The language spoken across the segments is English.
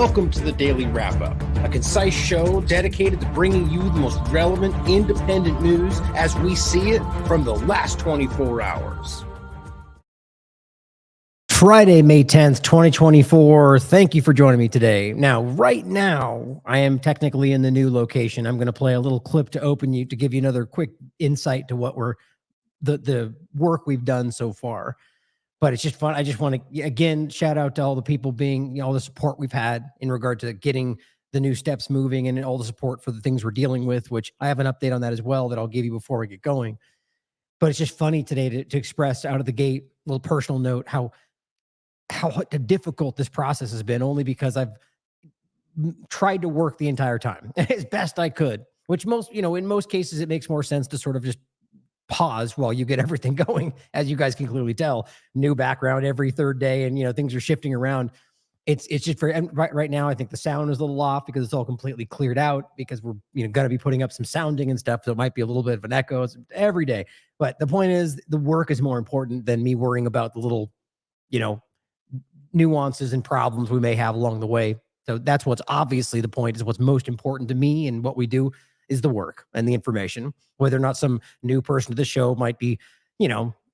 Welcome to the Daily Wrap-Up, a concise show dedicated to bringing you the most relevant, independent news as we see it from the last 24 hours. Friday, May 10th, 2024. Thank you for joining me today. Now, right now, I am technically in the new location. I'm going to play a little clip to open you, to give you another quick insight to what the work we've done so far. But it's just fun. I just want to, again, shout out to all the people being, all the support we've had in regard to getting the new steps moving and all the support for the things we're dealing with, which I have an update on that as well that I'll give you before we get going. But it's just funny today to express out of the gate, a little personal note, how difficult this process has been, only because I've tried to work the entire time as best I could, which in most cases, it makes more sense to sort of just pause while you get everything going. As you guys can clearly tell, new background every third day, and things are shifting around. It's just right now, I think the sound is a little off because it's all completely cleared out, because we're going to be putting up some sounding and stuff, so it might be a little bit of an echo every day. But the point is, the work is more important than me worrying about the little nuances and problems we may have along the way. So that's what's obviously the point, is what's most important to me and what we do is the work and the information. Whether or not some new person to the show might be,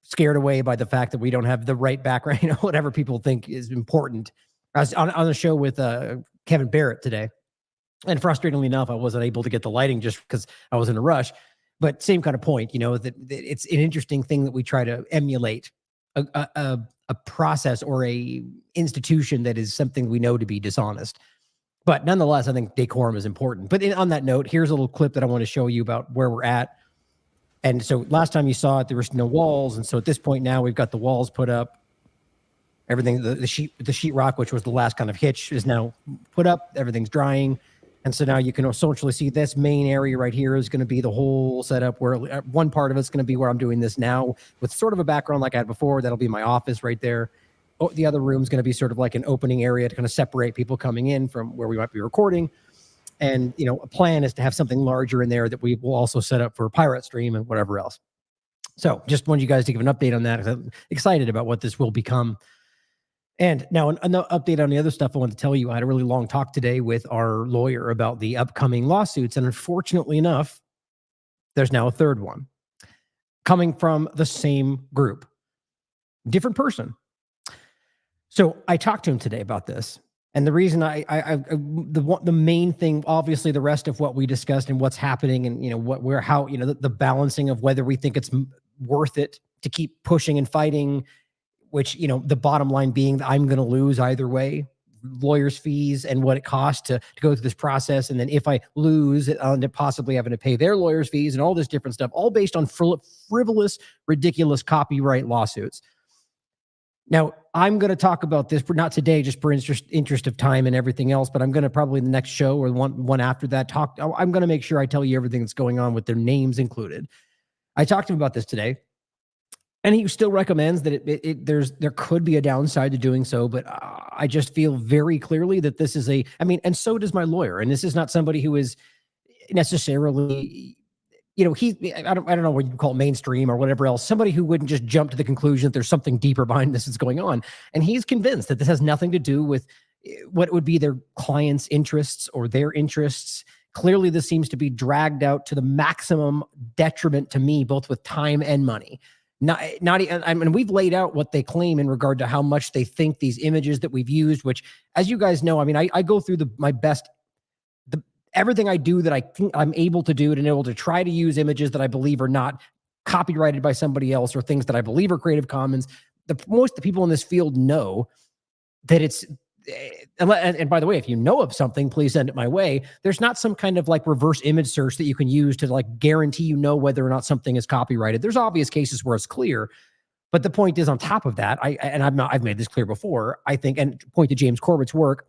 scared away by the fact that we don't have the right background, whatever people think is important. I was on a show with Kevin Barrett today, and frustratingly enough, I wasn't able to get the lighting just because I was in a rush. But same kind of point, that it's an interesting thing that we try to emulate a process or a institution that is something we know to be dishonest. But nonetheless, I think decorum is important. But on that note, here's a little clip that I want to show you about where we're at. And so last time you saw it, there was no walls. And so at this point now, we've got the walls put up. Everything, the sheetrock, which was the last kind of hitch, is now put up. Everything's drying. And so now you can essentially see this main area right here is going to be the whole setup, where one part of it's going to be where I'm doing this now, with sort of a background like I had before. That'll be my office right there. Oh, the other room is going to be sort of like an opening area to kind of separate people coming in from where we might be recording. And, a plan is to have something larger in there that we will also set up for Pirate Stream and whatever else. So just wanted you guys to give an update on that, because I'm excited about what this will become. And now an update on the other stuff I want to tell you. I had a really long talk today with our lawyer about the upcoming lawsuits. And unfortunately enough, there's now a third one coming from the same group, different person. So I talked to him today about this. And the reason the main thing, obviously the rest of what we discussed and what's happening and, the balancing of whether we think it's worth it to keep pushing and fighting, which, the bottom line being that I'm going to lose either way, lawyers' fees and what it costs to go through this process. And then if I lose, I'll end up possibly having to pay their lawyers' fees and all this different stuff, all based on frivolous, ridiculous copyright lawsuits. Now, I'm going to talk about this, but not today, just for interest of time and everything else. But I'm going to probably in the next show or one after that I'm going to make sure I tell you everything that's going on with their names included. I talked to him about this today, and he still recommends that there could be a downside to doing so. But I just feel very clearly that this is and so does my lawyer. And this is not somebody who is necessarily, I don't know what you call it, mainstream or whatever else, somebody who wouldn't just jump to the conclusion that there's something deeper behind this that's going on. And he's convinced that this has nothing to do with what would be their clients' interests or their interests. Clearly, this seems to be dragged out to the maximum detriment to me, both with time and money. We've laid out what they claim in regard to how much they think these images that we've used, which, as you guys know, I go through my best, everything I do that I think I'm able to do, and able to try to use images that I believe are not copyrighted by somebody else, or things that I believe are Creative Commons. Most of the people in this field know that it's, and by the way, if you know of something, please send it my way. There's not some kind of like reverse image search that you can use to like guarantee whether or not something is copyrighted. There's obvious cases where it's clear. But the point is, on top of that, I've made this clear before, I think, and point to James Corbett's work,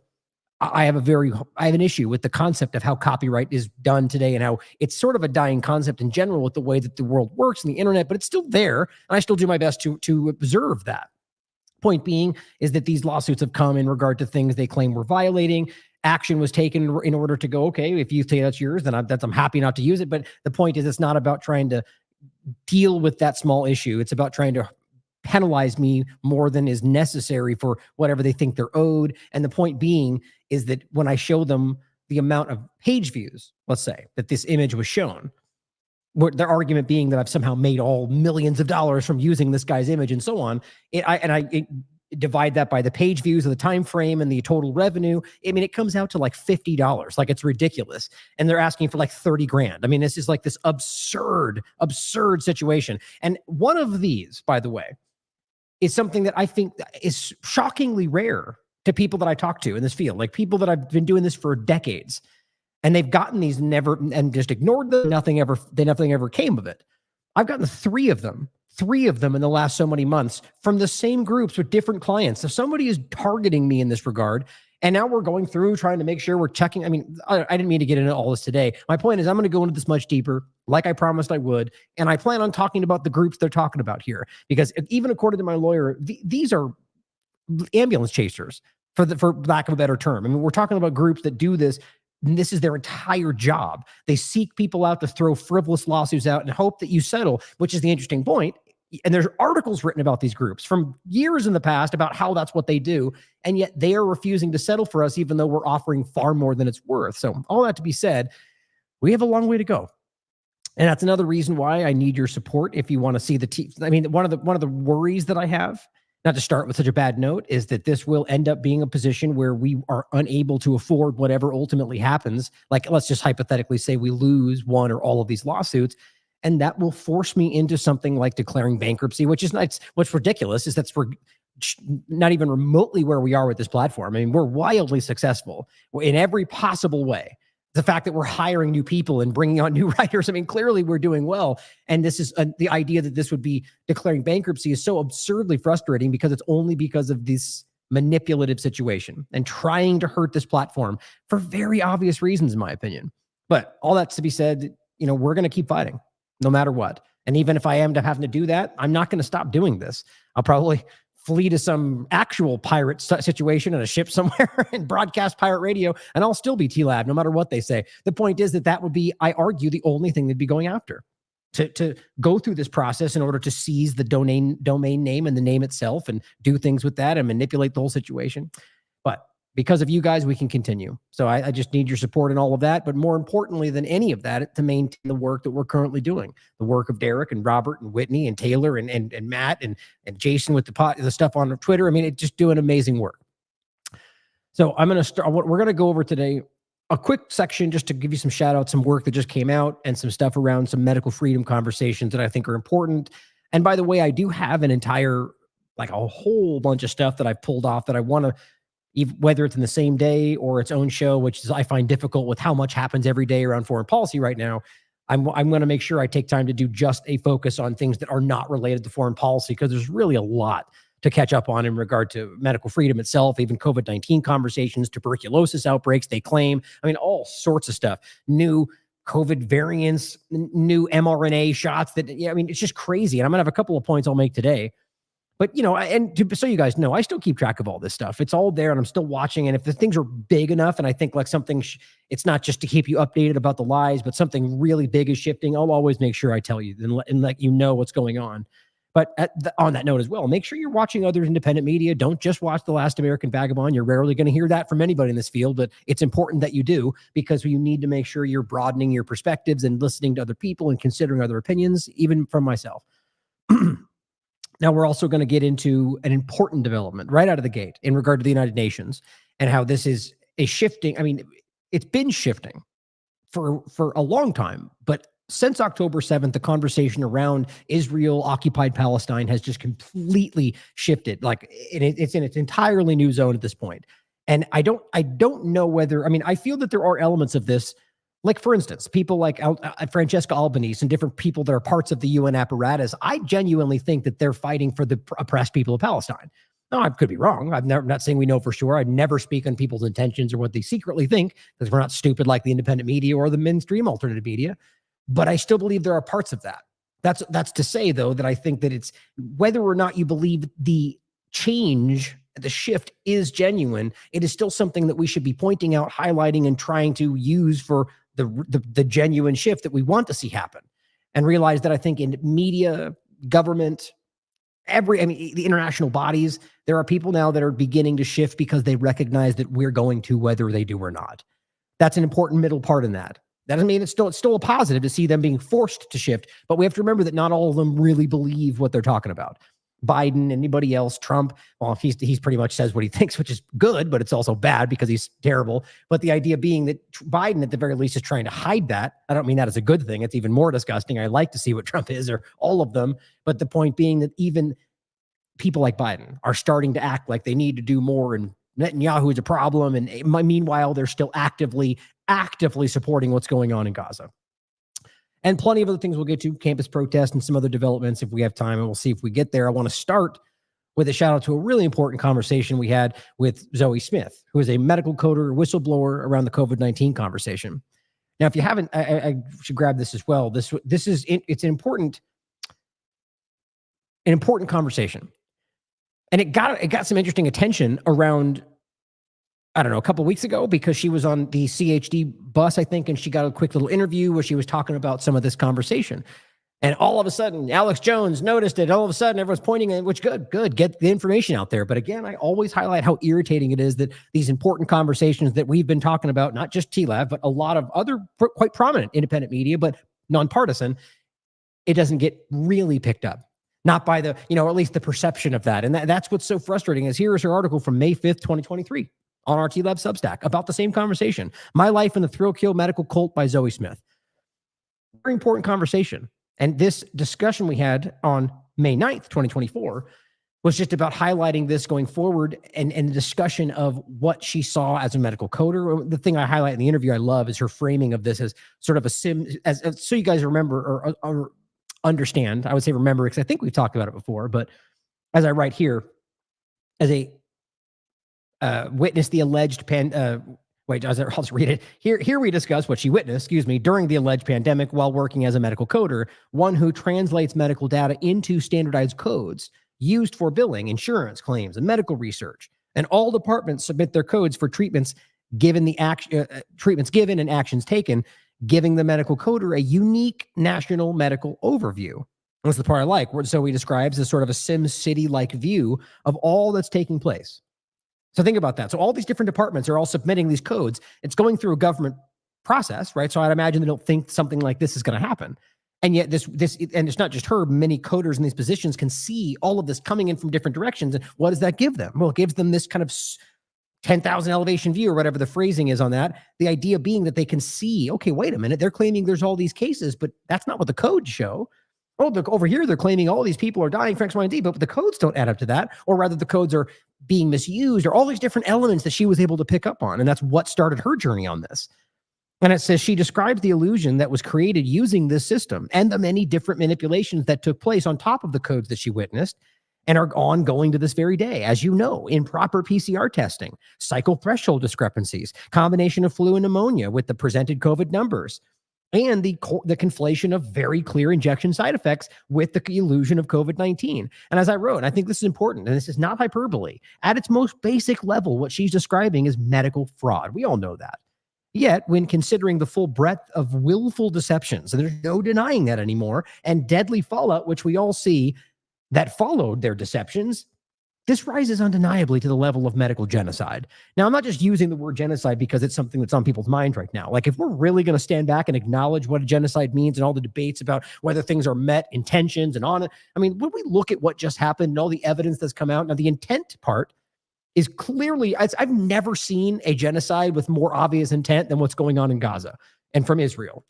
I have an issue with the concept of how copyright is done today, and how it's sort of a dying concept in general with the way that the world works and the internet, but it's still there. And I still do my best to observe that. Point being is that these lawsuits have come in regard to things they claim were violating. Action was taken in order to go, okay, if you say that's yours, then I'm happy not to use it. But the point is, it's not about trying to deal with that small issue. It's about trying to penalize me more than is necessary for whatever they think they're owed. And the point being is that when I show them the amount of page views, let's say, that this image was shown, their argument being that I've somehow made all millions of dollars from using this guy's image and so on, I divide that by the page views of the time frame and the total revenue. I mean, it comes out to like $50. Like, it's ridiculous. And they're asking for like 30 grand. I mean, this is like this absurd situation. And one of these, by the way, is something that I think is shockingly rare to people that I talk to in this field, like people that I've been doing this for decades. And they've gotten these and just ignored them. Nothing ever came of it. I've gotten three of them in the last so many months from the same groups with different clients. So somebody is targeting me in this regard. And now we're going through trying to make sure we're checking. I mean, I didn't mean to get into all this today. My point is I'm going to go into this much deeper, like I promised I would. And I plan on talking about the groups they're talking about here, because even according to my lawyer, these are ambulance chasers, for lack of a better term. I mean, we're talking about groups that do this. And this is their entire job. They seek people out to throw frivolous lawsuits out and hope that you settle, which is the interesting point. And there's articles written about these groups from years in the past about how that's what they do. And yet they are refusing to settle for us, even though we're offering far more than it's worth. So all that to be said, we have a long way to go. And that's another reason why I need your support. If you want to see I mean, one of the worries that I have, not to start with such a bad note, is that this will end up being a position where we are unable to afford whatever ultimately happens. Like, let's just hypothetically say we lose one or all of these lawsuits, and that will force me into something like declaring bankruptcy, which is not, what's ridiculous is we're not even remotely where we are with this platform. I mean, we're wildly successful in every possible way. The fact that we're hiring new people and bringing on new writers, I mean, clearly we're doing well. And this is the idea that this would be declaring bankruptcy is so absurdly frustrating, because it's only because of this manipulative situation and trying to hurt this platform for very obvious reasons, in my opinion. But all that's to be said, we're going to keep fighting no matter what. And even if I am having to do that, I'm not going to stop doing this. I'll probably flee to some actual pirate situation on a ship somewhere and broadcast pirate radio, and I'll still be TLAV no matter what they say. The point is that would be, I argue, the only thing they'd be going after, to go through this process in order to seize the domain name and the name itself and do things with that and manipulate the whole situation. But because of you guys, we can continue. So I just need your support in all of that. But more importantly than any of that, to maintain the work that we're currently doing, the work of Derek and Robert and Whitney and Taylor and Matt and Jason with the stuff on Twitter. I mean, it's just doing amazing work. So I'm going to start. We're going to go over today a quick section just to give you some shout outs, some work that just came out, and some stuff around some medical freedom conversations that I think are important. And by the way, I do have an entire, like a whole bunch of stuff that I've pulled off that I want to, whether it's in the same day or its own show, which is I find difficult with how much happens every day around foreign policy right now. I'm going to make sure I take time to do just a focus on things that are not related to foreign policy, because there's really a lot to catch up on in regard to medical freedom itself, even COVID-19 conversations, tuberculosis outbreaks, they claim. I mean, all sorts of stuff. New COVID variants, new mRNA shots that, I mean, it's just crazy. And I'm going to have a couple of points I'll make today. But, so you guys know, I still keep track of all this stuff. It's all there and I'm still watching. And if the things are big enough, and I think like something, it's not just to keep you updated about the lies, but something really big is shifting, I'll always make sure I tell you and let you know what's going on. But on that note as well, make sure you're watching other independent media. Don't just watch The Last American Vagabond. You're rarely going to hear that from anybody in this field, but it's important that you do, because you need to make sure you're broadening your perspectives and listening to other people and considering other opinions, even from myself. Now, we're also going to get into an important development right out of the gate in regard to the United Nations and how this is a shifting. I mean, it's been shifting for a long time, but since October 7th, the conversation around Israel-occupied Palestine has just completely shifted. Like it's in its entirely new zone at this point. And I don't know whether, I mean, I feel that there are elements of this. Like, for instance, people like Francesca Albanese and different people that are parts of the UN apparatus, I genuinely think that they're fighting for the oppressed people of Palestine. Now, I could be wrong. I'm not saying we know for sure. I'd never speak on people's intentions or what they secretly think, because we're not stupid like the independent media or the mainstream alternative media. But I still believe there are parts of that. That's to say, though, that I think that it's, whether or not you believe the change, the shift is genuine, it is still something that we should be pointing out, highlighting, and trying to use for the genuine shift that we want to see happen. And realize that I think in media, government, the international bodies, there are people now that are beginning to shift because they recognize that we're going to, whether they do or not. That's an important middle part in that. That doesn't mean it's still a positive to see them being forced to shift, but we have to remember that not all of them really believe what they're talking about. Biden, anybody else, Trump, well, he's pretty much says what he thinks, which is good, but it's also bad because he's terrible. But the idea being that Biden, at the very least, is trying to hide that. I don't mean that as a good thing. It's even more disgusting. I like to see what Trump is, or all of them. But the point being that even people like Biden are starting to act like they need to do more, and Netanyahu is a problem. And meanwhile, they're still actively supporting what's going on in Gaza. And plenty of other things we'll get to, campus protests and some other developments if we have time, and we'll see if we get there. I want to start with a shout out to a really important conversation we had with Zoe Smith, who is a medical coder, whistleblower around the COVID-19 conversation. Now, if you haven't, I should grab this as well. It's an important conversation. And it got some interesting attention around, I don't know, a couple of weeks ago, because she was on the CHD bus, I think, and she got a quick little interview where she was talking about some of this conversation. And all of a sudden, Alex Jones noticed it. All of a sudden, everyone's pointing at it, which good, get the information out there. But again, I always highlight how irritating it is that these important conversations that we've been talking about, not just TLAV, but a lot of other quite prominent independent media, but nonpartisan, it doesn't get really picked up. Not by the, or at least the perception of that. And that's what's so frustrating is here is her article from May 5th, 2023. On our TLAV Substack about the same conversation. My Life in the Thrill Kill Medical Cult by Zoe Smith. Very important conversation. And this discussion we had on May 9th, 2024 was just about highlighting this going forward and the discussion of what she saw as a medical coder. The thing I highlight in the interview I love is her framing of this as sort of a so you guys remember or understand. I would say remember because I think we've talked about it before, but as I write here, as a witnessed the alleged I'll just read it. Here we discuss what she witnessed, during the alleged pandemic while working as a medical coder, one who translates medical data into standardized codes used for billing, insurance claims, and medical research. And all departments submit their codes for treatments given treatments given and actions taken, giving the medical coder a unique national medical overview. That's the part I like. So he describes as sort of a Sim City-like view of all that's taking place. So think about that. So all these different departments are all submitting these codes. It's going through a government process, right? So I'd imagine they don't think something like this is going to happen. And yet and it's not just her, many coders in these positions can see all of this coming in from different directions. And what does that give them? Well, it gives them this kind of 10,000 elevation view or whatever the phrasing is on that. The idea being that they can see, okay, wait a minute, they're claiming there's all these cases, but that's not what the codes show. Oh, look, over here, they're claiming all these people are dying from X, Y, and Z, but the codes don't add up to that. Or rather, the codes are being misused, or all these different elements that she was able to pick up on. And that's what started her journey on this. And it says she describes the illusion that was created using this system and the many different manipulations that took place on top of the codes that she witnessed and are ongoing to this very day. As you know, improper PCR testing, cycle threshold discrepancies, combination of flu and pneumonia with the presented COVID numbers, and the conflation of very clear injection side effects with the illusion of COVID-19. And as I wrote, and I think this is important, and this is not hyperbole, at its most basic level, what she's describing is medical fraud. We all know that. Yet, when considering the full breadth of willful deceptions, and there's no denying that anymore, and deadly fallout, which we all see that followed their deceptions, this rises undeniably to the level of medical genocide. Now, I'm not just using the word genocide because it's something that's on people's mind right now. Like, if we're really going to stand back and acknowledge what a genocide means and all the debates about whether things are met, intentions, and on it, I mean, when we look at what just happened and all the evidence that's come out, now the intent part is clearly, I've never seen a genocide with more obvious intent than what's going on in Gaza and from Israel.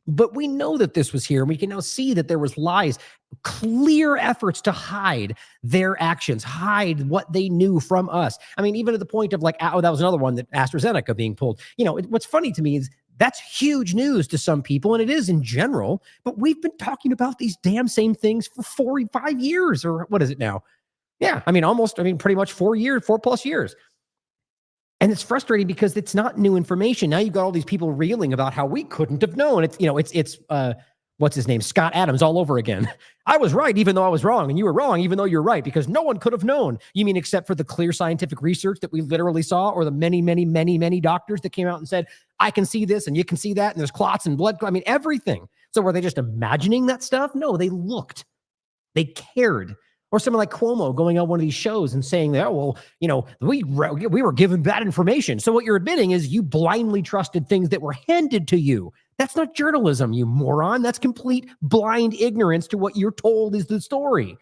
But we know that this was here, and we can now see that there was lies, clear efforts to hide their actions, hide what they knew from us. I mean, even to the point of like, oh, that was another one, that AstraZeneca being pulled. What's funny to me is that's huge news to some people, and it is in general, but we've been talking about these damn same things for 5 years, or what is it now? Yeah, pretty much 4+ years. And it's frustrating because it's not new information. Now you've got all these people reeling about how we couldn't have known. It's what's his name? Scott Adams all over again. I was right, even though I was wrong. And you were wrong, even though you're right, because no one could have known. You mean except for the clear scientific research that we literally saw, or the many, many, many, many doctors that came out and said, I can see this and you can see that. And there's clots and blood. I mean, everything. So were they just imagining that stuff? No, they looked. They cared. Or someone like Cuomo going on one of these shows and saying that, oh, well, we were given bad information. So what you're admitting is you blindly trusted things that were handed to you. That's not journalism, you moron. That's complete blind ignorance to what you're told is the story.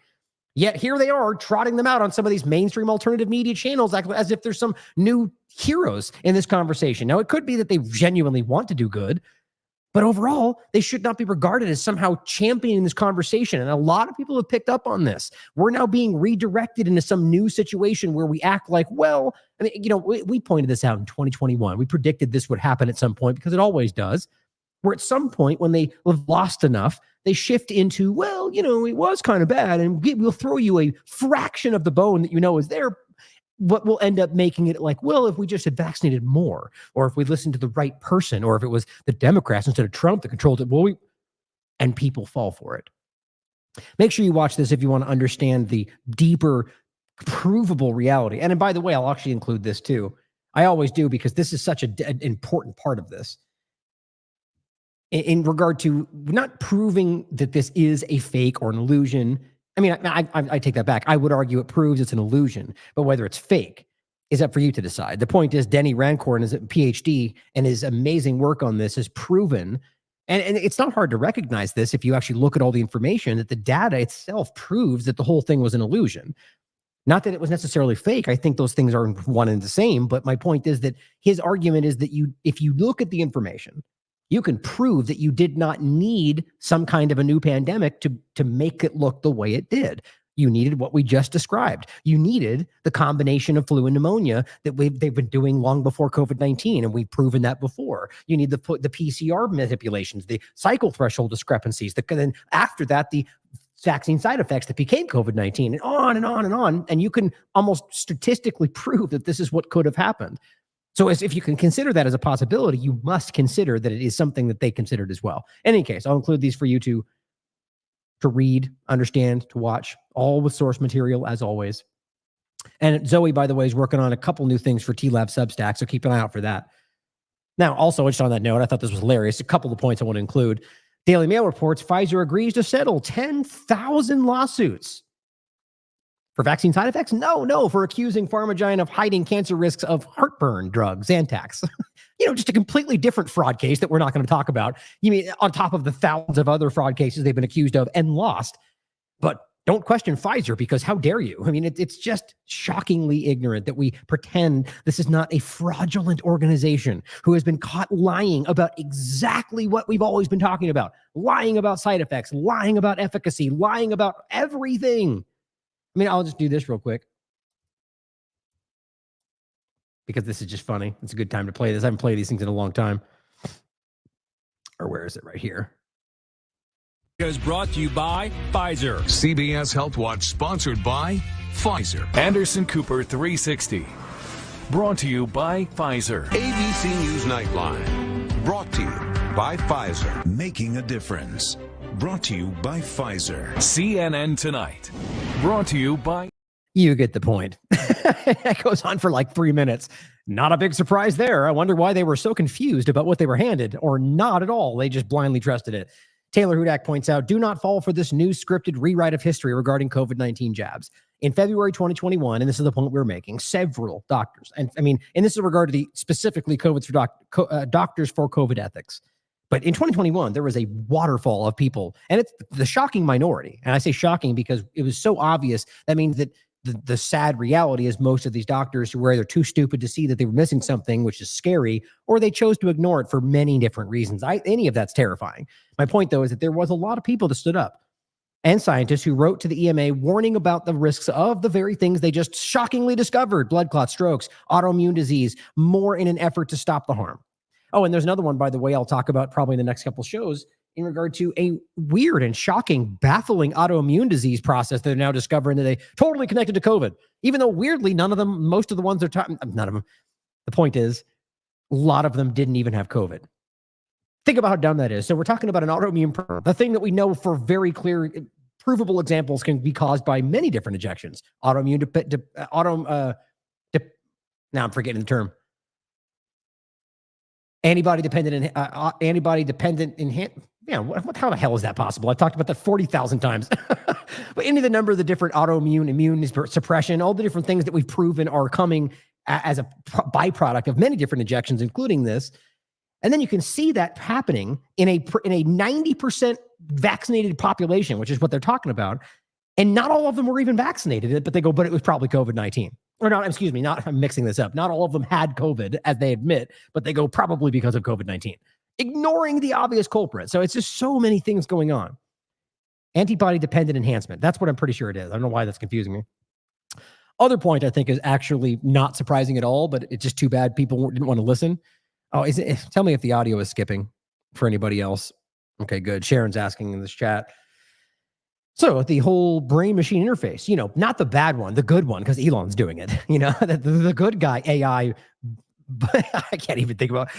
Yet here they are trotting them out on some of these mainstream alternative media channels as if there's some new heroes in this conversation. Now, it could be that they genuinely want to do good, but overall, they should not be regarded as somehow championing this conversation. And a lot of people have picked up on this. We're now being redirected into some new situation where we act like, well, I mean, we pointed this out in 2021. We predicted this would happen at some point because it always does. Where at some point when they have lost enough, they shift into, well, it was kind of bad, and we'll throw you a fraction of the bone that is there. What will end up making it like, well, if we just had vaccinated more, or if we listened to the right person, or if it was the Democrats instead of Trump that controlled it, and people fall for it. Make sure you watch this if you want to understand the deeper, provable reality. And by the way, I'll actually include this too. I always do because this is such an important part of this. In regard to not proving that this is a fake or an illusion. I mean, I take that back. I would argue it proves it's an illusion, but whether it's fake is up for you to decide. The point is, Denny Rancourt, his PhD and his amazing work on this has proven, and it's not hard to recognize this if you actually look at all the information, that the data itself proves that the whole thing was an illusion. Not that it was necessarily fake. I think those things are one and the same, but my point is that his argument is that if you look at the information, you can prove that you did not need some kind of a new pandemic to make it look the way it did. You needed what we just described. You needed the combination of flu and pneumonia that they've been doing long before COVID-19, and we've proven that before. You need the PCR manipulations, the cycle threshold discrepancies, then after that, the vaccine side effects that became COVID-19, and on and on and on. And you can almost statistically prove that this is what could have happened. So if you can consider that as a possibility, you must consider that it is something that they considered as well. In any case, I'll include these for you to read, understand, to watch, all with source material as always. And Zoe, by the way, is working on a couple new things for TLAV Substack, so keep an eye out for that. Now, also, just on that note, I thought this was hilarious. A couple of points I want to include. Daily Mail reports Pfizer agrees to settle 10,000 lawsuits. For vaccine side effects? No, for accusing pharma giant of hiding cancer risks of heartburn drugs, Zantac. Just a completely different fraud case that we're not going to talk about. You mean on top of the thousands of other fraud cases they've been accused of and lost. But don't question Pfizer, because how dare you? I mean, it's just shockingly ignorant that we pretend this is not a fraudulent organization who has been caught lying about exactly what we've always been talking about. Lying about side effects, lying about efficacy, lying about everything. I mean, I'll just do this real quick because this is just funny. It's a good time to play this. I haven't played these things in a long time. Or where is it? Right here. Is brought to you by Pfizer. CBS Health Watch sponsored by Pfizer. Anderson Cooper 360. Brought to you by Pfizer. ABC News Nightline. Brought to you by Pfizer. Making a difference. Brought to you by Pfizer. CNN Tonight. Brought to you by... You get the point. That goes on for like 3 minutes. Not a big surprise there. I wonder why they were so confused about what they were handed, or not at all. They just blindly trusted it. Taylor Hudak points out, do not fall for this new scripted rewrite of history regarding COVID-19 jabs. In February 2021, and this is the point we're making, several doctors, and this is in regard to the specifically doctors for COVID ethics. But in 2021, there was a waterfall of people, and it's the shocking minority. And I say shocking because it was so obvious. That means that the sad reality is most of these doctors were either too stupid to see that they were missing something, which is scary, or they chose to ignore it for many different reasons. Any of that's terrifying. My point, though, is that there was a lot of people that stood up, and scientists who wrote to the EMA warning about the risks of the very things they just shockingly discovered: blood clots, strokes, autoimmune disease, more in an effort to stop the harm. Oh, and there's another one, by the way, I'll talk about probably in the next couple shows in regard to a weird and shocking, baffling autoimmune disease process they're now discovering that they totally connected to COVID. Even though weirdly, most of the ones they're talking, none of them. The point is, a lot of them didn't even have COVID. Think about how dumb that is. So we're talking about an autoimmune, the thing that we know for very clear, provable examples can be caused by many different injections. Now I'm forgetting the term. Antibody dependent how the hell is that possible? I've talked about that 40,000 times. But any of the number of the different autoimmune, immune suppression, all the different things that we've proven are coming as a byproduct of many different injections, including this. And then you can see that happening in a 90% vaccinated population, which is what they're talking about. And not all of them were even vaccinated, but they go, but it was probably COVID-19. Or not, excuse me, I'm mixing this up. Not all of them had COVID, as they admit, but they go probably because of COVID-19. Ignoring the obvious culprit. So it's just so many things going on. Antibody-dependent enhancement. That's what I'm pretty sure it is. I don't know why that's confusing me. Other point I think is actually not surprising at all, but it's just too bad people didn't want to listen. Oh, tell me if the audio is skipping for anybody else. Okay, good. Sharon's asking in this chat. So the whole brain-machine interface, not the bad one, the good one, because Elon's doing it. The good guy AI, I can't even think about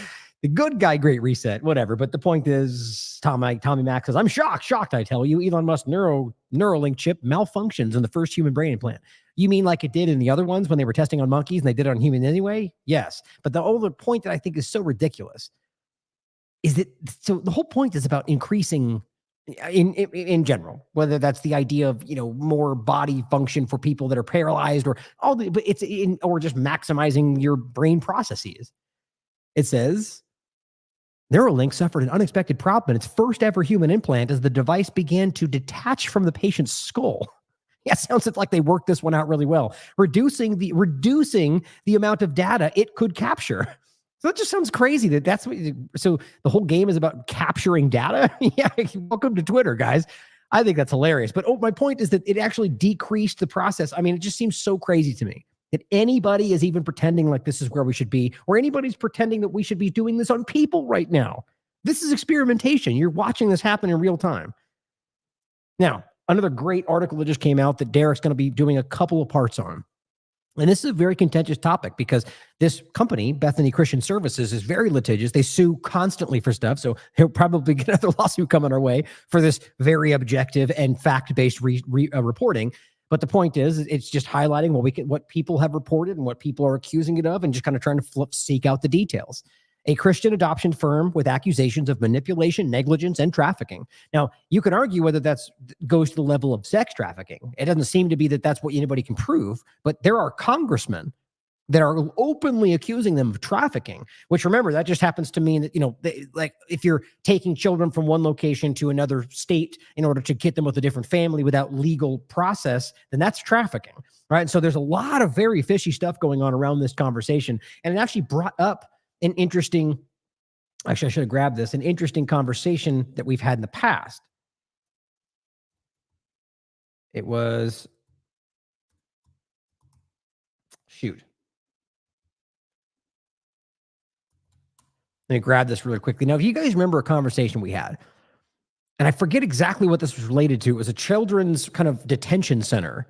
the good guy, Great Reset, whatever. But the point is, Tommy Mac says, I'm shocked, I tell you. Elon Musk's Neuralink chip malfunctions in the first human brain implant. You mean like it did in the other ones when they were testing on monkeys and they did it on humans anyway? Yes. But the other point that I think is so ridiculous is that, so the whole point is about increasing in general, whether that's the idea of, more body function for people that are paralyzed or or just maximizing your brain processes. It says Neuralink suffered an unexpected problem in its first ever human implant as the device began to detach from the patient's skull. Yeah, sounds like they worked this one out really well, reducing the amount of data it could capture. So that just sounds crazy. So the whole game is about capturing data. Yeah, welcome to Twitter, guys. I think that's hilarious. But my point is that it actually decreased the process. I mean, it just seems so crazy to me that anybody is even pretending like this is where we should be, or anybody's pretending that we should be doing this on people right now. This is experimentation. You're watching this happen in real time. Now, another great article that just came out that Derek's going to be doing a couple of parts on. And this is a very contentious topic because this company, Bethany Christian Services, is very litigious. They sue constantly for stuff. So he'll probably get another lawsuit coming our way for this very objective and fact-based reporting. But the point is, it's just highlighting what people have reported and what people are accusing it of and just kind of trying to seek out the details. A Christian adoption firm with accusations of manipulation, negligence, and trafficking. Now, you can argue whether that goes to the level of sex trafficking. It doesn't seem to be that that's what anybody can prove, but there are congressmen that are openly accusing them of trafficking, which, remember, that just happens to mean that, like if you're taking children from one location to another state in order to get them with a different family without legal process, then that's trafficking, right? And so there's a lot of very fishy stuff going on around this conversation. And it actually brought up an interesting, actually, I should have grabbed this, an interesting conversation that we've had in the past. It was, shoot. Let me grab this really quickly. Now, if you guys remember a conversation we had, and I forget exactly what this was related to. It was a children's kind of detention center.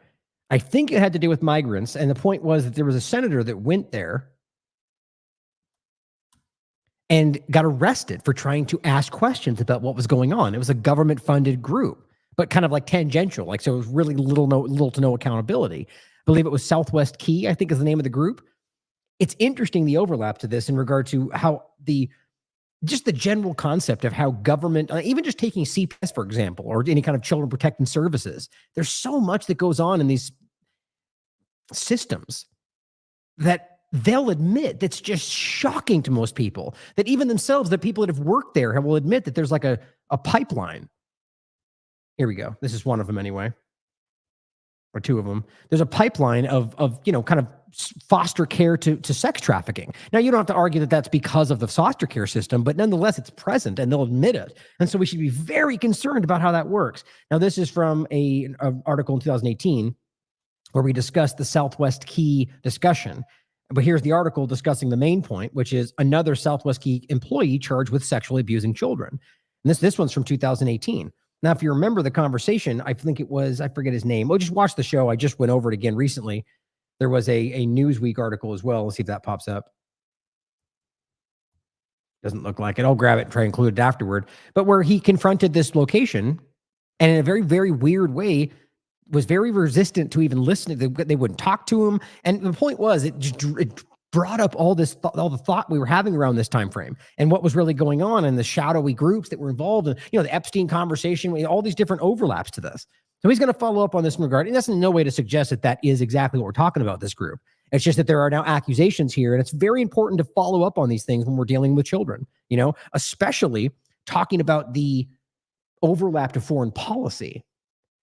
I think it had to do with migrants. And the point was that there was a senator that went there and got arrested for trying to ask questions about what was going on. It was a government-funded group, but kind of like tangential. Like, so it was really little to no accountability. I believe it was Southwest Key, I think is the name of the group. It's interesting, the overlap to this in regard to how just the general concept of how government, even just taking CPS, for example, or any kind of children protecting services, there's so much that goes on in these systems that they'll admit that's just shocking to most people, that even themselves, the people that have worked there will admit that there's like a pipeline. Here we go. This is one of them anyway, or two of them. There's a pipeline of kind of foster care to sex trafficking. Now, you don't have to argue that that's because of the foster care system, but nonetheless, it's present and they'll admit it. And so we should be very concerned about how that works. Now, this is from an article in 2018 where we discussed the Southwest Key discussion. But here's the article discussing the main point, which is another Southwest Key employee charged with sexually abusing children. And this one's from 2018. Now, if you remember the conversation, I think it was, I forget his name. Oh, just watch the show. I just went over it again recently. There was a Newsweek article as well. Let's see if that pops up. Doesn't look like it. I'll grab it and try to include it afterward. But where he confronted this location and in a very, very weird way was very resistant to even listening. They wouldn't talk to him. And the point was, it brought up all the thought we were having around this time frame and what was really going on and the shadowy groups that were involved in, the Epstein conversation, all these different overlaps to this. So he's going to follow up on this in regard. And that's in no way to suggest that that is exactly what we're talking about, this group. It's just that there are now accusations here, and it's very important to follow up on these things when we're dealing with children, especially talking about the overlap to foreign policy.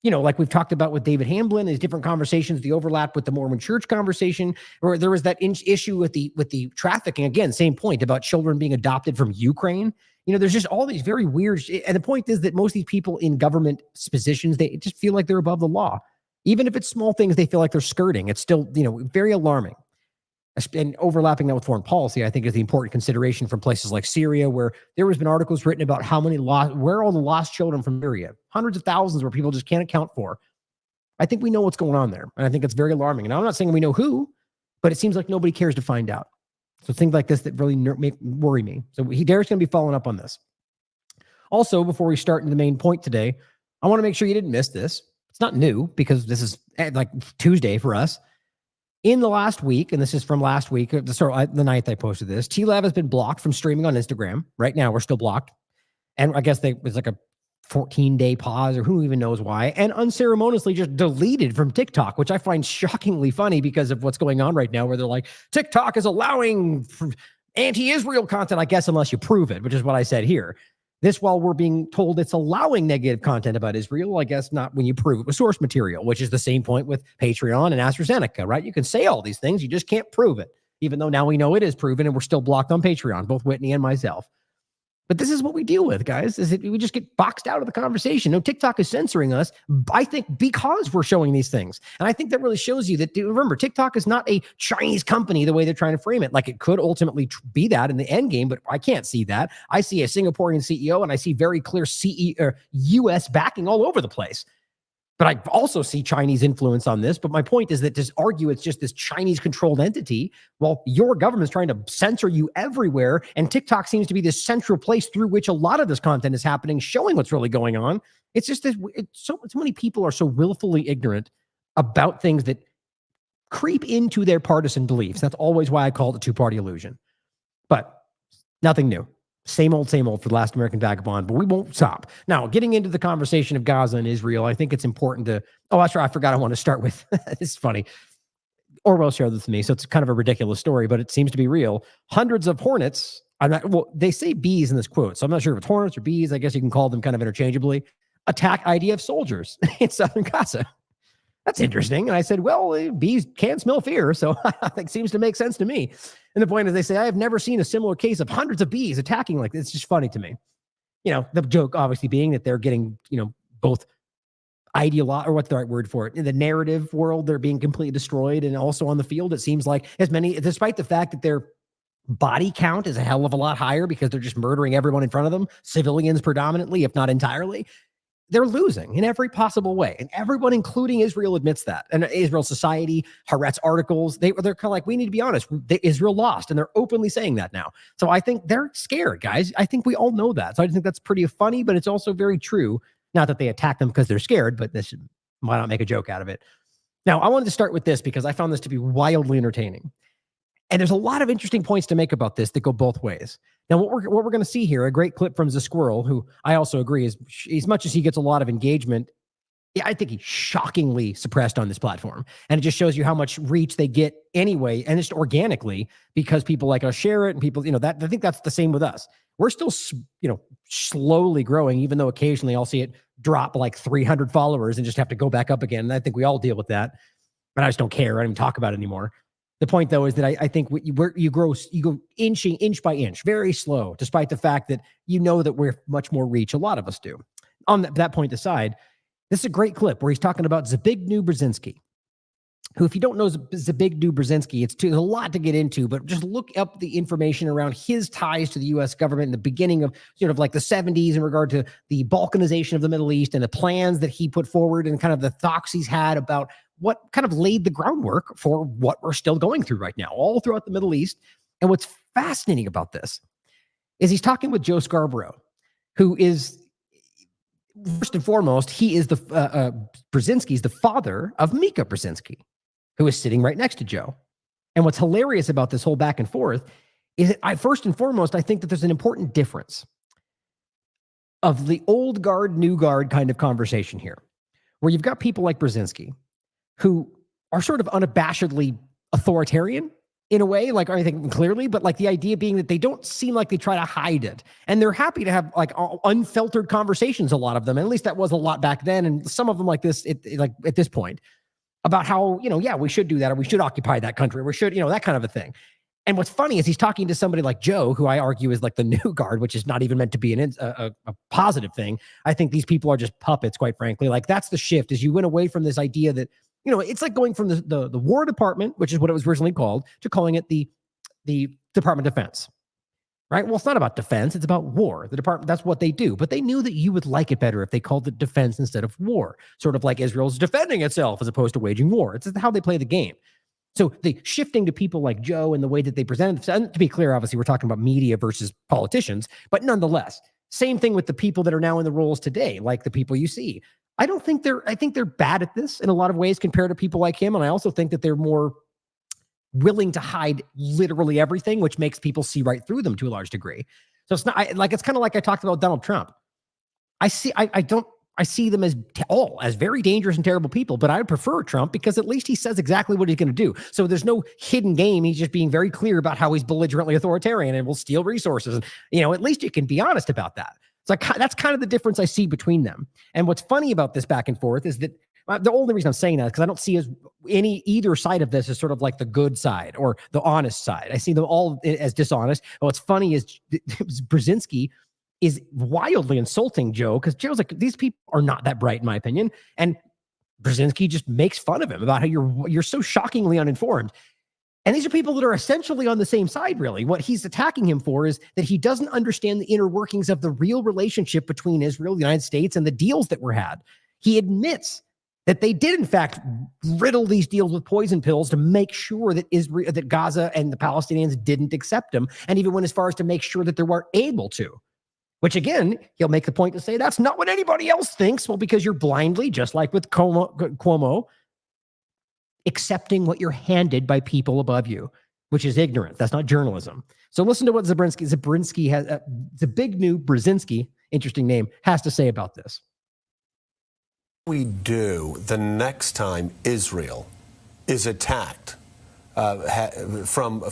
Like we've talked about with David Hamblin, these different conversations, the overlap with the Mormon Church conversation, or there was that issue with the trafficking. Again, same point about children being adopted from Ukraine. There's just all these very weird, and the point is that most of these people in government positions, they just feel like they're above the law. Even if it's small things, they feel like they're skirting. It's still, very alarming. And overlapping that with foreign policy, I think, is the important consideration from places like Syria, where there has been articles written about where are all the lost children from Syria, hundreds of thousands where people just can't account for. I think we know what's going on there, and I think it's very alarming. And I'm not saying we know who, but it seems like nobody cares to find out. So things like this that really worry me. So Derek's going to be following up on this. Also, before we start into the main point today, I want to make sure you didn't miss this. It's not new because this is like Tuesday for us. In the last week, and this is from last week, the 9th I posted this, TLAV has been blocked from streaming on Instagram. Right now, we're still blocked. And I guess it was like a 14-day pause, or who even knows why, and unceremoniously just deleted from TikTok, which I find shockingly funny because of what's going on right now, where they're like, TikTok is allowing anti-Israel content, I guess, unless you prove it, which is what I said here. This while we're being told it's allowing negative content about Israel, I guess not when you prove it with source material, which is the same point with Patreon and AstraZeneca, right? You can say all these things, you just can't prove it, even though now we know it is proven and we're still blocked on Patreon, both Whitney and myself. But this is what we deal with, guys, is that we just get boxed out of the conversation. No, TikTok is censoring us, I think, because we're showing these things. And I think that really shows you that, remember, TikTok is not a Chinese company the way they're trying to frame it. Like, it could ultimately be that in the end game, but I can't see that. I see a Singaporean CEO, and I see very clear U.S. backing all over the place. But I also see Chinese influence on this. But my point is that to argue it's just this Chinese-controlled entity, while your government's trying to censor you everywhere, and TikTok seems to be this central place through which a lot of this content is happening, showing what's really going on. It's just that so many people are so willfully ignorant about things that creep into their partisan beliefs. That's always why I call it a two-party illusion. But nothing new. Same old for the last American Vagabond, but we won't stop. Now, getting into the conversation of Gaza and Israel, I think it's important to, that's right, I forgot I want to start with, this is funny. Orwell shared this with me, so it's kind of a ridiculous story, but it seems to be real. Hundreds of hornets, they say bees in this quote, so I'm not sure if it's hornets or bees, I guess you can call them kind of interchangeably, attack IDF soldiers in southern Gaza. That's interesting. And I said, well, bees can smell fear, so I think seems to make sense to me. And the point is, they say, I have never seen a similar case of hundreds of bees attacking like this. It's just funny to me. The joke obviously being that they're getting, both or what's the right word for it? In the narrative world, they're being completely destroyed. And also on the field, it seems like despite the fact that their body count is a hell of a lot higher because they're just murdering everyone in front of them, civilians predominantly, if not entirely. They're losing in every possible way. And everyone, including Israel, admits that. And Israel Society, Haaretz articles, they're kind of like, we need to be honest. Israel lost, and they're openly saying that now. So I think they're scared, guys. I think we all know that. So I think that's pretty funny, but it's also very true. Not that they attack them because they're scared, but why not make a joke out of it? Now, I wanted to start with this because I found this to be wildly entertaining. And there's a lot of interesting points to make about this that go both ways. Now, what we're going to see here, a great clip from Zasquirrel, who I also agree is, as much as he gets a lot of engagement, I think he's shockingly suppressed on this platform. And it just shows you how much reach they get anyway, and just organically, because people like us share it, and people, that I think that's the same with us. We're still, slowly growing, even though occasionally I'll see it drop like 300 followers and just have to go back up again. And I think we all deal with that. But I just don't care. I don't even talk about it anymore. The point, though, is that I think you go inch by inch, very slow, despite the fact that that we're much more reach. A lot of us do. On that point aside, this is a great clip where he's talking about Zbigniew Brzezinski, who, if you don't know Zbigniew Brzezinski, it's a lot to get into, but just look up the information around his ties to the U.S. government in the beginning of like the 70s in regard to the balkanization of the Middle East and the plans that he put forward and kind of the thoughts he's had about what kind of laid the groundwork for what we're still going through right now, all throughout the Middle East. And what's fascinating about this is he's talking with Joe Scarborough, who is, first and foremost, he is Brzezinski's the father of Mika Brzezinski, who is sitting right next to Joe. And what's hilarious about this whole back and forth is that first and foremost, I think that there's an important difference of the old guard, new guard kind of conversation here, where you've got people like Brzezinski who are sort of unabashedly authoritarian in a way, like I think clearly, but like the idea being that they don't seem like they try to hide it. And they're happy to have like unfiltered conversations, a lot of them. And at least that was a lot back then. And some of them like this, like at this point, about how, yeah, we should do that, or we should occupy that country, or we should, that kind of a thing. And what's funny is he's talking to somebody like Joe, who I argue is like the new guard, which is not even meant to be a positive thing. I think these people are just puppets, quite frankly. Like that's the shift, is you went away from this idea that, it's like going from the War Department, which is what it was originally called, to calling it the Department of Defense, right? Well, it's not about defense. It's about war. The department, that's what they do. But they knew that you would like it better if they called it defense instead of war, sort of like Israel's defending itself as opposed to waging war. It's how they play the game. So the shifting to people like Joe and the way that they present themselves, and to be clear, obviously, we're talking about media versus politicians, but nonetheless, same thing with the people that are now in the roles today, like the people you see. I think they're bad at this in a lot of ways compared to people like him. And I also think that they're more willing to hide literally everything, which makes people see right through them to a large degree. So it's not it's kind of like I talked about Donald Trump. I see them as very dangerous and terrible people, but I prefer Trump because at least he says exactly what he's going to do. So there's no hidden game. He's just being very clear about how he's belligerently authoritarian and will steal resources. And, at least you can be honest about that. So that's kind of the difference I see between them. And what's funny about this back and forth is that the only reason I'm saying that is because I don't see either side of this as sort of like the good side or the honest side. I see them all as dishonest. And what's funny is Brzezinski is wildly insulting Joe, because Joe's like, these people are not that bright, in my opinion. And Brzezinski just makes fun of him about how you're so shockingly uninformed. And these are people that are essentially on the same side, really. What he's attacking him for is that he doesn't understand the inner workings of the real relationship between Israel, the United States, and the deals that were had. He admits that they did, in fact, riddle these deals with poison pills to make sure that that Gaza and the Palestinians didn't accept them, and even went as far as to make sure that they weren't able to. Which, again, he'll make the point to say that's not what anybody else thinks. Well, because you're blindly, just like with Cuomo, accepting what you're handed by people above you, which is ignorance. That's not journalism. So listen to what Brzezinski has, the big new Brzezinski, interesting name, has to say about this. We do the next time Israel is attacked from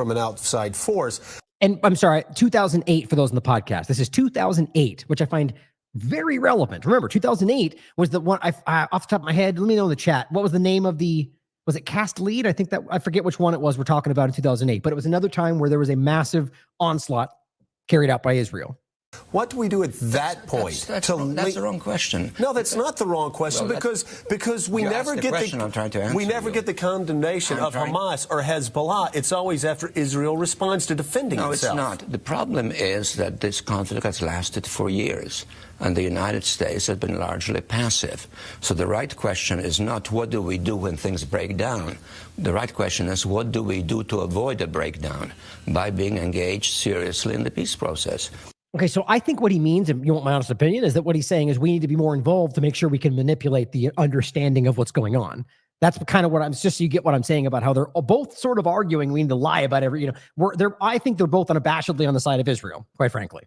an outside force. And I'm sorry, 2008 for those in the podcast. This is 2008, which I find very relevant. Remember, 2008 was the one, I off the top of my head, let me know in the chat, what was the name of was it Cast Lead? I forget which one it was we're talking about in 2008, but it was another time where there was a massive onslaught carried out by Israel. What do we do at that point? That's the wrong question. No, that's not the wrong question, because we never get the condemnation of Hamas or Hezbollah. It's always after Israel responds to defending itself. No, it's not. The problem is that this conflict has lasted for years, and the United States has been largely passive. So the right question is not what do we do when things break down. The right question is what do we do to avoid a breakdown by being engaged seriously in the peace process. Okay, so I think what he means, and you want my honest opinion, is that what he's saying is we need to be more involved to make sure we can manipulate the understanding of what's going on. That's kind of what just so you get what I'm saying about how they're both sort of arguing we need to lie about I think they're both unabashedly on the side of Israel, quite frankly.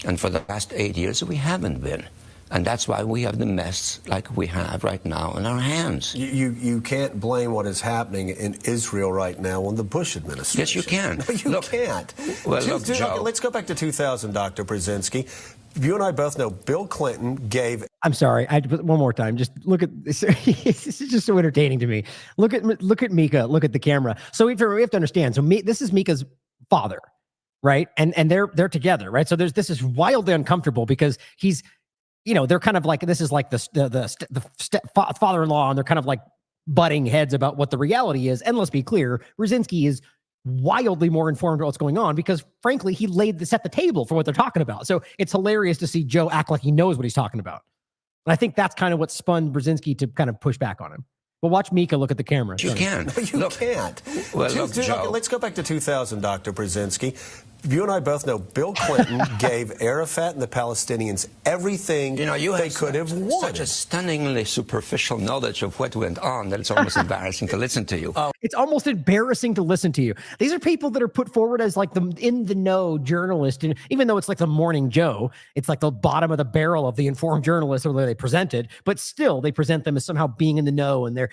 And for the past 8 years, we haven't been. And that's why we have the mess like we have right now in our hands. You can't blame what is happening in Israel right now on the Bush administration. Yes, you can. No, you can't. Well, look, Joe. Let's go back to 2000, Dr. Brzezinski. You and I both know Bill Clinton gave... I'm sorry. One more time. Just look at this. This is just so entertaining to me. Look at Mika. Look at the camera. So we have to understand. So this is Mika's father, right? And they're together, right? So this is wildly uncomfortable because he's... they're kind of like, this is like the father-in-law, and they're kind of like butting heads about what the reality is. And let's be clear, Brzezinski is wildly more informed about what's going on because, frankly, he set the table for what they're talking about. So it's hilarious to see Joe act like he knows what he's talking about. And I think that's kind of what spun Brzezinski to kind of push back on him. But watch Mika look at the camera. You can. No, you can't. Well, look, Joe. Let's go back to 2000, Dr. Brzezinski. you and I both know Bill Clinton gave Arafat and the Palestinians everything they could have wanted. Such a stunningly superficial knowledge of what went on that it's almost embarrassing to listen to you. It's almost embarrassing to listen to you. These are people that are put forward as like the in-the-know journalist, and even though it's like the Morning Joe, it's like the bottom of the barrel of the informed journalist or the way they present it, but still they present them as somehow being in the know, and they're,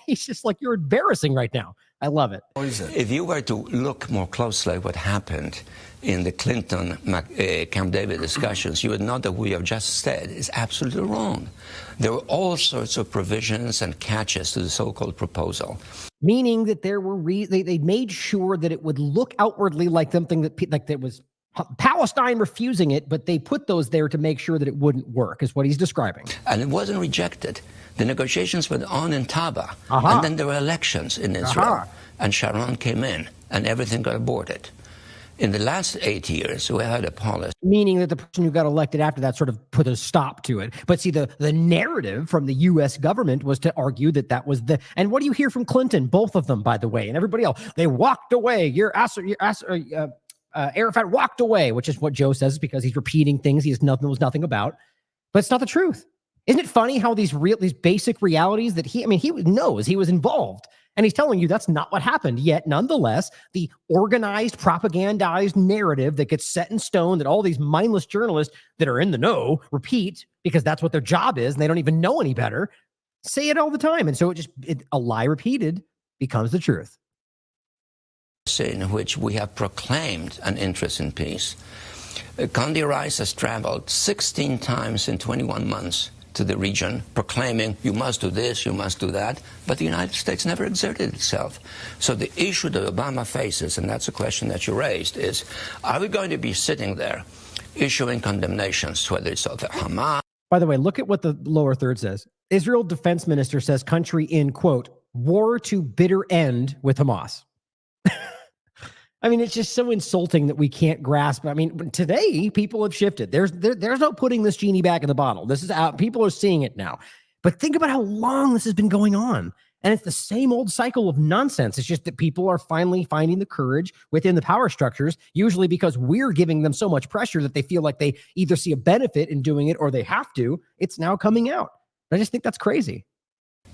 he's just like, you're embarrassing right now. I love it. If you were to look more closely at what happened in the Clinton Camp David discussions, you would know that what you have just said is absolutely wrong. There were all sorts of provisions and catches to the so-called proposal. Meaning that there were they made sure that it would look outwardly like something that was Palestine refusing it, but they put those there to make sure that it wouldn't work, is what he's describing. And it wasn't rejected. The negotiations went on in Taba, and then there were elections in Israel, and Sharon came in, and everything got aborted. In the last 8 years, we had a policy. Meaning that the person who got elected after that sort of put a stop to it. But see, the narrative from the U.S. government was to argue that that was the... And what do you hear from Clinton? Both of them, by the way, and everybody else. They walked away. Arafat walked away, which is what Joe says, because he's repeating things he knows nothing about. But it's not the truth. Isn't it funny how these basic realities that he knows he was involved, and he's telling you that's not what happened, yet nonetheless, the organized, propagandized narrative that gets set in stone that all these mindless journalists that are in the know repeat because that's what their job is and they don't even know any better, say it all the time. And so a lie repeated becomes the truth. In which we have proclaimed an interest in peace. Condi Rice has traveled 16 times in 21 months to the region, proclaiming you must do this, you must do that, but the United States never exerted itself. So the issue that Obama faces, and that's a question that you raised, is are we going to be sitting there issuing condemnations, whether it's of Hamas? By the way, look at what the lower third says. Israel defense minister says country in, quote, war to bitter end with Hamas. I mean, it's just so insulting that we can't grasp. I mean, today people have shifted. There's no putting this genie back in the bottle. This is out. People are seeing it now. But think about how long this has been going on. And it's the same old cycle of nonsense. It's just that people are finally finding the courage within the power structures, usually because we're giving them so much pressure that they feel like they either see a benefit in doing it or they have to. It's now coming out. I just think that's crazy.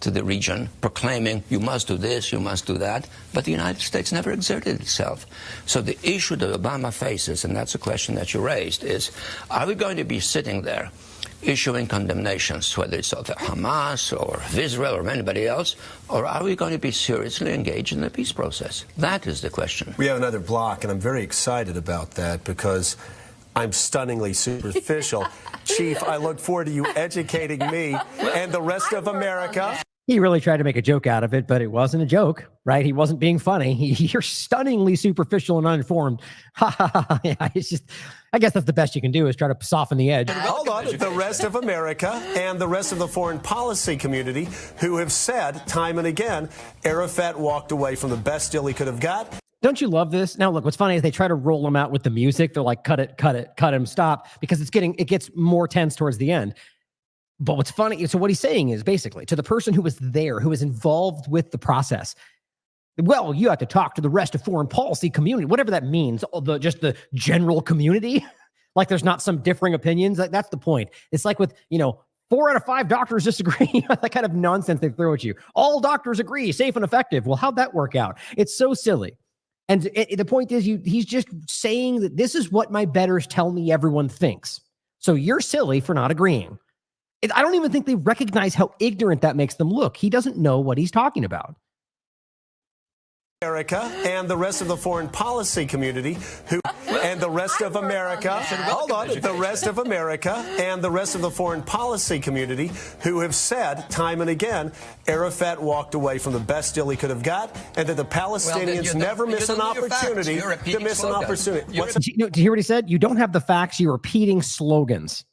To the region, proclaiming you must do this, you must do that, but the United States never exerted itself. So the issue that Obama faces, and that's a question that you raised, is are we going to be sitting there issuing condemnations, whether it's of Hamas or of Israel or anybody else, or are we going to be seriously engaged in the peace process? That is the question. We have another block, and I'm very excited about that because I'm stunningly superficial. Chief, I look forward to you educating me and the rest of America. He really tried to make a joke out of it, but it wasn't a joke, right? He wasn't being funny. You're stunningly superficial and uninformed. Yeah, it's just, I guess that's the best you can do is try to soften the edge. Hold on. The rest of America and the rest of the foreign policy community who have said time and again, Arafat walked away from the best deal he could have got. Don't you love this? Now, look, what's funny is they try to roll him out with the music. They're like, cut him, stop, because it gets more tense towards the end. But what's funny, so what he's saying is basically to the person who was there, who was involved with the process, well, you have to talk to the rest of foreign policy community, whatever that means, just the general community. Like there's not some differing opinions. Like, that's the point. It's like with, 4 out of 5 doctors disagree. That kind of nonsense they throw at you. All doctors agree, safe and effective. Well, how'd that work out? It's so silly. And the point is, he's just saying that this is what my betters tell me everyone thinks. So you're silly for not agreeing. I don't even think they recognize how ignorant that makes them look. He doesn't know what he's talking about. America and the rest of the foreign policy community and the rest of America, hold on, the rest of America and the rest of the foreign policy community who have said time and again, Arafat walked away from the best deal he could have got, and that the Palestinians never miss an opportunity to miss an opportunity. Do you hear what he said? You don't have the facts, you're repeating slogans.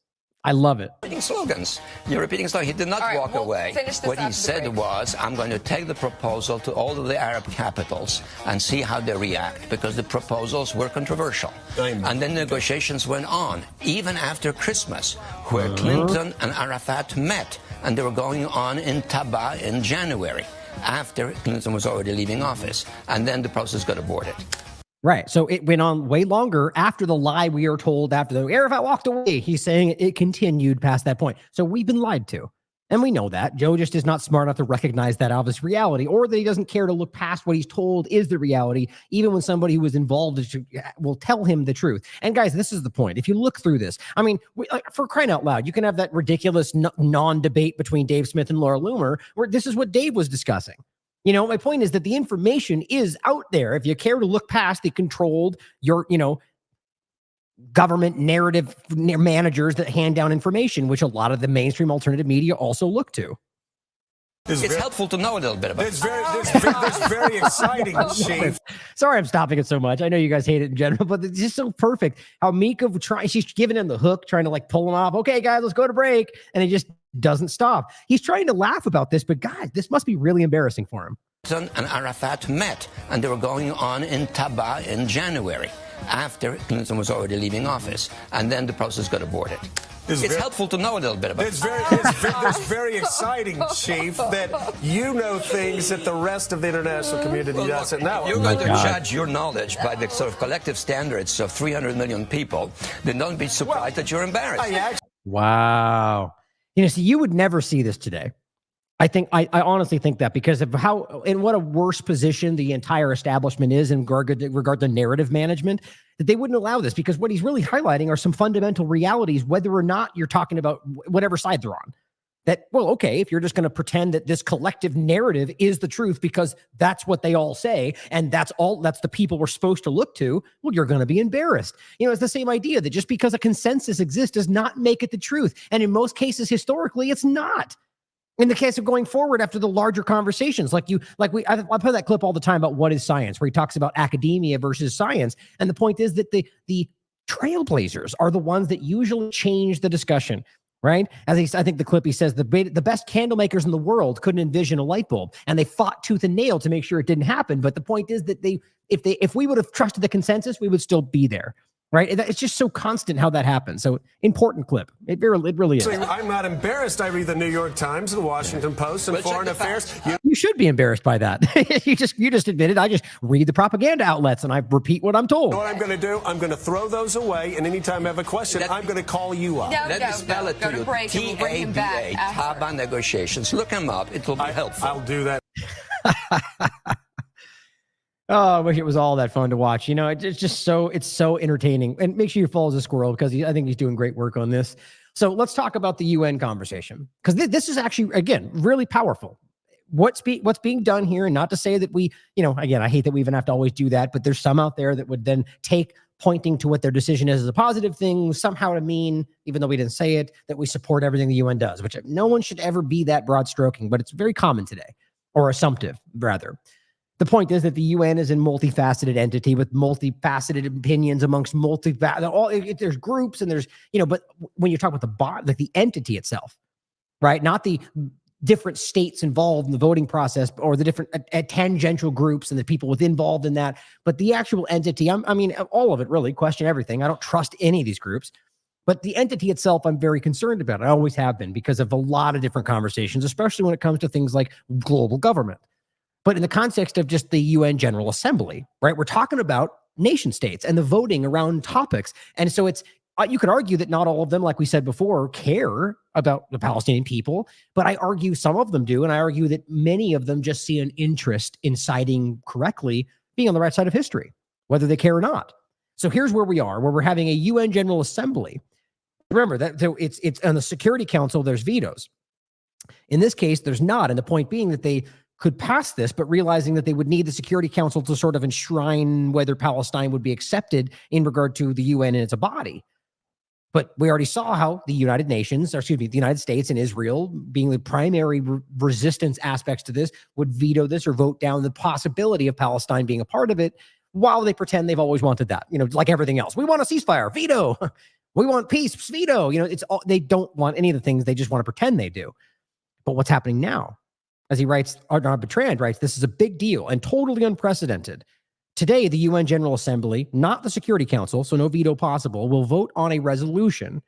I love it. Repeating slogans. You're repeating slogans. He did not walk away. What he said was, I'm going to take the proposal to all of the Arab capitals and see how they react, because the proposals were controversial. And then negotiations went on, even after Christmas, where Clinton and Arafat met, and they were going on in Taba in January, after Clinton was already leaving office. And then the process got aborted. Right. So it went on way longer after the lie we are told after the Arafat walked away. He's saying it continued past that point. So we've been lied to. And we know that. Joe just is not smart enough to recognize that obvious reality, or that he doesn't care to look past what he's told is the reality, even when somebody who was involved will tell him the truth. And guys, this is the point. If you look through this, I mean, for crying out loud, you can have that ridiculous non-debate between Dave Smith and Laura Loomer, where this is what Dave was discussing. You know, my point is that the information is out there. If you care to look past the controlled, government narrative managers that hand down information, which a lot of the mainstream alternative media also look to. It's helpful to know a little bit about it. It's very exciting, Chief. Sorry I'm stopping it so much. I know you guys hate it in general, but it's just so perfect how Mika she's giving him the hook, trying to like pull him off. Okay, guys, let's go to break. And he just doesn't stop. He's trying to laugh about this, but guys, this must be really embarrassing for him. And Arafat met, and they were going on in Taba in January, after Clinton was already leaving office, and then the process got aborted. It's helpful to know a little bit about it. It's very exciting, Chief, that you know things that the rest of the international community doesn't know. You're going to judge your knowledge by the sort of collective standards of 300 million people, then don't be surprised that you're embarrassed. Wow. You know, see, you would never see this today. I honestly think that because of how, in what a worse position the entire establishment is in regard to narrative management, that they wouldn't allow this, because what he's really highlighting are some fundamental realities, whether or not you're talking about whatever side they're on. That, well, okay, if you're just going to pretend that this collective narrative is the truth because that's what they all say, and that's the people we're supposed to look to, well, you're going to be embarrassed. You know, it's the same idea that just because a consensus exists does not make it the truth. And in most cases, historically, it's not. In the case of going forward after the larger conversations, I play that clip all the time about what is science, where he talks about academia versus science. And the point is that the trailblazers are the ones that usually change the discussion, right? I think the clip, he says the best candle makers in the world couldn't envision a light bulb, and they fought tooth and nail to make sure it didn't happen. But the point is that if we would have trusted the consensus, we would still be there. Right? It's just so constant how that happens. So important clip. It really is. I'm not embarrassed. I read the New York Times, the Washington Post, and Foreign Affairs. You should be embarrassed by that. you just admitted I just read the propaganda outlets and I repeat what I'm told. You know what I'm going to do? I'm going to throw those away, and anytime I have a question, I'm going to call you up. Let me spell it to you. TABA, TABA negotiations. Look them up. It will be helpful. I'll do that. Oh, I wish it was all that fun to watch. You know, it's so entertaining. And make sure you follow the squirrel, because I think he's doing great work on this. So let's talk about the UN conversation, because this is actually, again, really powerful. What's being done here, and not to say that we, again, I hate that we even have to always do that, but there's some out there that would then take pointing to what their decision is as a positive thing somehow to mean, even though we didn't say it, that we support everything the UN does, which no one should ever be that broad stroking, but it's very common today, or assumptive rather. The point is that the UN is a multifaceted entity with multifaceted opinions amongst there's groups and there's, but when you talk about the entity itself, right? Not the different states involved in the voting process or the different tangential groups and the people involved in that, but the actual entity, all of it really, question everything. I don't trust any of these groups, but the entity itself, I'm very concerned about. I always have been, because of a lot of different conversations, especially when it comes to things like global government. But in the context of just the UN General Assembly, right? We're talking about nation states and the voting around topics. And so you could argue that not all of them, like we said before, care about the Palestinian people, but I argue some of them do. And I argue that many of them just see an interest in siding correctly, being on the right side of history, whether they care or not. So here's where we are, where we're having a UN General Assembly. Remember that it's on the Security Council, there's vetoes. In this case, there's not. And the point being that they could pass this, but realizing that they would need the Security Council to sort of enshrine whether Palestine would be accepted in regard to the UN and its body. But we already saw how the United States and Israel, being the primary resistance aspects to this, would veto this or vote down the possibility of Palestine being a part of it, while they pretend they've always wanted that. Like everything else. We want a ceasefire, veto. We want peace, veto. They don't want any of the things. They just want to pretend they do. But what's happening now? As he writes, Arnaud Bertrand writes, this is a big deal and totally unprecedented. Today, the UN General Assembly, not the Security Council, so no veto possible, will vote on a resolution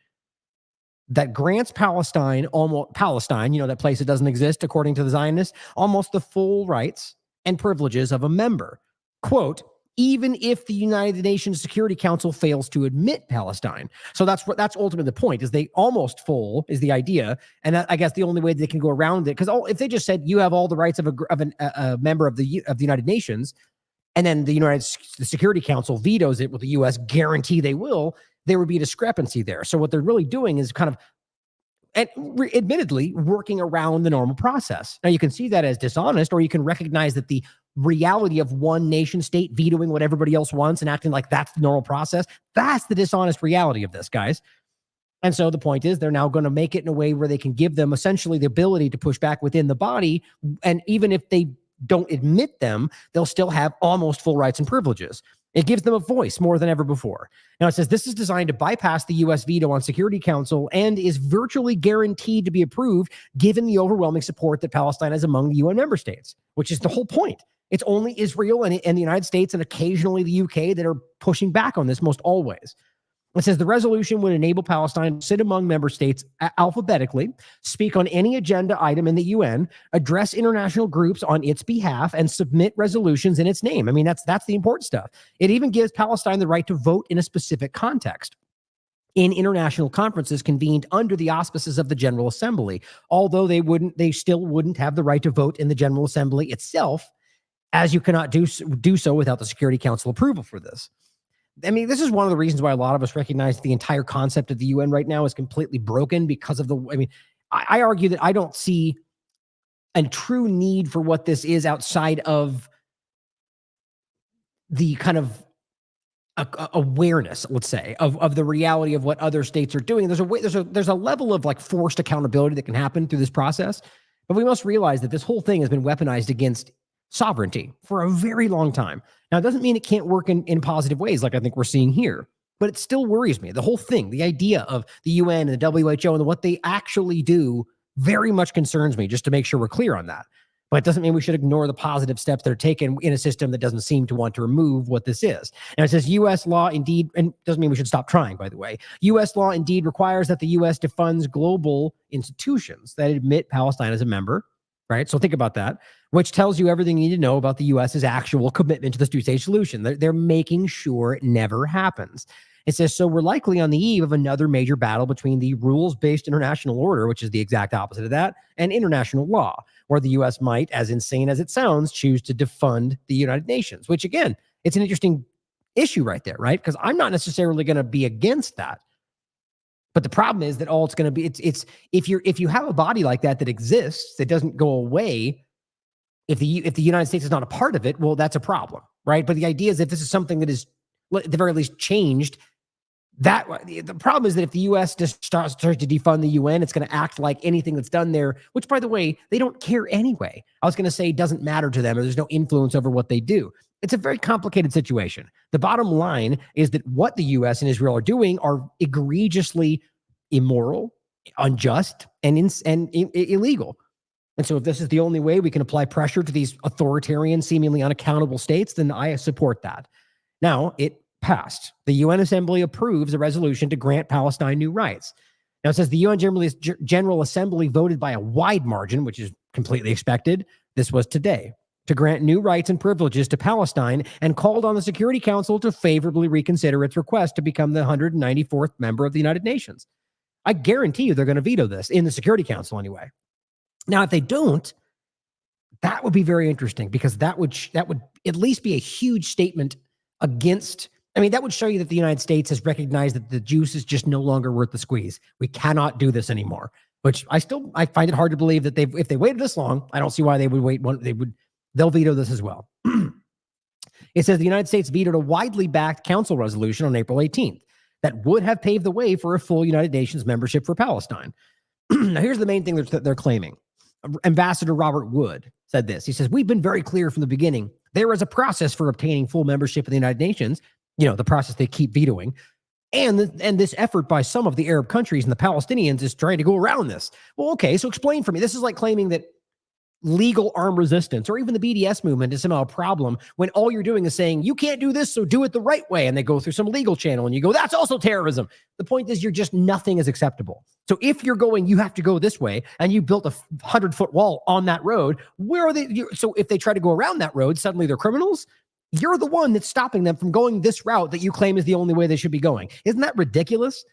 that grants Palestine, that place that doesn't exist according to the Zionists, almost the full rights and privileges of a member. Quote, even if the United Nations Security Council fails to admit Palestine. So that's ultimately the point, is they almost full is the idea. And that, I guess the only way they can go around it, because if they just said you have all the rights of a member of the United Nations, and then the Security Council vetoes it with the U.S. guarantee they will, there would be a discrepancy there. So what they're really doing is kind of, admittedly, working around the normal process. Now, you can see that as dishonest, or you can recognize that the reality of one nation state vetoing what everybody else wants and acting like that's the normal process, that's the dishonest reality of this, guys. And so the point is, they're now going to make it in a way where they can give them essentially the ability to push back within the body. And even if they don't admit them, they'll still have almost full rights and privileges. It gives them a voice more than ever before. Now, it says this is designed to bypass the U.S. veto on Security Council and is virtually guaranteed to be approved given the overwhelming support that Palestine has among the UN member states, which is the whole point. It's only Israel and the United States and occasionally the UK that are pushing back on this, most always. It says the resolution would enable Palestine to sit among member states alphabetically, speak on any agenda item in the UN, address international groups on its behalf, and submit resolutions in its name. I mean, that's the important stuff. It even gives Palestine the right to vote in a specific context in international conferences convened under the auspices of the General Assembly, although they still wouldn't have the right to vote in the General Assembly itself, as you cannot do so without the Security Council approval for this. I mean, this is one of the reasons why a lot of us recognize the entire concept of the UN right now is completely broken because of I argue that I don't see a true need for what this is outside of the kind of awareness, let's say, of the reality of what other states are doing. There's a level of like forced accountability that can happen through this process, but we must realize that this whole thing has been weaponized against sovereignty for a very long time. Now, it doesn't mean it can't work in positive ways like I think we're seeing here, but it still worries me. The whole thing, the idea of the UN and the WHO and what they actually do very much concerns me, just to make sure we're clear on that. But it doesn't mean we should ignore the positive steps that are taken in a system that doesn't seem to want to remove what this is. Now, it says U.S. law indeed, and doesn't mean we should stop trying, by the way. U.S. law indeed requires that the U.S. defunds global institutions that admit Palestine as a member, right? So think about that, which tells you everything you need to know about the U.S.'s actual commitment to the two-state solution. They're making sure it never happens. It says, so we're likely on the eve of another major battle between the rules-based international order, which is the exact opposite of that, and international law, where the U.S. might, as insane as it sounds, choose to defund the United Nations, which, again, it's an interesting issue right there, right? Because I'm not necessarily going to be against that. But the problem is that all it's going to be, it's if you have a body like that exists, that doesn't go away, if the United States is not a part of it, well, that's a problem, right? But the idea is if this is something that is at the very least changed, that the problem is that if the U.S. just starts to defund the UN, it's going to act like anything that's done there, which, by the way, they don't care anyway. I was going to say it doesn't matter to them, or there's no influence over what they do. It's a very complicated situation. The bottom line is that what the U.S. and Israel are doing are egregiously immoral, unjust, and illegal. And so if this is the only way we can apply pressure to these authoritarian, seemingly unaccountable states, then I support that. Now, it passed. The UN Assembly approves a resolution to grant Palestine new rights. Now, it says the UN General Assembly voted by a wide margin, which is completely expected. This was today, to grant new rights and privileges to Palestine, and called on the Security Council to favorably reconsider its request to become the 194th member of the United Nations. I guarantee you they're going to veto this in the Security Council anyway. Now, if they don't, that would be very interesting, because that would at least be a huge statement against. I mean, that would show you that the United States has recognized that the juice is just no longer worth the squeeze. We cannot do this anymore, which I find it hard to believe that if they waited this long, I don't see why they would wait. They'll veto this as well. It says the United States vetoed a widely backed council resolution on April 18th that would have paved the way for a full United Nations membership for Palestine. Now, here's the main thing that they're claiming. Ambassador Robert Wood said this. He says, we've been very clear from the beginning. There is a process for obtaining full membership of the United Nations, the process they keep vetoing. And this effort by some of the Arab countries and the Palestinians is trying to go around this. Well, okay, so explain for me. This is like claiming that legal armed resistance or even the BDS movement is somehow a problem when all you're doing is saying, you can't do this, so do it the right way. And they go through some legal channel and you go, that's also terrorism. The point is nothing is acceptable. So if you're going, you have to go this way, and you built a 100-foot wall on that road, where are they? So if they try to go around that road, suddenly they're criminals. You're the one that's stopping them from going this route that you claim is the only way they should be going. Isn't that ridiculous?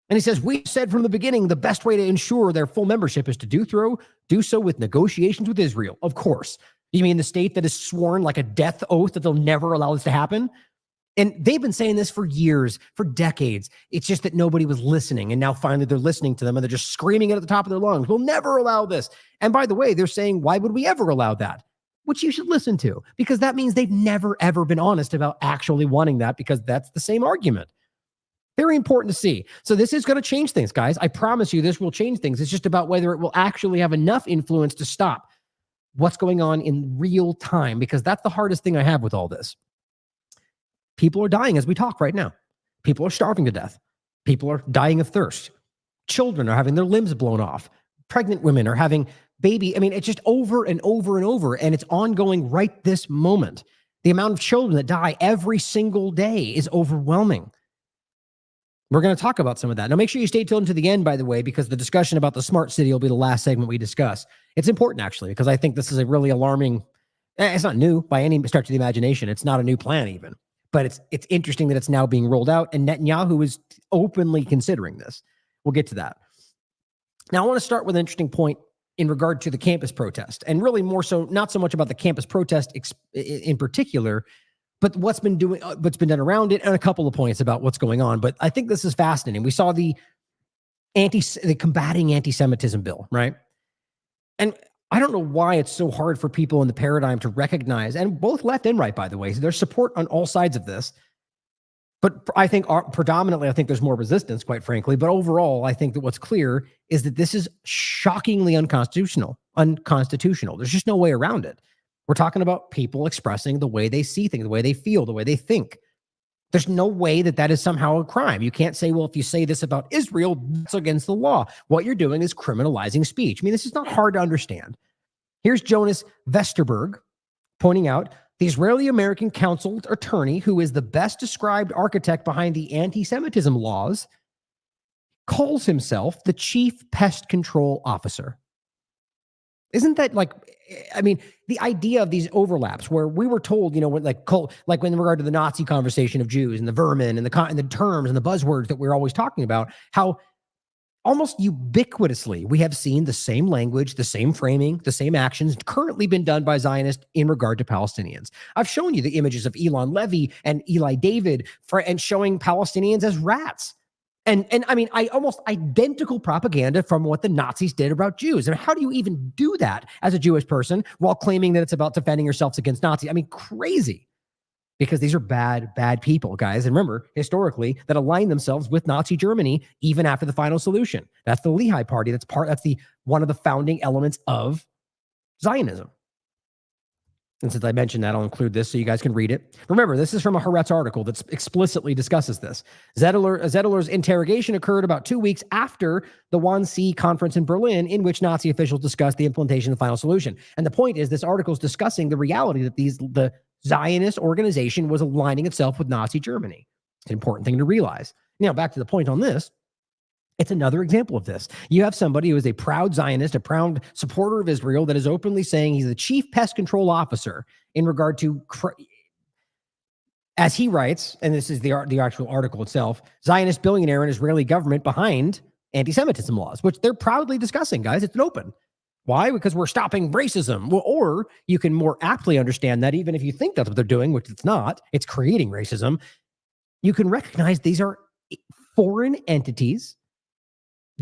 And he says, we said from the beginning, the best way to ensure their full membership is to do so with negotiations with Israel. Of course. You mean the state that has sworn like a death oath that they'll never allow this to happen? And they've been saying this for years, for decades. It's just that nobody was listening. And now finally they're listening to them and they're just screaming it at the top of their lungs. We'll never allow this. And by the way, they're saying, why would we ever allow that? Which you should listen to, because that means they've never, ever been honest about actually wanting that, because that's the same argument. Very important to see. So this is going to change things, guys. I promise you this will change things. It's just about whether it will actually have enough influence to stop what's going on in real time, because that's the hardest thing I have with all this. People are dying as we talk right now. People are starving to death. People are dying of thirst. Children are having their limbs blown off. Pregnant women are having baby. I mean, it's just over and over and over, and it's ongoing right this moment. The amount of children that die every single day is overwhelming. We're going to talk about some of that. Now, make sure you stay tuned to the end, by the way, because the discussion about the smart city will be the last segment we discuss. It's important, actually, because I think this is a really alarming, it's not new by any stretch of the imagination. It's not a new plan even, but it's interesting that it's now being rolled out, and Netanyahu is openly considering this. We'll get to that. Now, I want to start with an interesting point in regard to the campus protest, and really more so, not so much about the campus protest in particular, but what's been done around it, and a couple of points about what's going on. But I think this is fascinating. We saw the combating anti-Semitism bill, right? And I don't know why it's so hard for people in the paradigm to recognize, and both left and right, by the way, there's support on all sides of this. But I think predominantly, I think there's more resistance, quite frankly. But overall, I think that what's clear is that this is shockingly unconstitutional. There's just no way around it. We're talking about people expressing the way they see things, the way they feel, the way they think. There's no way that that is somehow a crime. You can't say, well, if you say this about Israel, that's against the law. What you're doing is criminalizing speech. I mean, this is not hard to understand. Here's Jonas Vesterberg pointing out, the Israeli-American counsel attorney, who is the best described architect behind the anti-Semitism laws, calls himself the chief pest control officer. Isn't that like, I mean, the idea of these overlaps where we were told, you know, like when in regard to the Nazi conversation of Jews and the vermin and the terms and the buzzwords that we're always talking about, how almost ubiquitously we have seen the same language, the same framing, the same actions currently been done by Zionists in regard to Palestinians. I've shown you the images of Elon Levy and Eli David and showing Palestinians as rats. And I mean, almost identical propaganda from what the Nazis did about Jews. And how do you even do that as a Jewish person while claiming that it's about defending yourselves against Nazis? I mean, crazy. Because these are bad, bad people, guys. And remember, historically, that align themselves with Nazi Germany even after the final solution. That's the Lehigh Party. That's one of the founding elements of Zionism. And since I mentioned that, I'll include this so you guys can read it. Remember, this is from a Haaretz article that explicitly discusses this. Zettler's interrogation occurred about 2 weeks after the Wannsee conference in Berlin, in which Nazi officials discussed the implementation of the final solution. And the point is, this article is discussing the reality that the Zionist organization was aligning itself with Nazi Germany. It's an important thing to realize. Now, back to the point on this. It's another example of this. You have somebody who is a proud Zionist, a proud supporter of Israel, that is openly saying he's the chief pest control officer in regard to, as he writes, and this is the actual article itself, Zionist billionaire and Israeli government behind anti-Semitism laws, which they're proudly discussing, guys. It's open. Why? Because we're stopping racism. Well, or you can more aptly understand that even if you think that's what they're doing, which it's not, it's creating racism, you can recognize these are foreign entities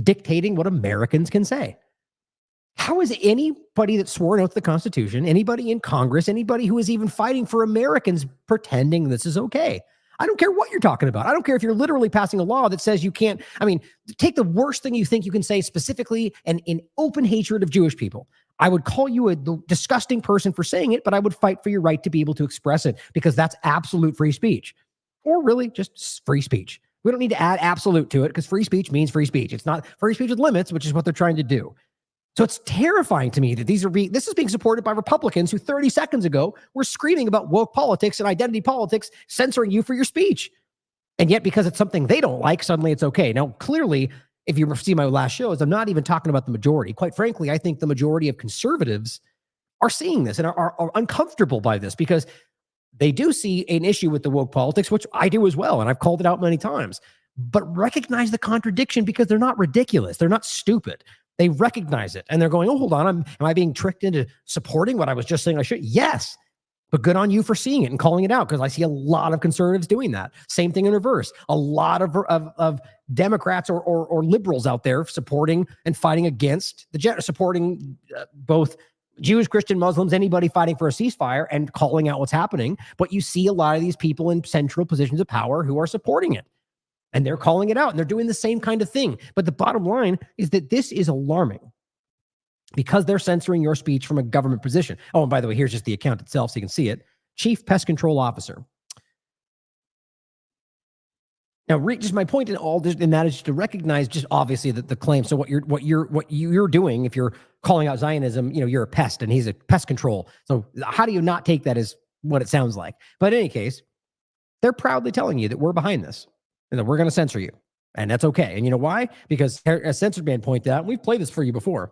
dictating what Americans can say. How is anybody that swore an oath to the Constitution, anybody in Congress, anybody who is even fighting for Americans pretending this is okay? I don't care what you're talking about. I don't care if you're literally passing a law that says you can't. I mean, take the worst thing you think you can say specifically and in open hatred of Jewish people. I would call you a disgusting person for saying it, but I would fight for your right to be able to express it, because that's absolute free speech, or really just free speech. We don't need to add absolute to it, because free speech means free speech. It's not free speech with limits, which is what they're trying to do. So it's terrifying to me that this is being supported by Republicans who 30 seconds ago were screaming about woke politics and identity politics, censoring you for your speech. And yet, because it's something they don't like, suddenly it's okay. Now, clearly, if you see my last shows, I'm not even talking about the majority. Quite frankly, I think the majority of conservatives are seeing this and are uncomfortable by this, because They do see an issue with the woke politics, which I do as well, and I've called it out many times. But recognize the contradiction because they're not ridiculous. They're not stupid. They recognize it, and they're going, oh, hold on. Am I being tricked into supporting what I was just saying I should? Yes. But good on you for seeing it and calling it out, because I see a lot of conservatives doing that. Same thing in reverse. A lot of Democrats or liberals out there supporting and fighting against supporting both Jews, Christian, Muslims, anybody fighting for a ceasefire and calling out what's happening. But you see a lot of these people in central positions of power who are supporting it. And they're calling it out, and they're doing the same kind of thing. But the bottom line is that this is alarming because they're censoring your speech from a government position. Oh, and by the way, here's just the account itself so you can see it. Chief Pest Control Officer. Now, just my point in all this, and that is just to recognize just obviously that the claim. So what you're doing, if you're calling out Zionism, you're a pest, and he's a pest control. So how do you not take that as what it sounds like? But in any case, they're proudly telling you that we're behind this and that we're going to censor you, and that's okay. And you know why? Because as Censored Man pointed out, and we've played this for you before.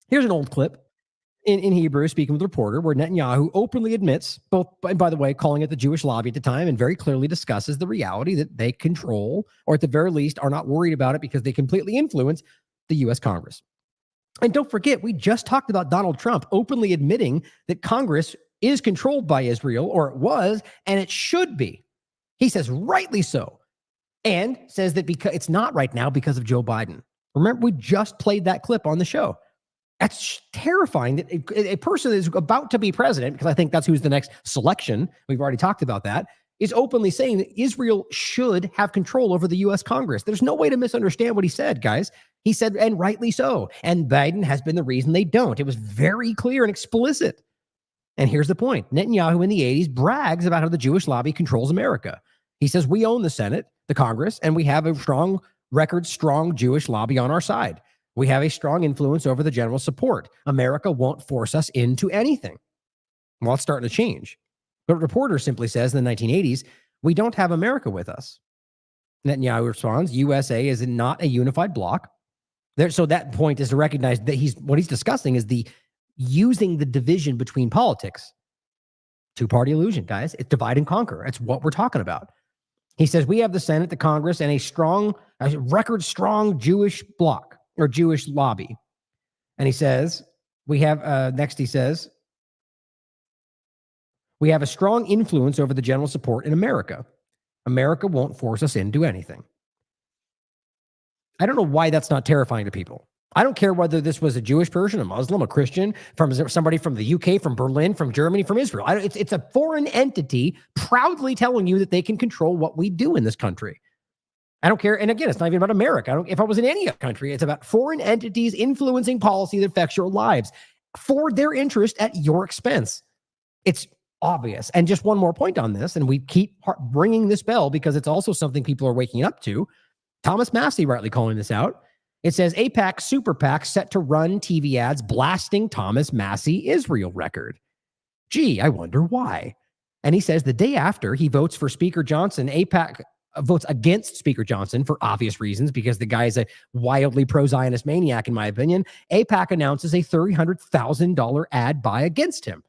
Here's an old clip in Hebrew, speaking with a reporter, where Netanyahu openly admits, both, and by the way, calling it the Jewish lobby at the time, and very clearly discusses the reality that they control, or at the very least are not worried about it because they completely influence the U.S. Congress. And don't forget, we just talked about Donald Trump openly admitting that Congress is controlled by Israel, or it was, and it should be. He says rightly so, and says that because it's not right now because of Joe Biden. Remember, we just played that clip on the show. That's terrifying that a person that is about to be president, because I think that's who's the next selection, we've already talked about that, is openly saying that Israel should have control over the U.S. Congress. There's no way to misunderstand what he said, guys. He said, and rightly so. And Biden has been the reason they don't. It was very clear and explicit. And here's the point. Netanyahu in the 80s brags about how the Jewish lobby controls America. He says, we own the Senate, the Congress, and we have a strong Jewish lobby on our side. We have a strong influence over the general support. America won't force us into anything. Well, it's starting to change. But reporter simply says in the 1980s, we don't have America with us. Netanyahu responds, USA is not a unified bloc. So that point is to recognize that what he's discussing is using the division between politics. Two-party illusion, guys. It's divide and conquer. It's what we're talking about. He says, we have the Senate, the Congress, and a record strong Jewish bloc, or Jewish lobby. And he says, we have a strong influence over the general support in America. America won't force us into anything. I don't know why that's not terrifying to people. I don't care whether this was a Jewish person, a Muslim, a Christian, from somebody from the UK, from Berlin, from Germany, from Israel. It's a foreign entity proudly telling you that they can control what we do in this country. I don't care. And again, it's not even about America. If I was in any country, it's about foreign entities influencing policy that affects your lives for their interest at your expense. It's obvious. And just one more point on this, and we keep ringing this bell because it's also something people are waking up to. Thomas Massey rightly calling this out. It says APAC super PAC set to run TV ads blasting Thomas Massey Israel record. Gee, I wonder why. And he says the day after he votes for Speaker Johnson, APAC votes against Speaker Johnson for obvious reasons, because the guy is a wildly pro-Zionist maniac, in my opinion. APAC announces a $300,000 ad buy against him.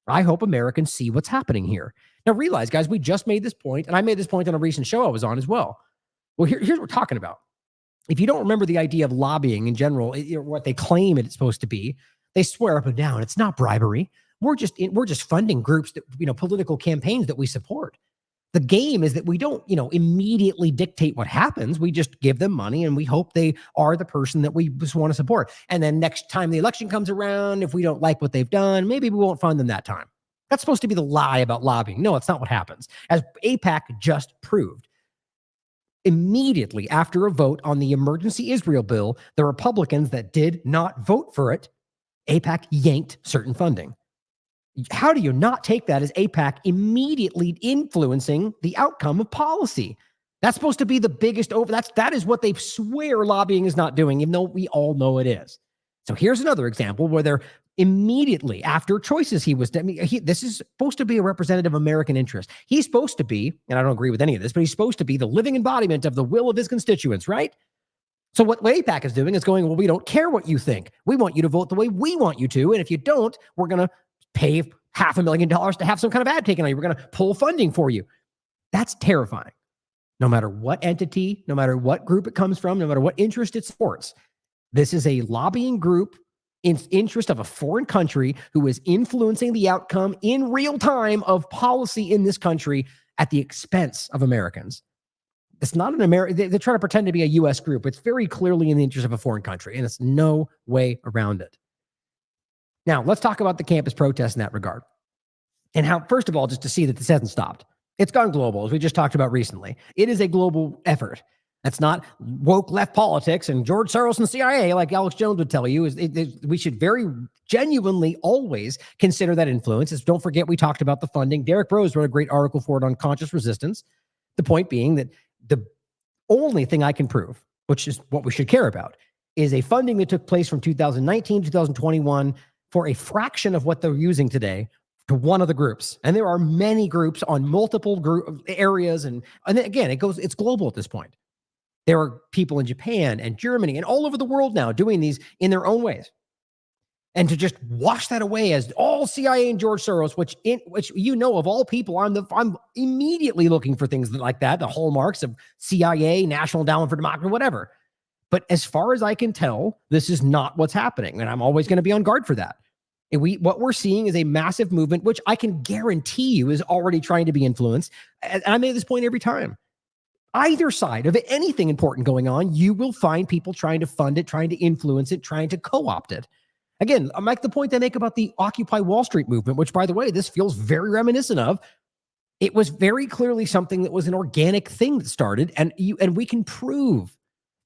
I hope Americans see what's happening here. Now realize, guys, we just made this point, and I made this point on a recent show I was on as well. Well, here's what we're talking about. If you don't remember the idea of lobbying in general, what they claim it's supposed to be, they swear up and down. It's not bribery. We're just funding groups that, political campaigns that we support. The game is that we don't, immediately dictate what happens. We just give them money and we hope they are the person that we just want to support. And then next time the election comes around, if we don't like what they've done, maybe we won't fund them that time. That's supposed to be the lie about lobbying. No, it's not what happens. As APAC just proved. Immediately after a vote on the emergency Israel bill, the Republicans that did not vote for it, APAC yanked certain funding. How do you not take that as APAC immediately influencing the outcome of policy? That's supposed to be the biggest that is what they swear lobbying is not doing, even though we all know it is. So here's another example where they're immediately after choices this is supposed to be a representative of American interest. He's supposed to be, and I don't agree with any of this, but he's supposed to be the living embodiment of the will of his constituents, right? So what APAC is doing is going, well, we don't care what you think. We want you to vote the way we want you to. And if you don't, we're going to pay $500,000 to have some kind of ad taken on you. We're going to pull funding for you. That's terrifying. No matter what entity, no matter what group it comes from, no matter what interest it supports, this is a lobbying group in interest of a foreign country who is influencing the outcome in real time of policy in this country at the expense of Americans. It's not an American. They're trying to pretend to be a U.S. group. It's very clearly in the interest of a foreign country, and it's no way around it. Now, let's talk about the campus protests in that regard. And how, first of all, just to see that this hasn't stopped. It's gone global, as we just talked about recently. It is a global effort. That's not woke left politics and George Soros and the CIA, like Alex Jones would tell you. We should very genuinely always consider that influence. Don't forget, we talked about the funding. Derek Rose wrote a great article for it on conscious resistance. The point being that the only thing I can prove, which is what we should care about, is a funding that took place from 2019 to 2021 for a fraction of what they're using today to one of the groups. And there are many groups on multiple group areas. And again, it's global at this point. There are people in Japan and Germany and all over the world now doing these in their own ways. And to just wash that away as all CIA and George Soros, which you know, of all people, I'm immediately looking for things like that, the hallmarks of CIA, National Endowment for Democracy, whatever. But as far as I can tell, this is not what's happening. And I'm always going to be on guard for that. And what we're seeing is a massive movement, which I can guarantee you is already trying to be influenced. And I make this point every time. Either side of anything important going on, you will find people trying to fund it, trying to influence it, trying to co-opt it. Again, I make the point I make about the Occupy Wall Street movement, which, by the way, this feels very reminiscent of. It was very clearly something that was an organic thing that started, and we can prove,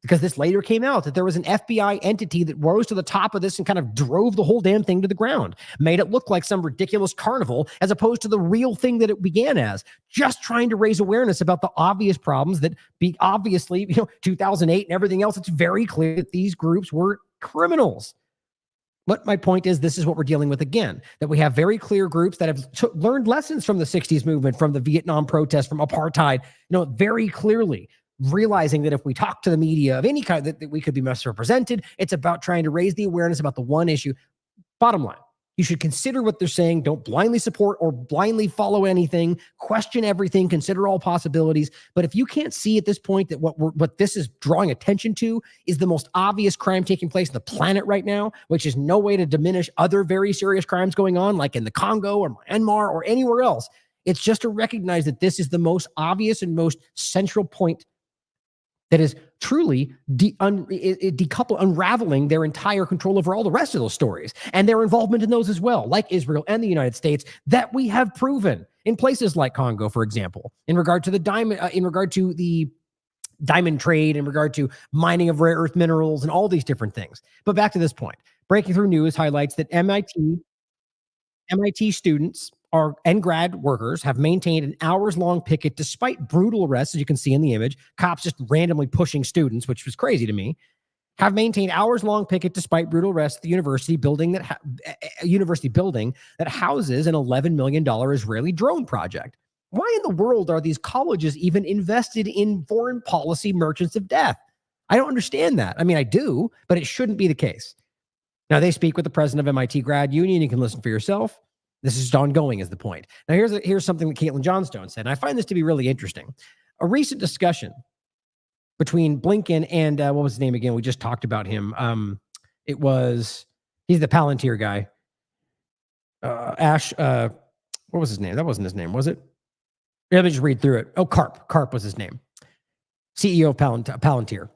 because this later came out, that there was an FBI entity that rose to the top of this and kind of drove the whole damn thing to the ground, made it look like some ridiculous carnival as opposed to the real thing that it began as, just trying to raise awareness about the obvious problems that obviously, 2008 and everything else. It's very clear that these groups were criminals. But my point is, this is what we're dealing with again, that we have very clear groups that have learned lessons from the 60s movement, from the Vietnam protests, from apartheid, very clearly realizing that if we talk to the media of any kind, that we could be misrepresented. It's about trying to raise the awareness about the one issue. Bottom line, you should consider what they're saying. Don't blindly support or blindly follow anything. Question everything. Consider all possibilities. But if you can't see at this point that what this is drawing attention to is the most obvious crime taking place on the planet right now, which is no way to diminish other very serious crimes going on, like in the Congo or Myanmar or anywhere else. It's just to recognize that this is the most obvious and most central point that is truly unraveling their entire control over all the rest of those stories and their involvement in those as well, like Israel and the United States, that we have proven in places like Congo, for example, in regard to the diamond trade, in regard to mining of rare earth minerals and all these different things. But back to this point, Breaking Through News highlights that MIT students and grad workers have maintained an hours-long picket despite brutal arrests, as you can see in the image. Cops just randomly pushing students, which was crazy to me. Have maintained hours-long picket despite brutal arrests at the university building that houses an $11 million Israeli drone project. Why in the world are these colleges even invested in foreign policy merchants of death? I don't understand that. I mean, I do, but it shouldn't be the case. Now, they speak with the president of MIT Grad Union. You can listen for yourself. This is ongoing, is the point. Now, here's something that Caitlin Johnstone said, and I find this to be really interesting. A recent discussion between Blinken and what was his name again? We just talked about him. He's the Palantir guy. Ash, what was his name? That wasn't his name, was it? Let me just read through it. Oh, Karp. Karp was his name. CEO of Palantir.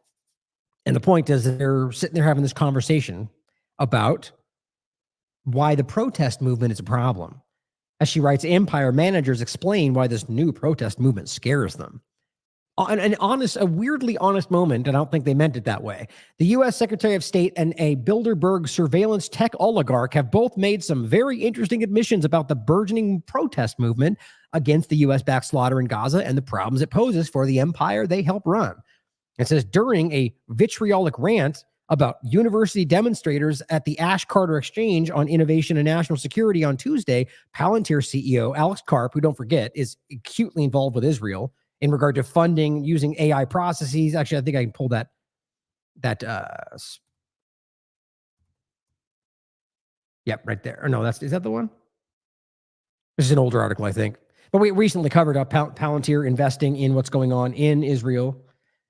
And the point is that they're sitting there having this conversation about why the protest movement is a problem. As she writes, Empire managers explain why this new protest movement scares them. A weirdly honest moment, and I don't think they meant it that way. The U.S. Secretary of State and a Bilderberg surveillance tech oligarch have both made some very interesting admissions about the burgeoning protest movement against the U.S.-backed slaughter in Gaza and the problems it poses for the empire they help run. It says, during a vitriolic rant about university demonstrators at the Ash Carter Exchange on Innovation and National Security on Tuesday, Palantir CEO Alex Karp, who don't forget, is acutely involved with Israel in regard to funding using AI processes. Actually, I think I can pull that. Yep, right there. Or no, is that the one? This is an older article, I think. But we recently covered up Palantir investing in what's going on in Israel.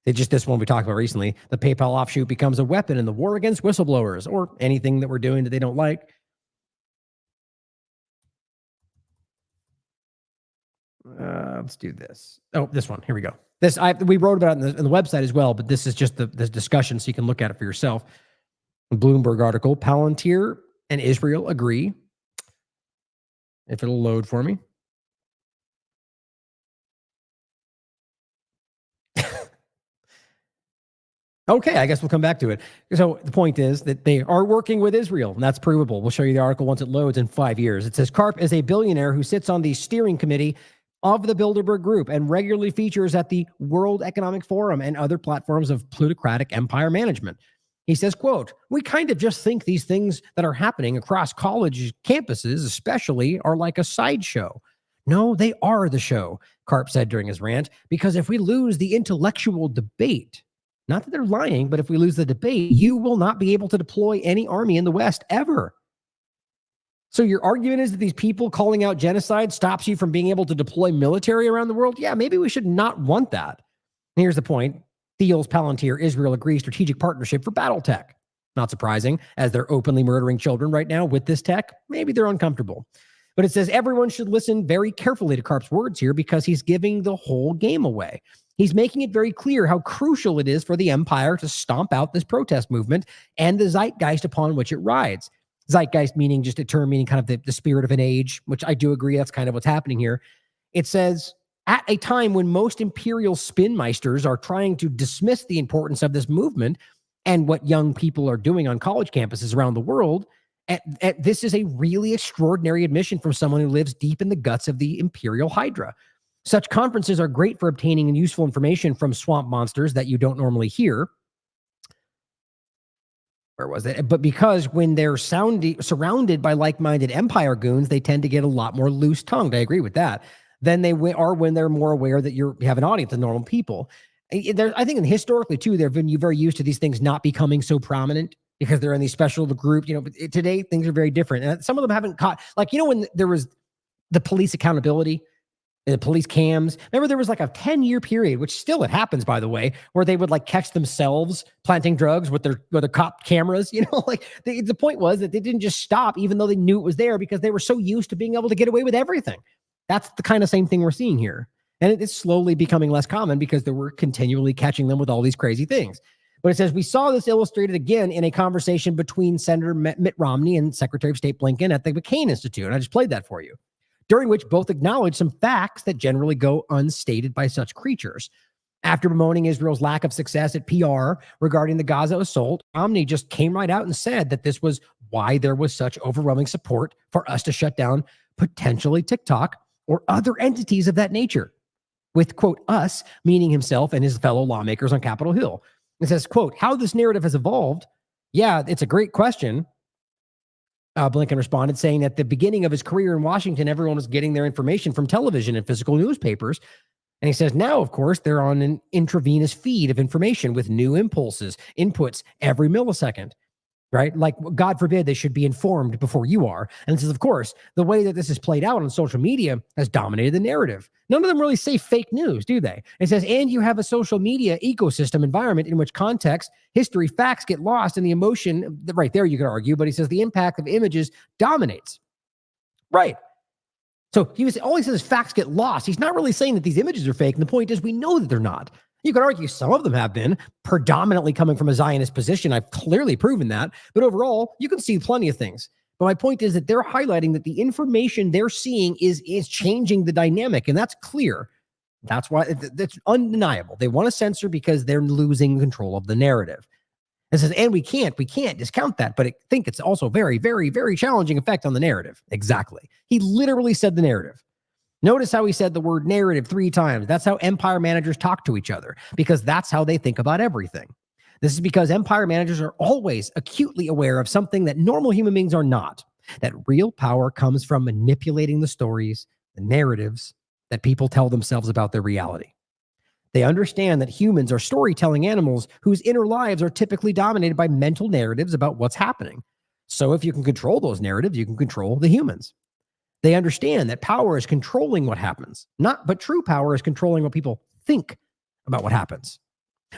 This one we talked about recently. The PayPal offshoot becomes a weapon in the war against whistleblowers or anything that we're doing that they don't like. Let's do this. Oh, this one. Here we go. We wrote about it in the website as well, but this is just the discussion so you can look at it for yourself. Bloomberg article, Palantir and Israel agree. If it'll load for me. Okay, I guess we'll come back to it. So the point is that they are working with Israel, and that's provable. We'll show you the article once it loads in 5 years. It says Karp is a billionaire who sits on the steering committee of the Bilderberg Group and regularly features at the World Economic Forum and other platforms of plutocratic empire management. He says, quote, "We kind of just think these things that are happening across college campuses especially are like a sideshow. No, they are the show," Karp said during his rant, "because if we lose the intellectual debate, not that they're lying, but if we lose the debate, you will not be able to deploy any army in the West ever." So your argument is that these people calling out genocide stops you from being able to deploy military around the world? Yeah, maybe we should not want that. And here's the point. Thiel's Palantir Israel agrees strategic partnership for battle tech. Not surprising, as they're openly murdering children right now with this tech. Maybe they're uncomfortable. But it says everyone should listen very carefully to Karp's words here because he's giving the whole game away. He's making it very clear how crucial it is for the empire to stomp out this protest movement and the zeitgeist upon which it rides. Zeitgeist meaning just a term meaning kind of the spirit of an age, which I do agree that's kind of what's happening here. It says, at a time when most imperial spinmeisters are trying to dismiss the importance of this movement and what young people are doing on college campuses around the world, this is a really extraordinary admission from someone who lives deep in the guts of the imperial hydra. Such conferences are great for obtaining useful information from swamp monsters that you don't normally hear. Where was it? But because when they're surrounded by like-minded empire goons, they tend to get a lot more loose-tongued. I agree with that. Than they are when they're more aware that you have an audience of normal people. I think historically, too, they've been very used to these things not becoming so prominent because they're in these special groups. But today, things are very different. And some of them haven't caught, when there was the police accountability, the police cams. Remember, there was like a 10-year period, which still it happens, by the way, where they would catch themselves planting drugs with their cop cameras. The point was that they didn't just stop, even though they knew it was there, because they were so used to being able to get away with everything. That's the kind of same thing we're seeing here. And it is slowly becoming less common because they were continually catching them with all these crazy things. But it says, we saw this illustrated again in a conversation between Senator Mitt Romney and Secretary of State Blinken at the McCain Institute. And I just played that for you. During which both acknowledged some facts that generally go unstated by such creatures. After bemoaning Israel's lack of success at PR regarding the Gaza assault, Romney just came right out and said that this was why there was such overwhelming support for us to shut down potentially TikTok or other entities of that nature, with, quote, us, meaning himself and his fellow lawmakers on Capitol Hill. It says, quote, how this narrative has evolved. Yeah, it's a great question. Blinken responded, saying at the beginning of his career in Washington, everyone was getting their information from television and physical newspapers. And he says, now, of course, they're on an intravenous feed of information with new impulses, inputs every millisecond. Right? Like, God forbid they should be informed before you are. And it says, of course, the way that this is played out on social media has dominated the narrative. None of them really say fake news, do they? It says, and you have a social media ecosystem environment in which context, history, facts get lost, and the emotion, right there you could argue, but he says the impact of images dominates. Right. So all he says is facts get lost. He's not really saying that these images are fake. And the point is, we know that they're not. You could argue some of them have been predominantly coming from a Zionist position. I've clearly proven that. But overall, you can see plenty of things. But my point is that they're highlighting that the information they're seeing is changing the dynamic. And that's clear. That's why that's undeniable. They want to censor because they're losing control of the narrative. It says, and we can't discount that. But I think it's also very, very, very challenging effect on the narrative. Exactly. He literally said the narrative. Notice how he said the word narrative 3 times. That's how empire managers talk to each other, because that's how they think about everything. This is because empire managers are always acutely aware of something that normal human beings are not, that real power comes from manipulating the stories, the narratives that people tell themselves about their reality. They understand that humans are storytelling animals whose inner lives are typically dominated by mental narratives about what's happening. So if you can control those narratives, you can control the humans. They understand that power is controlling what happens, but true power is controlling what people think about what happens.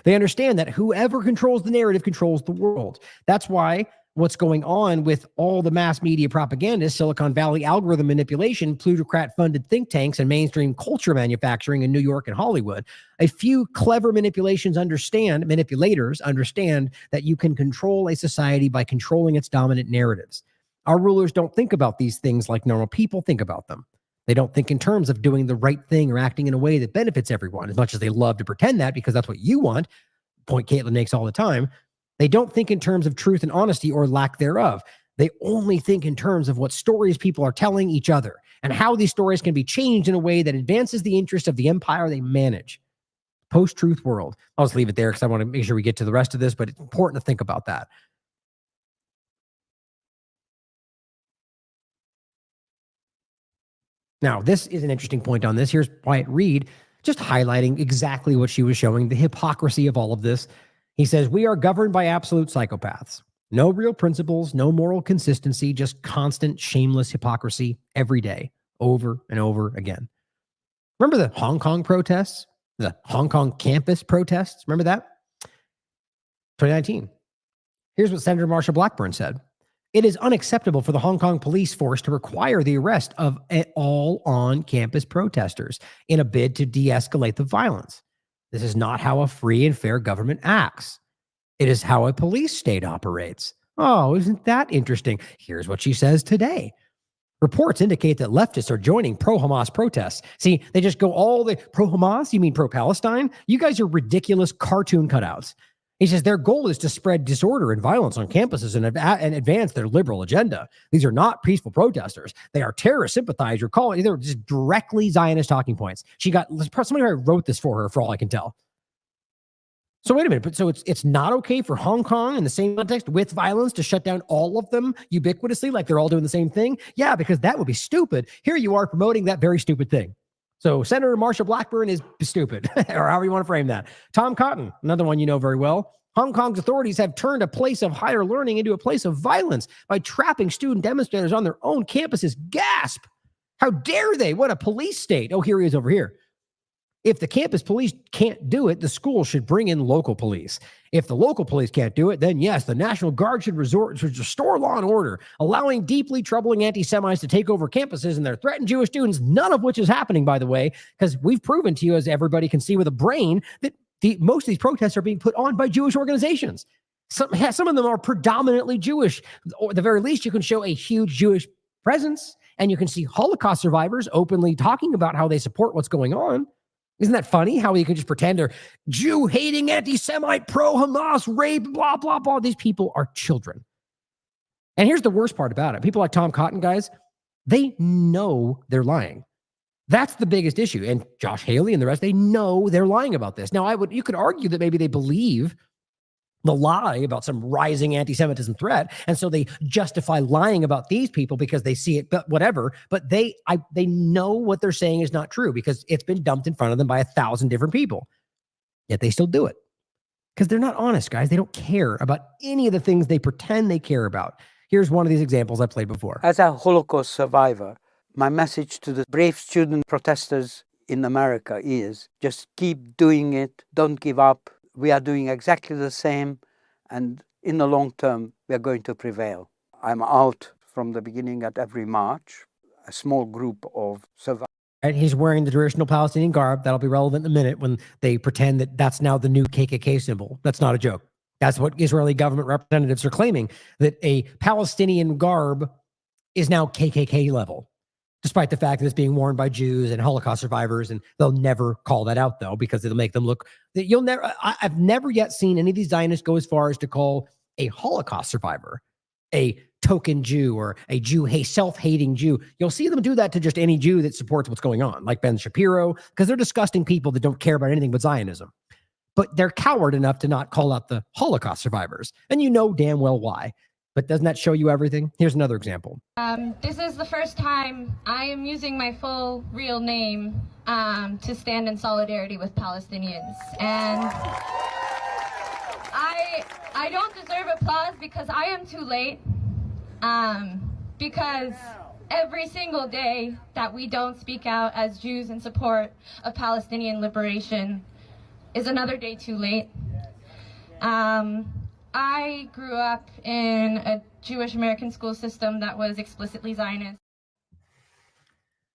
They understand that whoever controls the narrative controls the world. That's why what's going on with all the mass media propaganda, Silicon Valley algorithm manipulation, plutocrat-funded think tanks, and mainstream culture manufacturing in New York and Hollywood. A few clever manipulators understand that you can control a society by controlling its dominant narratives. Our rulers don't think about these things like normal people think about them. They don't think in terms of doing the right thing or acting in a way that benefits everyone, as much as they love to pretend that because that's what you want. Point Caitlin makes all the time. They don't think in terms of truth and honesty or lack thereof. They only think in terms of what stories people are telling each other and how these stories can be changed in a way that advances the interest of the empire they manage. Post-truth world. I'll just leave it there because I want to make sure we get to the rest of this, but it's important to think about that. Now, this is an interesting point on this. Here's Wyatt Reed just highlighting exactly what she was showing, the hypocrisy of all of this. He says, we are governed by absolute psychopaths. No real principles, no moral consistency, just constant, shameless hypocrisy every day, over and over again. Remember the Hong Kong protests? The Hong Kong campus protests? Remember that? 2019. Here's what Senator Marsha Blackburn said. It is unacceptable for the Hong Kong police force to require the arrest of all on-campus protesters in a bid to de-escalate the violence. This is not how a free and fair government acts. It is how a police state operates. Oh, isn't that interesting? Here's what she says today. Reports indicate that leftists are joining pro-Hamas protests. See, they just go all the pro-Hamas? You mean pro-Palestine? You guys are ridiculous cartoon cutouts. He says their goal is to spread disorder and violence on campuses and advance their liberal agenda. These are not peaceful protesters. They are terrorist sympathizers. They're just directly Zionist talking points. Somebody wrote this for her, for all I can tell. So wait a minute. But so it's not okay for Hong Kong in the same context with violence to shut down all of them ubiquitously, like they're all doing the same thing? Yeah, because that would be stupid. Here you are promoting that very stupid thing. So Senator Marsha Blackburn is stupid, or however you want to frame that. Tom Cotton, another one you know very well. Hong Kong's authorities have turned a place of higher learning into a place of violence by trapping student demonstrators on their own campuses. Gasp! How dare they? What a police state. Oh, here he is over here. If the campus police can't do it, the school should bring in local police. If the local police can't do it, then yes, the National Guard should restore law and order, allowing deeply troubling anti-Semites to take over campuses and their threatened Jewish students, none of which is happening, by the way, because we've proven to you, as everybody can see with a brain, that most of these protests are being put on by Jewish organizations. Some of them are predominantly Jewish. Or at the very least, you can show a huge Jewish presence, and you can see Holocaust survivors openly talking about how they support what's going on. Isn't that funny how you can just pretend they're Jew-hating, anti-Semite, pro-Hamas, rape, blah, blah, blah. These people are children. And here's the worst part about it. People like Tom Cotton, guys, they know they're lying. That's the biggest issue. And Josh Haley and the rest, they know they're lying about this. Now, you could argue that maybe they believe the lie about some rising anti-Semitism threat, and so they justify lying about these people because they see it, but whatever. But they know what they're saying is not true because it's been dumped in front of them by 1,000 different people. Yet they still do it because they're not honest, guys. They don't care about any of the things they pretend they care about. Here's one of these examples I played before. As a Holocaust survivor, my message to the brave student protesters in America is just keep doing it. Don't give up. We are doing exactly the same, and in the long term, we are going to prevail. I'm out from the beginning at every march, a small group of survivors. And he's wearing the traditional Palestinian garb. That'll be relevant in a minute when they pretend that that's now the new KKK symbol. That's not a joke. That's what Israeli government representatives are claiming, that a Palestinian garb is now KKK level, despite the fact that it's being worn by Jews and Holocaust survivors. And they'll never call that out, though, because it'll make them look that I've never yet seen any of these Zionists go as far as to call a Holocaust survivor a token Jew or a self-hating Jew. You'll see them do that to just any Jew that supports what's going on, like Ben Shapiro, because they're disgusting people that don't care about anything but Zionism. But they're coward enough to not call out the Holocaust survivors. And you know damn well why. But doesn't that show you everything? Here's another example. This is the first time I am using my full real name to stand in solidarity with Palestinians. And I don't deserve applause because I am too late. Because every single day that we don't speak out as Jews in support of Palestinian liberation is another day too late. I grew up in a Jewish American school system that was explicitly Zionist.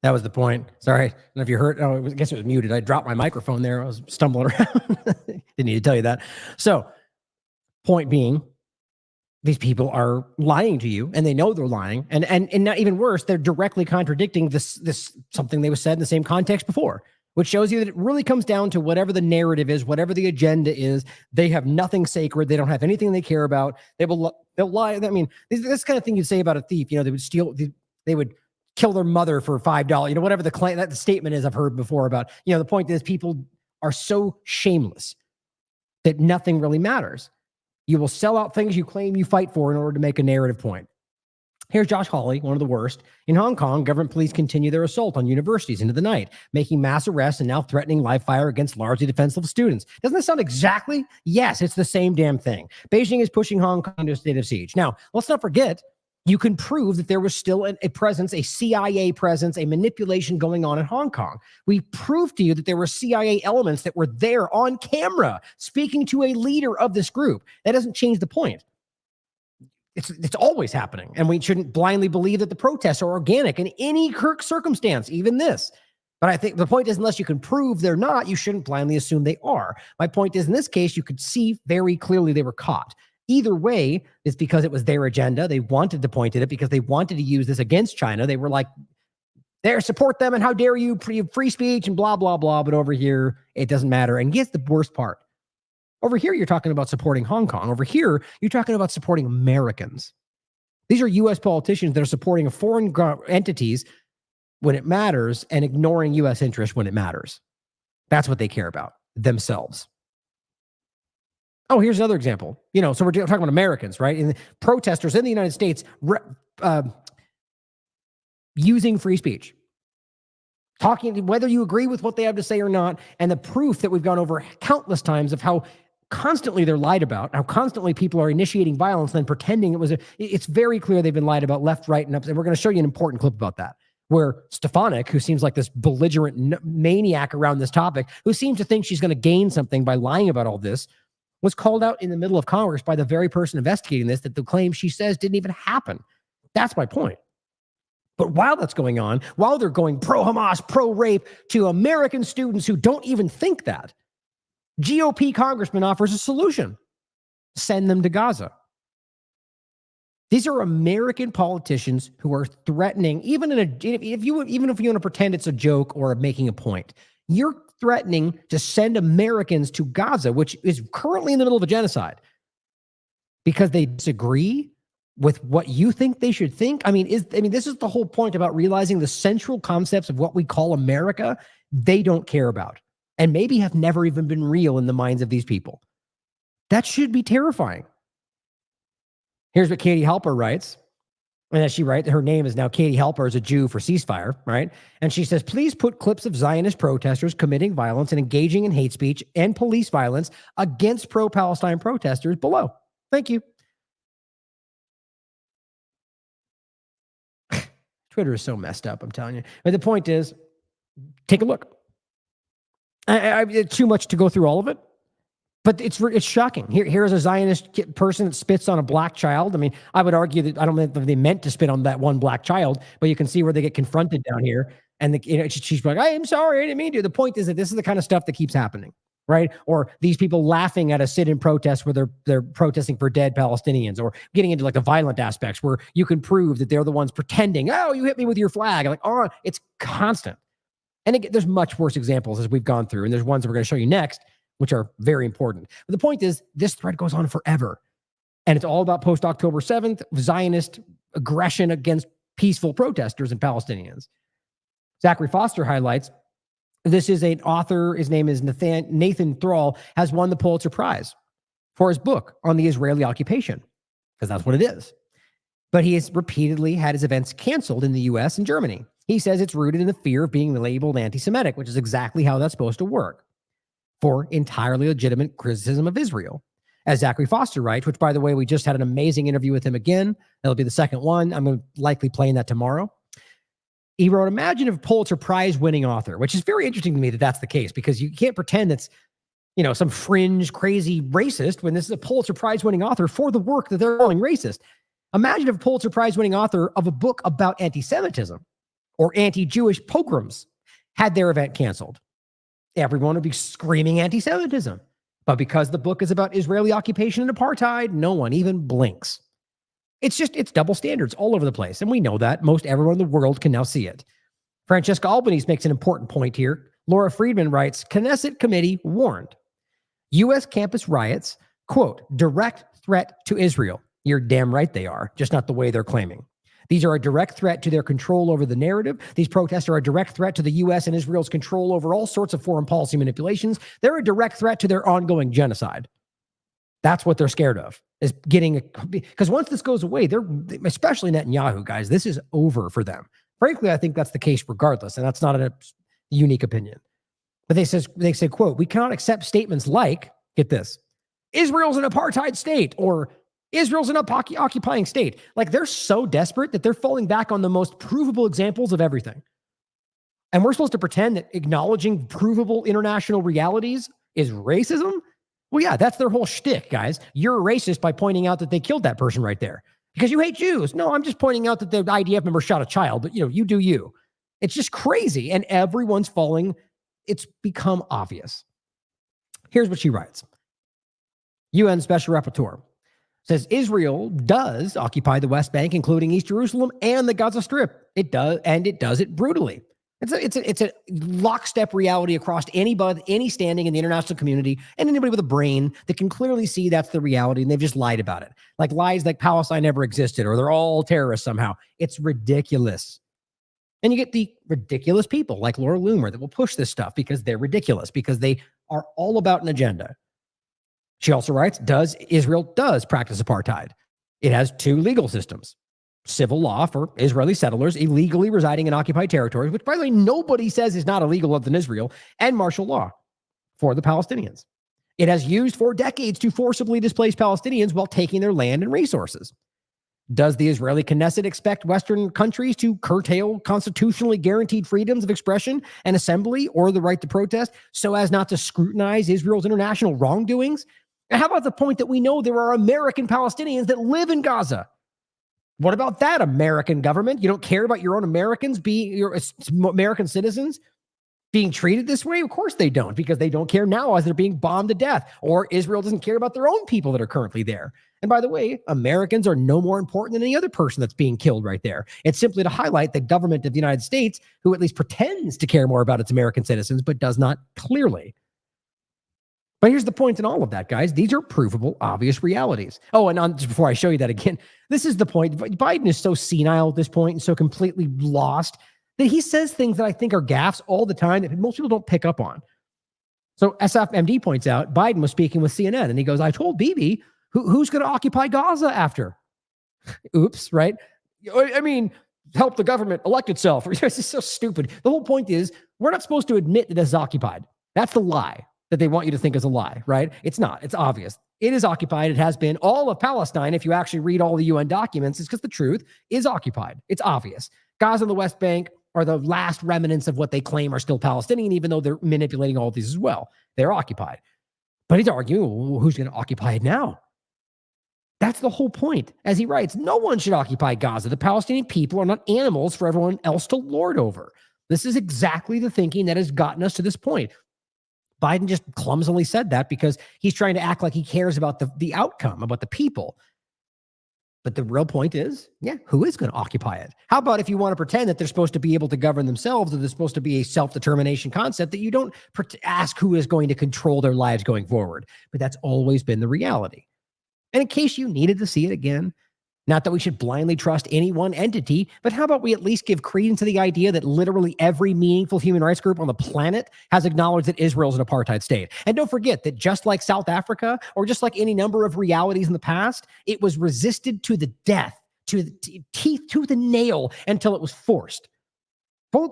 That was the point. Sorry. I don't know if you heard. Oh, I guess it was muted. I dropped my microphone there. I was stumbling around. Didn't need to tell you that. So, point being, these people are lying to you, and they know they're lying. And not even worse, they're directly contradicting this something they was said in the same context before, which shows you that it really comes down to whatever the narrative is, whatever the agenda is. They have nothing sacred. They don't have anything they care about. They'll lie. I mean, this kind of thing you'd say about a thief. You know, they would steal. They would kill their mother for $5. You know, whatever the claim, that the statement is, I've heard before about. You know, the point is people are so shameless that nothing really matters. You will sell out things you claim you fight for in order to make a narrative point. Here's Josh Hawley, one of the worst. In Hong Kong, government police continue their assault on universities into the night, making mass arrests and now threatening live fire against largely defenseless students. Doesn't this sound exactly? Yes, it's the same damn thing. Beijing is pushing Hong Kong into a state of siege. Now, let's not forget, you can prove that there was still a presence, a CIA presence, a manipulation going on in Hong Kong. We proved to you that there were CIA elements that were there on camera speaking to a leader of this group. That doesn't change the point. It's always happening, and we shouldn't blindly believe that the protests are organic in any circumstance, even this. But I think the point is, unless you can prove they're not, you shouldn't blindly assume they are. My point is, in this case, you could see very clearly they were caught. Either way, it's because it was their agenda. They wanted to point at it because they wanted to use this against China. They were like, there, support them, and how dare you, free speech and blah, blah, blah. But over here, it doesn't matter. And here's the worst part. Over here, you're talking about supporting Hong Kong. Over here, you're talking about supporting Americans. These are U.S. politicians that are supporting foreign entities when it matters and ignoring U.S. interests when it matters. That's what they care about, themselves. Oh, here's another example. You know, so we're talking about Americans, right? And protesters in the United States using free speech. Talking, whether you agree with what they have to say or not, and the proof that we've gone over countless times of how constantly they're lied about, how constantly people are initiating violence and then pretending it was it's very clear they've been lied about left, right, and up. And we're going to show you an important clip about that, where Stefanik, who seems like this belligerent maniac around this topic, who seems to think she's going to gain something by lying about all this, was called out in the middle of Congress by the very person investigating this, that the claim she says didn't even happen. That's my point. But while that's going on, while they're going pro-Hamas, pro-rape to American students who don't even think that, GOP congressman offers a solution. Send them to Gaza. These are American politicians who are threatening, even if you want to pretend it's a joke or making a point, you're threatening to send Americans to Gaza, which is currently in the middle of a genocide, because they disagree with what you think they should think. This is the whole point about realizing the central concepts of what we call America, they don't care about, and maybe have never even been real in the minds of these people. That should be terrifying. Here's what Katie Halper writes. And as she writes, her name is now Katie Halper, is a Jew for ceasefire, right? And she says, please put clips of Zionist protesters committing violence and engaging in hate speech and police violence against pro-Palestine protesters below. Thank you. Twitter is so messed up, I'm telling you. But the point is, take a look. It's too much to go through all of it, but it's shocking. Here's a Zionist person that spits on a black child. I mean, I would argue that I don't know if they meant to spit on that one black child, but you can see where they get confronted down here. And she's like, I'm sorry, I didn't mean to. The point is that this is the kind of stuff that keeps happening, right? Or these people laughing at a sit-in protest where they're protesting for dead Palestinians, or getting into like the violent aspects where you can prove that they're the ones pretending, oh, you hit me with your flag. Like, oh, it's constant. And again, there's much worse examples as we've gone through, and there's ones that we're going to show you next, which are very important. But the point is, this thread goes on forever. And it's all about post-October 7th, Zionist aggression against peaceful protesters and Palestinians. Zachary Foster highlights, this is an author, his name is Nathan Thrall, has won the Pulitzer Prize for his book on the Israeli occupation, because that's what it is. But he has repeatedly had his events canceled in the US and Germany. He says it's rooted in the fear of being labeled anti-Semitic, which is exactly how that's supposed to work, for entirely legitimate criticism of Israel. As Zachary Foster writes, which, by the way, we just had an amazing interview with him again. That'll be the second one. I'm going to likely playing that tomorrow. He wrote, imagine if Pulitzer Prize winning author, which is very interesting to me that that's the case, because you can't pretend it's, some fringe, crazy racist when this is a Pulitzer Prize winning author for the work that they're calling racist. Imagine if a Pulitzer Prize winning author of a book about anti-Semitism or anti-Jewish pogroms had their event canceled. Everyone would be screaming anti-Semitism. But because the book is about Israeli occupation and apartheid, no one even blinks. It's double standards all over the place. And we know that. Most everyone in the world can now see it. Francesca Albanese makes an important point here. Laura Friedman writes, Knesset committee warned. U.S. campus riots, quote, direct threat to Israel. You're damn right they are, just not the way they're claiming. These are a direct threat to their control over the narrative. These protests are a direct threat to the U.S. and Israel's control over all sorts of foreign policy manipulations. They're a direct threat to their ongoing genocide. That's what they're scared of, is getting, because once this goes away, especially Netanyahu, guys, this is over for them. Frankly, I think that's the case regardless, and that's not a unique opinion. But they say, quote, we cannot accept statements like, get this, Israel's an apartheid state, or Israel's an occupying state. Like, they're so desperate that they're falling back on the most provable examples of everything. And we're supposed to pretend that acknowledging provable international realities is racism? Well, yeah, that's their whole shtick, guys. You're a racist by pointing out that they killed that person right there because you hate Jews. No, I'm just pointing out that the IDF member shot a child, but you do you. It's just crazy. And everyone's falling. It's become obvious. Here's what she writes. UN Special Rapporteur says Israel does occupy the West Bank, including East Jerusalem and the Gaza Strip. It does, and it does it brutally. It's a lockstep reality across any standing in the international community and anybody with a brain that can clearly see that's the reality, and they've just lied about it. Like lies like Palestine never existed or they're all terrorists somehow. It's ridiculous. And you get the ridiculous people like Laura Loomer that will push this stuff because they're ridiculous, because they are all about an agenda. She also writes, Israel does practice apartheid. It has two legal systems. Civil law for Israeli settlers illegally residing in occupied territories, which, by the way, nobody says is not illegal other than Israel, and martial law for the Palestinians. It has used for decades to forcibly displace Palestinians while taking their land and resources. Does the Israeli Knesset expect Western countries to curtail constitutionally guaranteed freedoms of expression and assembly or the right to protest so as not to scrutinize Israel's international wrongdoings? And how about the point that we know there are American Palestinians that live in Gaza? What about that, American government? You don't care about your own Americans your American citizens being treated this way? Of course they don't, because they don't care now as they're being bombed to death, or Israel doesn't care about their own people that are currently there. And by the way, Americans are no more important than any other person that's being killed right there. It's simply to highlight the government of the United States, who at least pretends to care more about its American citizens, but does not clearly. But here's the point in all of that, guys. These are provable, obvious realities. Oh, and just before I show you that again, this is the point. Biden is so senile at this point and so completely lost that he says things that I think are gaffes all the time that most people don't pick up on. So SFMD points out, Biden was speaking with CNN, and he goes, I told Bibi, who's going to occupy Gaza after? Oops, right? I mean, help the government elect itself. This is so stupid. The whole point is, we're not supposed to admit that this is occupied. That's the lie that they want you to think is a lie, right? It's not. It's obvious. It is occupied. It has been. All of Palestine, if you actually read all the UN documents, is because the truth is occupied. It's obvious. Gaza and the West Bank are the last remnants of what they claim are still Palestinian, even though they're manipulating all of these as well. They're occupied. But he's arguing, well, who's going to occupy it now? That's the whole point. As he writes, no one should occupy Gaza. The Palestinian people are not animals for everyone else to lord over. This is exactly the thinking that has gotten us to this point. Biden just clumsily said that because he's trying to act like he cares about the outcome, about the people. But the real point is, who is going to occupy it? How about if you want to pretend that they're supposed to be able to govern themselves, or there's supposed to be a self-determination concept, that you don't ask who is going to control their lives going forward. But that's always been the reality. And in case you needed to see it again, not that we should blindly trust any one entity, but how about we at least give credence to the idea that literally every meaningful human rights group on the planet has acknowledged that Israel is an apartheid state. And don't forget that just like South Africa, or just like any number of realities in the past, it was resisted to the death, to the teeth, to the nail, until it was forced.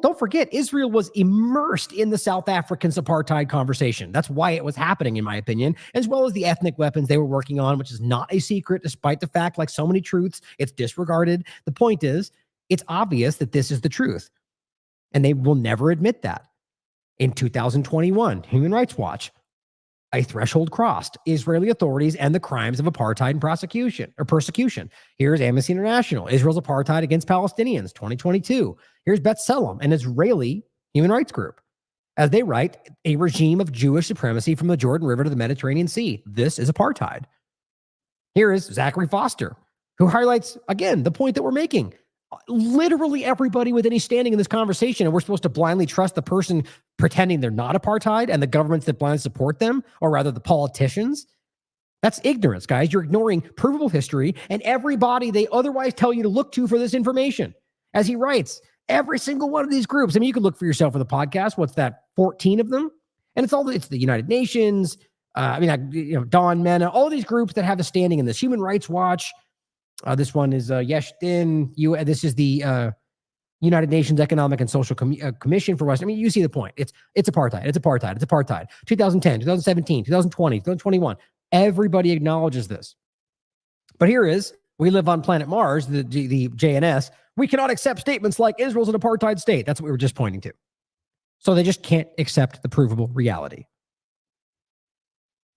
Don't forget, Israel was immersed in the South African apartheid conversation. That's why it was happening, in my opinion, as well as the ethnic weapons they were working on, which is not a secret, despite the fact, like so many truths, it's disregarded. The point is, it's obvious that this is the truth. And they will never admit that. In 2021, Human Rights Watch, a threshold crossed, Israeli authorities and the crimes of apartheid and persecution. Here's Amnesty International, Israel's apartheid against Palestinians, 2022. Here's B'Tselem, an Israeli human rights group. As they write, a regime of Jewish supremacy from the Jordan River to the Mediterranean Sea. This is apartheid. Here is Zachary Foster, who highlights, again, the point that we're making. Literally everybody with any standing in this conversation, and we're supposed to blindly trust the person pretending they're not apartheid and the governments that blindly support them, or rather the politicians. That's ignorance, guys. You're ignoring provable history and everybody they otherwise tell you to look to for this information. As he writes, every single one of these groups, I mean, you can look for yourself in the podcast. What's that? 14 of them? And it's the United Nations, Don Mena, all these groups that have a standing in this. Human Rights Watch. This one is Yesh Din. This is the United Nations Economic and Social Commission for West. I mean, you see the point. It's apartheid. It's apartheid. It's apartheid. 2010, 2017, 2020, 2021. Everybody acknowledges this. But here is, we live on planet Mars, the JNS. We cannot accept statements like Israel's an apartheid state. That's what we were just pointing to. So they just can't accept the provable reality.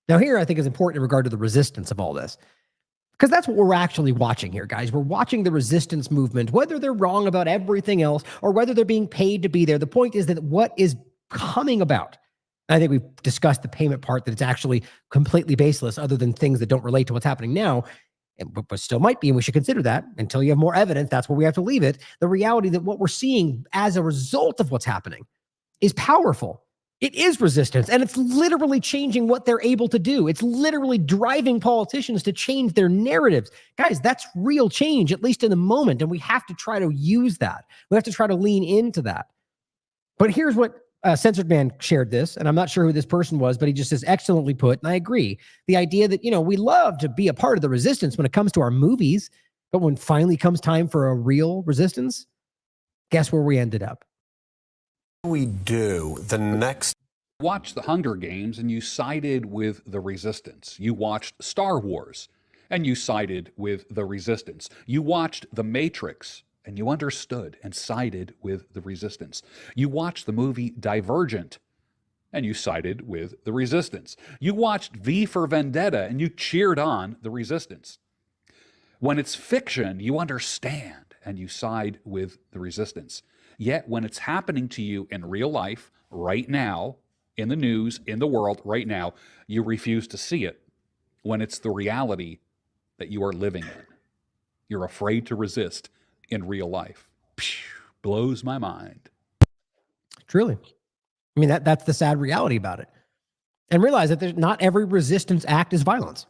Now here, I think is important in regard to the resistance of all this. Because that's what we're actually watching here, guys. We're watching the resistance movement, whether they're wrong about everything else or whether they're being paid to be there. The point is that what is coming about, and I think we've discussed the payment part, that it's actually completely baseless other than things that don't relate to what's happening now, but still might be, and we should consider that until you have more evidence. That's where we have to leave it. The reality that what we're seeing as a result of what's happening is powerful. It is resistance, and it's literally changing what they're able to do. It's literally driving politicians to change their narratives. Guys, that's real change, at least in the moment, and we have to try to use that. We have to try to lean into that. But here's what Censored Man shared this, and I'm not sure who this person was, but he just says, excellently put, and I agree. The idea that, we love to be a part of the resistance when it comes to our movies, but when finally comes time for a real resistance, guess where we ended up? We do the next. Watched the Hunger Games and you sided with the resistance. You watched Star Wars and you sided with the resistance. You watched The Matrix and you understood and sided with the resistance. You watched the movie Divergent and you sided with the resistance. You watched V for Vendetta and you cheered on the resistance. When it's fiction, you understand and you side with the resistance. Yet when it's happening to you in real life, right now, in the news, in the world, right now, you refuse to see it when it's the reality that you are living in. You're afraid to resist in real life. Blows my mind. Truly. I mean, that's the sad reality about it. And realize that not every resistance act is violence,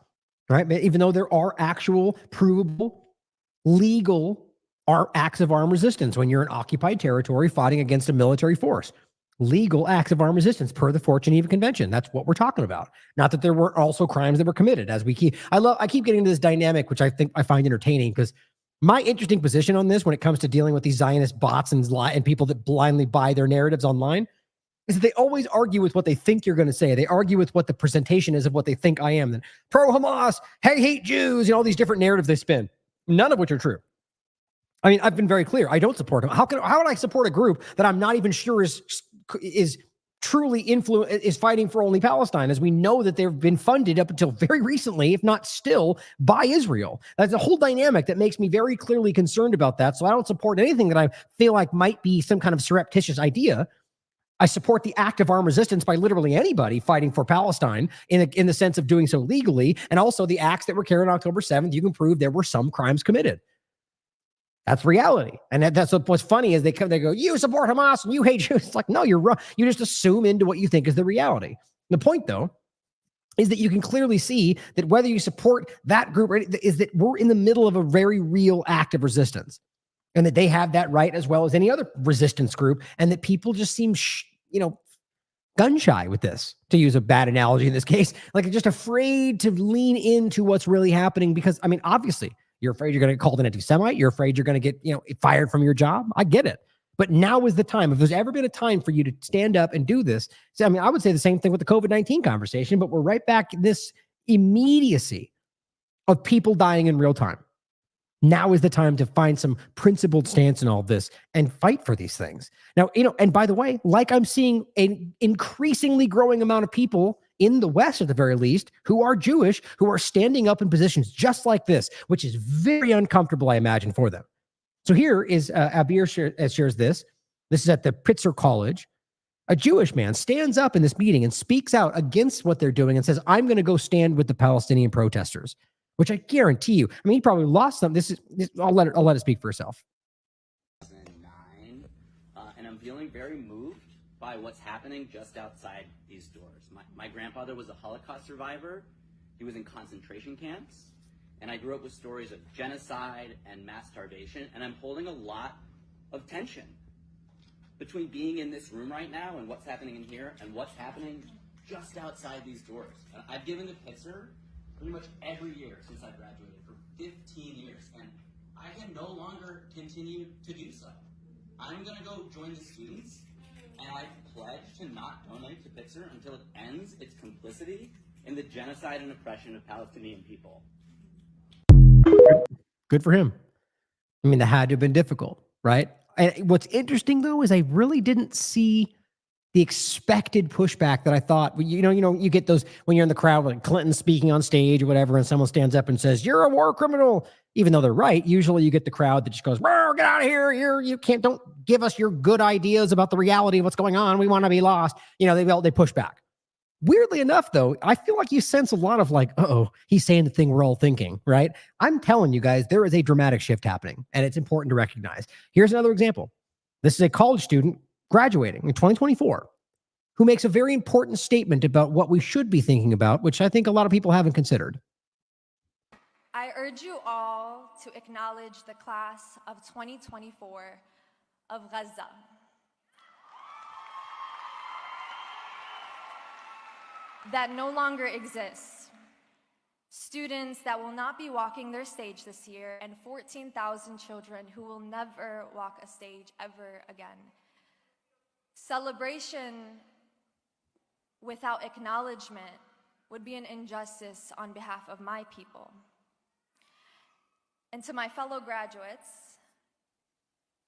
right? Even though there are actual, provable, legal acts of armed resistance when you're in occupied territory fighting against a military force. Legal acts of armed resistance per the Fort Geneva Convention. That's what we're talking about. Not that there weren't also crimes that were committed. I keep getting into this dynamic, which I find entertaining, because my interesting position on this when it comes to dealing with these Zionist bots and people that blindly buy their narratives online is that they always argue with what they think you're going to say. They argue with what the presentation is of what they think I am. Then pro-Hamas, hate Jews, all these different narratives they spin, none of which are true. I mean, I've been very clear. I don't support them. How would I support a group that I'm not even sure is truly is fighting for only Palestine, as we know that they've been funded up until very recently, if not still, by Israel? That's a whole dynamic that makes me very clearly concerned about that. So I don't support anything that I feel like might be some kind of surreptitious idea. I support the act of armed resistance by literally anybody fighting for Palestine in the sense of doing so legally, and also the acts that were carried on October 7th. You can prove there were some crimes committed. That's reality. And that's what's funny is they go, you support Hamas and you hate Jews. It's like, no, you're wrong. You just assume into what you think is the reality. The point, though, is that you can clearly see that whether you support that group is that we're in the middle of a very real act of resistance, and that they have that right as well as any other resistance group, and that people just seem, gun shy with this, to use a bad analogy in this case, like just afraid to lean into what's really happening because, I mean, obviously, you're afraid you're going to get called an anti-Semite. You're afraid you're going to get, fired from your job. I get it. But now is the time. If there's ever been a time for you to stand up and do this, I mean, I would say the same thing with the COVID-19 conversation, but we're right back in this immediacy of people dying in real time. Now is the time to find some principled stance in all of this and fight for these things. Now, and by the way, like I'm seeing an increasingly growing amount of people in the West, at the very least, who are Jewish, who are standing up in positions just like this, which is very uncomfortable, I imagine, for them. So here is Abir shares this. This is at the Pitzer College. A Jewish man stands up in this meeting and speaks out against what they're doing and says, I'm going to go stand with the Palestinian protesters, which I guarantee you, I mean, he probably lost some. I'll let it speak for itself. 2009, and I'm feeling very moved by what's happening just outside these doors. My grandfather was a Holocaust survivor. He was in concentration camps, and I grew up with stories of genocide and mass starvation, and I'm holding a lot of tension between being in this room right now and what's happening in here and what's happening just outside these doors. And I've given the Pitzer pretty much every year since I graduated for 15 years, and I can no longer continue to do so. I'm going to go join the students, and I pledge to not donate to Pitzer until it ends its complicity in the genocide and oppression of Palestinian people. Good for him. I mean, that had to have been difficult, right? And what's interesting, though, is I really didn't see the expected pushback that I thought. You get those when you're in the crowd, like Clinton speaking on stage or whatever, and someone stands up and says, "You're a war criminal," even though they're right. Usually, you get the crowd that just goes, "Get out of here! Don't give us your good ideas about the reality of what's going on. We want to be lost." They push back. Weirdly enough, though, I feel like you sense a lot of like, he's saying the thing we're all thinking, right? I'm telling you guys, there is a dramatic shift happening, and it's important to recognize. Here's another example. This is a college student graduating in 2024 who makes a very important statement about what we should be thinking about, which I think a lot of people haven't considered. I urge you all to acknowledge the class of 2024 of Gaza. That no longer exists. Students that will not be walking their stage this year, and 14,000 children who will never walk a stage ever again. Celebration without acknowledgement would be an injustice on behalf of my people. And to my fellow graduates,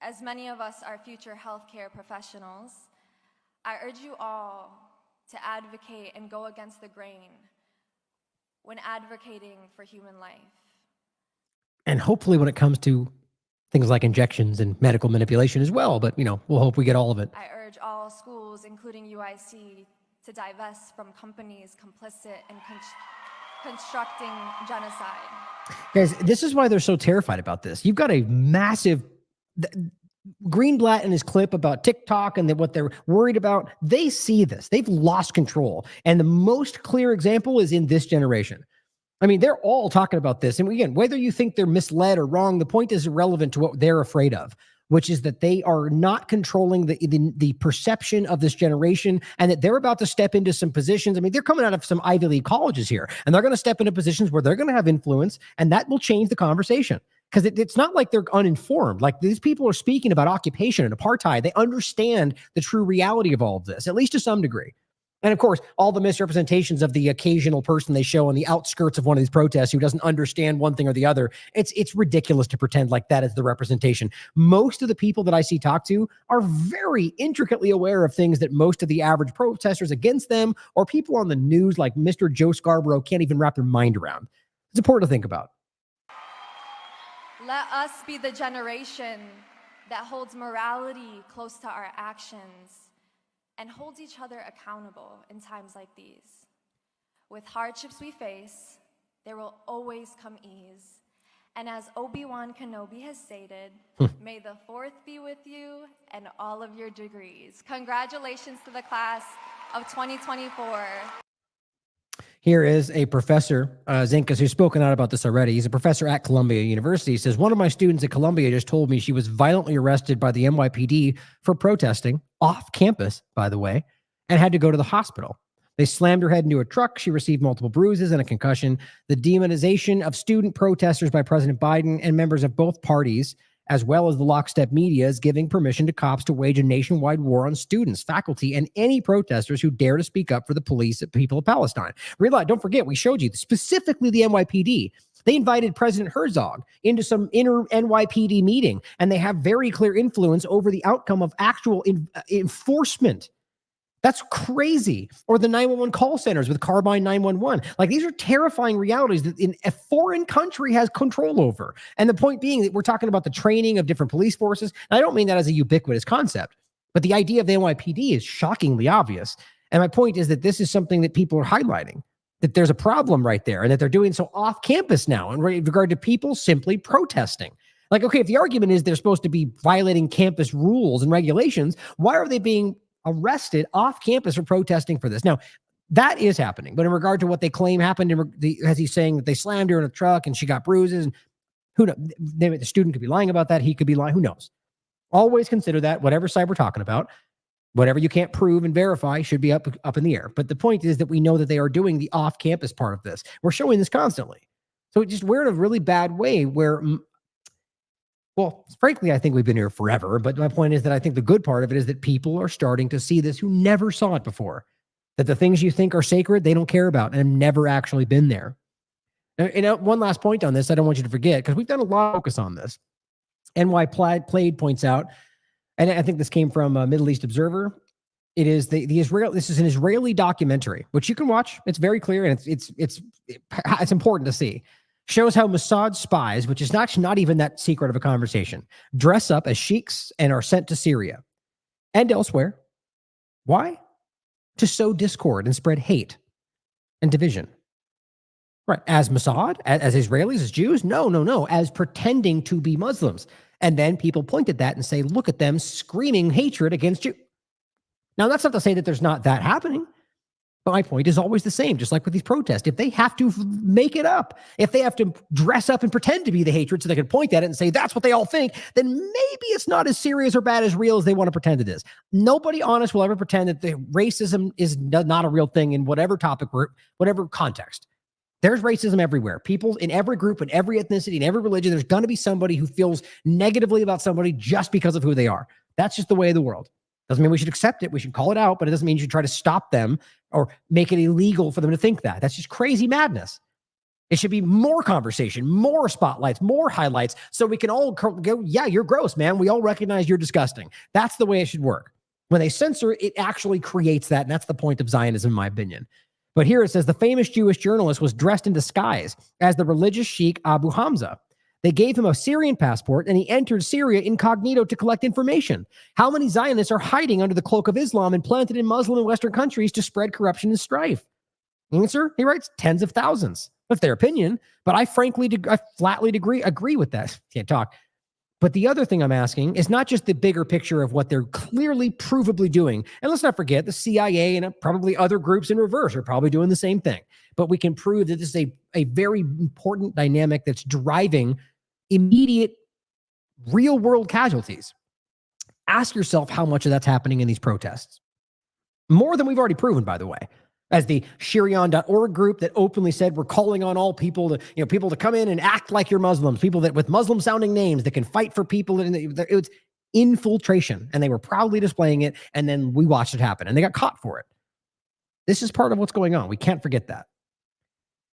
as many of us are future healthcare professionals, I urge you all to advocate and go against the grain when advocating for human life. And hopefully when it comes to things like injections and medical manipulation as well, but we'll hope we get all of it. I urge all schools, including UIC, to divest from companies complicit in constructing genocide. Guys, this is why they're so terrified about this. You've got a massive... Greenblatt in his clip about TikTok and what they're worried about, they see this. They've lost control. And the most clear example is in this generation. I mean, they're all talking about this. And again, whether you think they're misled or wrong, the point is irrelevant to what they're afraid of, which is that they are not controlling the perception of this generation, and that they're about to step into some positions. I mean, they're coming out of some Ivy League colleges here, and they're going to step into positions where they're going to have influence, and that will change the conversation. Because it's not like they're uninformed. Like, these people are speaking about occupation and apartheid. They understand the true reality of all of this, at least to some degree. And of course, all the misrepresentations of the occasional person they show on the outskirts of one of these protests who doesn't understand one thing or the other. It's ridiculous to pretend like that is the representation. Most of the people that I see talk to are very intricately aware of things that most of the average protesters against them or people on the news like Mr. Joe Scarborough can't even wrap their mind around. It's important to think about. Let us be the generation that holds morality close to our actions and holds each other accountable in times like these. With hardships we face, there will always come ease. And as Obi-Wan Kenobi has stated, may the fourth be with you and all of your degrees. Congratulations to the class of 2024. Here is a professor, Zinkas, who's spoken out about this already. He's a professor at Columbia University. He says, one of my students at Columbia just told me she was violently arrested by the NYPD for protesting off campus, by the way, and had to go to the hospital. They slammed her head into a truck. She received multiple bruises and a concussion. The demonization of student protesters by President Biden and members of both parties as well as the lockstep media, is giving permission to cops to wage a nationwide war on students, faculty, and any protesters who dare to speak up for the police and people of Palestine. Realize, don't forget, we showed you specifically the NYPD. They invited President Herzog into some inner NYPD meeting, and they have very clear influence over the outcome of actual enforcement. That's crazy. Or the 911 call centers with Carbine 911. Like, these are terrifying realities that a foreign country has control over. And the point being that we're talking about the training of different police forces. And I don't mean that as a ubiquitous concept, but the idea of the NYPD is shockingly obvious. And my point is that this is something that people are highlighting, that there's a problem right there, and that they're doing so off campus now in regard to people simply protesting. Like, okay, if the argument is they're supposed to be violating campus rules and regulations, why are they being arrested off campus for protesting for this? Now, that is happening, but in regard to what they claim happened, as he's saying that they slammed her in a truck and she got bruises, and who knows, the student could be lying about that, he could be lying, who knows? Always consider that whatever side we're talking about, whatever you can't prove and verify should be up in the air. But the point is that we know that they are doing the off-campus part of this. We're showing this constantly. So we're in a really bad way where, well, frankly, I think we've been here forever. But my point is that I think the good part of it is that people are starting to see this who never saw it before. That the things you think are sacred, they don't care about and have never actually been there. And one last point on this, I don't want you to forget, because we've done a lot of focus on this. NY Plaid points out, and I think this came from Middle East Observer. It is this is an Israeli documentary, which you can watch. It's very clear, and it's important to see. Shows how Mossad spies, which is not even that secret of a conversation, dress up as sheiks and are sent to Syria and elsewhere. Why? To sow discord and spread hate and division. Right. As Mossad, as Israelis, as Jews? No. As pretending to be Muslims. And then people point at that and say, look at them screaming hatred against you. Now, that's not to say that there's not that happening. But my point is always the same, just like with these protests. If they have to make it up, if they have to dress up and pretend to be the hatred so they can point at it and say that's what they all think, then maybe it's not as serious or bad as real as they want to pretend it is. Nobody honest will ever pretend that the racism is not a real thing in whatever topic or whatever context. There's racism everywhere. People in every group, in every ethnicity, in every religion, there's going to be somebody who feels negatively about somebody just because of who they are. That's just the way of the world. Doesn't mean we should accept it. We should call it out, but it doesn't mean you should try to stop them or make it illegal for them to think that. That's just crazy madness. It should be more conversation, more spotlights, more highlights, so we can all go, yeah, you're gross, man. We all recognize you're disgusting. That's the way it should work. When they censor, it actually creates that, and that's the point of Zionism, in my opinion. But here it says the famous Jewish journalist was dressed in disguise as the religious sheikh Abu Hamza. They gave him a Syrian passport, and he entered Syria incognito to collect information. How many Zionists are hiding under the cloak of Islam and planted in Muslim and Western countries to spread corruption and strife? Answer, he writes, tens of thousands. That's their opinion, but I flatly agree with that. Can't talk. But the other thing I'm asking is not just the bigger picture of what they're clearly provably doing. And let's not forget the CIA and probably other groups in reverse are probably doing the same thing. But we can prove that this is a very important dynamic that's driving immediate real world casualties. Ask yourself how much of that's happening in these protests. More than we've already proven, by the way. As the Shirion.org group that openly said we're calling on all people to come in and act like you're Muslims, people that with Muslim sounding names that can fight for people. It was infiltration, and they were proudly displaying it. And then we watched it happen, and they got caught for it. This is part of what's going on. We can't forget that.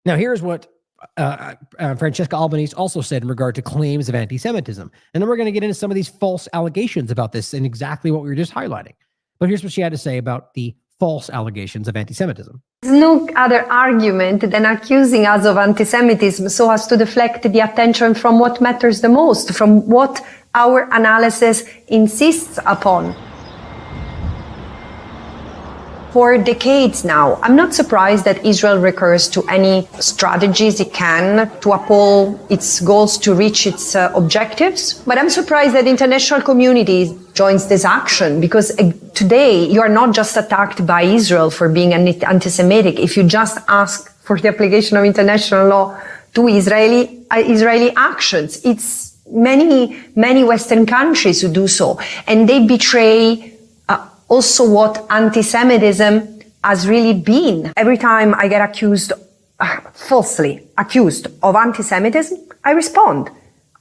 Now, here's what Francesca Albanese also said in regard to claims of anti-Semitism. And then we're going to get into some of these false allegations about this and exactly what we were just highlighting. But here's what she had to say about the false allegations of anti-Semitism. There's no other argument than accusing us of anti-Semitism so as to deflect the attention from what matters the most, from what our analysis insists upon. For decades now, I'm not surprised that Israel recurs to any strategies it can to uphold its goals to reach its objectives. But I'm surprised that the international community joins this action, because today you are not just attacked by Israel for being anti-Semitic. If you just ask for the application of international law to Israeli actions, it's many Western countries who do so, and they betray also what anti-Semitism has really been. Every time I get falsely accused of anti-Semitism, I respond.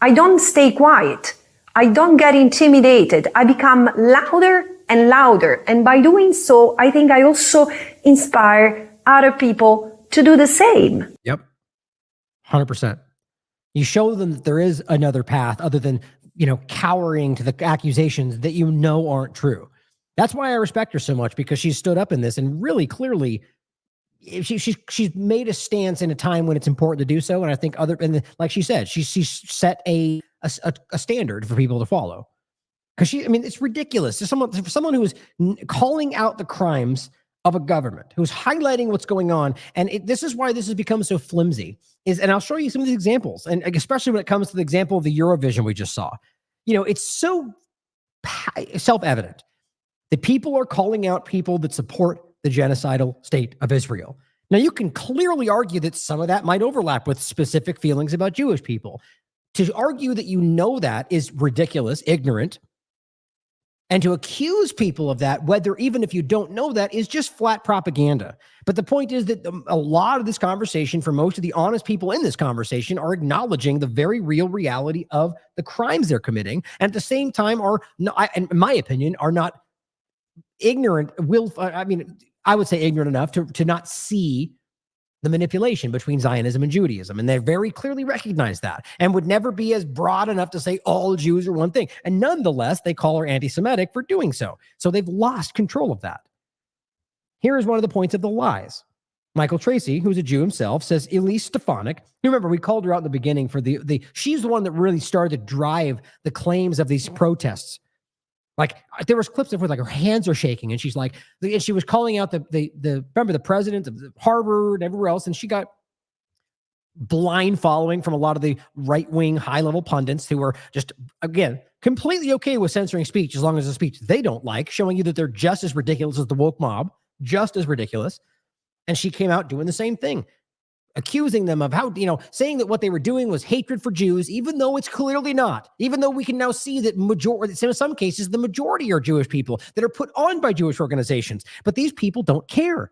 I don't stay quiet. I don't get intimidated. I become louder and louder. And by doing so, I think I also inspire other people to do the same. Yep. 100%. You show them that there is another path other than, cowering to the accusations that aren't true. That's why I respect her so much, because she stood up in this and really clearly she's made a stance in a time when it's important to do so. And I think like she said, she's set a standard for people to follow. Because it's ridiculous. For someone who is calling out the crimes of a government, who's highlighting what's going on, and this is why this has become so flimsy. And I'll show you some of these examples, and especially when it comes to the example of the Eurovision we just saw. It's so self-evident that people are calling out people that support the genocidal state of Israel. Now, you can clearly argue that some of that might overlap with specific feelings about Jewish people. To argue that that is ridiculous, ignorant, and to accuse people of that, whether even if you don't know that, is just flat propaganda. But the point is that a lot of this conversation, for most of the honest people in this conversation, are acknowledging the very real reality of the crimes they're committing, and at the same time in my opinion, are not ignorant. I would say ignorant enough to not see the manipulation between Zionism and Judaism. And they very clearly recognize that and would never be as broad enough to say all Jews are one thing. And nonetheless, they call her anti-Semitic for doing so. So they've lost control of that. Here is one of the points of the lies. Michael Tracy, who's a Jew himself, says Elise Stefanik, remember we called her out in the beginning for she's the one that really started to drive the claims of these protests. Like, there was clips of her, like, her hands are shaking, and she's like, and she was calling out remember the president of Harvard and everywhere else, and she got blind following from a lot of the right-wing high-level pundits who were just, again, completely okay with censoring speech as long as the speech they don't like, showing you that they're just as ridiculous as the woke mob, just as ridiculous. And she came out doing the same thing, accusing them of how, saying that what they were doing was hatred for Jews, even though it's clearly not, even though we can now see that in some cases, the majority are Jewish people that are put on by Jewish organizations. But these people don't care,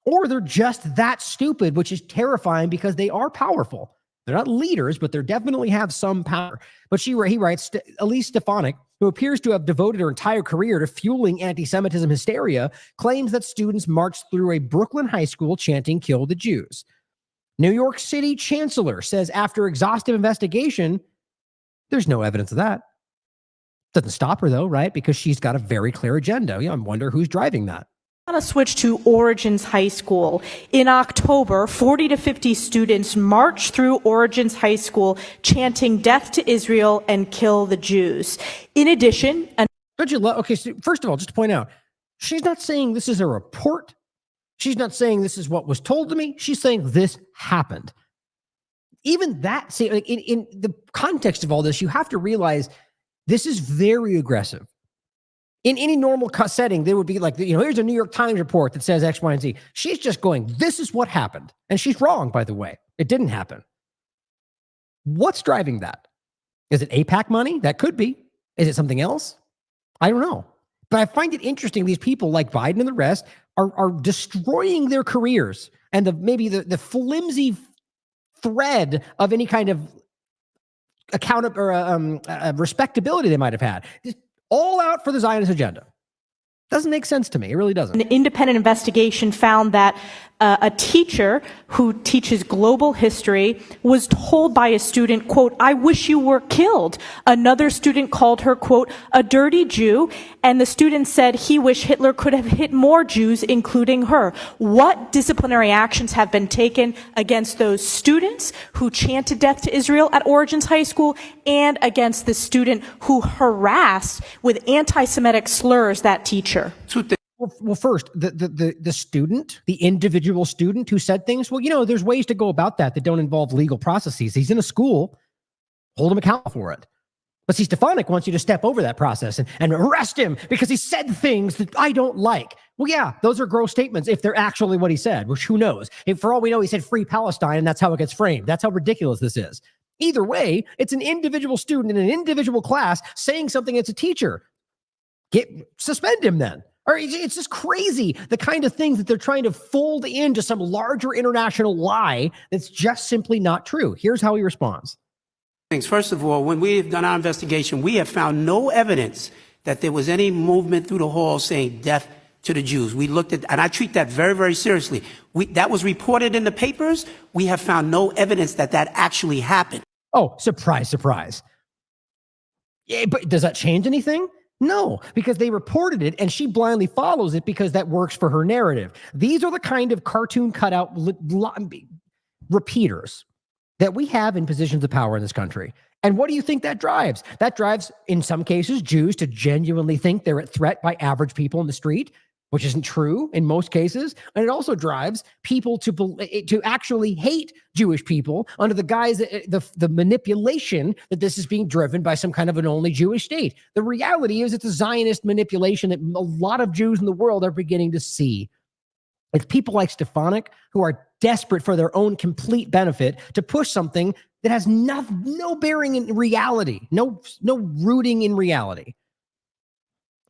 or they're just that stupid, which is terrifying because they are powerful. They're not leaders, but they definitely have some power. But he writes, Elise Stefanik, who appears to have devoted her entire career to fueling anti-Semitism hysteria, claims that students marched through a Brooklyn high school chanting "Kill the Jews." New York City chancellor says after exhaustive investigation, there's no evidence of that. Doesn't stop her though, right? Because she's got a very clear agenda. I wonder who's driving that. I want to switch to Origins High School. In October, 40 to 50 students marched through Origins High School chanting "Death to Israel" and "Kill the Jews." In addition, don't you love? Okay, so first of all, just to point out, she's not saying this is a report. She's not saying this is what was told to me. She's saying this happened. Even that, see, like in the context of all this, you have to realize this is very aggressive. In any normal setting, there would be like, here's a New York Times report that says X, Y, and Z. She's just going, this is what happened. And she's wrong, by the way. It didn't happen. What's driving that? Is it APAC money? That could be. Is it something else? I don't know. But I find it interesting. These people like Biden and the rest are destroying their careers and maybe the flimsy thread of any kind of respectability they might have had. Just all out for the Zionist agenda. Doesn't make sense to me. It really doesn't. An independent investigation found that a teacher who teaches global history was told by a student, quote, "I wish you were killed." Another student called her, quote, "a dirty Jew." And the student said he wished Hitler could have hit more Jews, including her. What disciplinary actions have been taken against those students who chanted "Death to Israel" at Origins High School and against the student who harassed with anti-Semitic slurs that teacher? Well, first, the student, the individual student who said things, well, there's ways to go about that don't involve legal processes. He's in a school, hold him accountable for it. But see, Stefanik wants you to step over that process and arrest him because he said things that I don't like. Well, yeah, those are gross statements if they're actually what he said, which who knows? If for all we know, he said "Free Palestine," and that's how it gets framed. That's how ridiculous this is. Either way, it's an individual student in an individual class saying something as a teacher. Suspend him then. Or it's just crazy, the kind of things that they're trying to fold into some larger international lie that's just simply not true. Here's how he responds. things. First of all, when we've done our investigation, we have found no evidence that there was any movement through the halls saying death to the Jews. We looked at, and I treat that very, very seriously. That was reported in the papers. We have found no evidence that that actually happened. Oh, surprise, surprise. Yeah, but does that change anything? No, because they reported it and she blindly follows it because that works for her narrative. These are the kind of cartoon cutout repeaters that we have in positions of power in this country. And what do you think that drives? That drives, in some cases, Jews to genuinely think they're at threat by average people in the street, which isn't true in most cases. And it also drives people to actually hate Jewish people under the guise, the manipulation that this is being driven by some kind of an only Jewish state. The reality is it's a Zionist manipulation that a lot of Jews in the world are beginning to see. It's people like Stefanik who are desperate for their own complete benefit to push something that has no bearing in reality, no rooting in reality.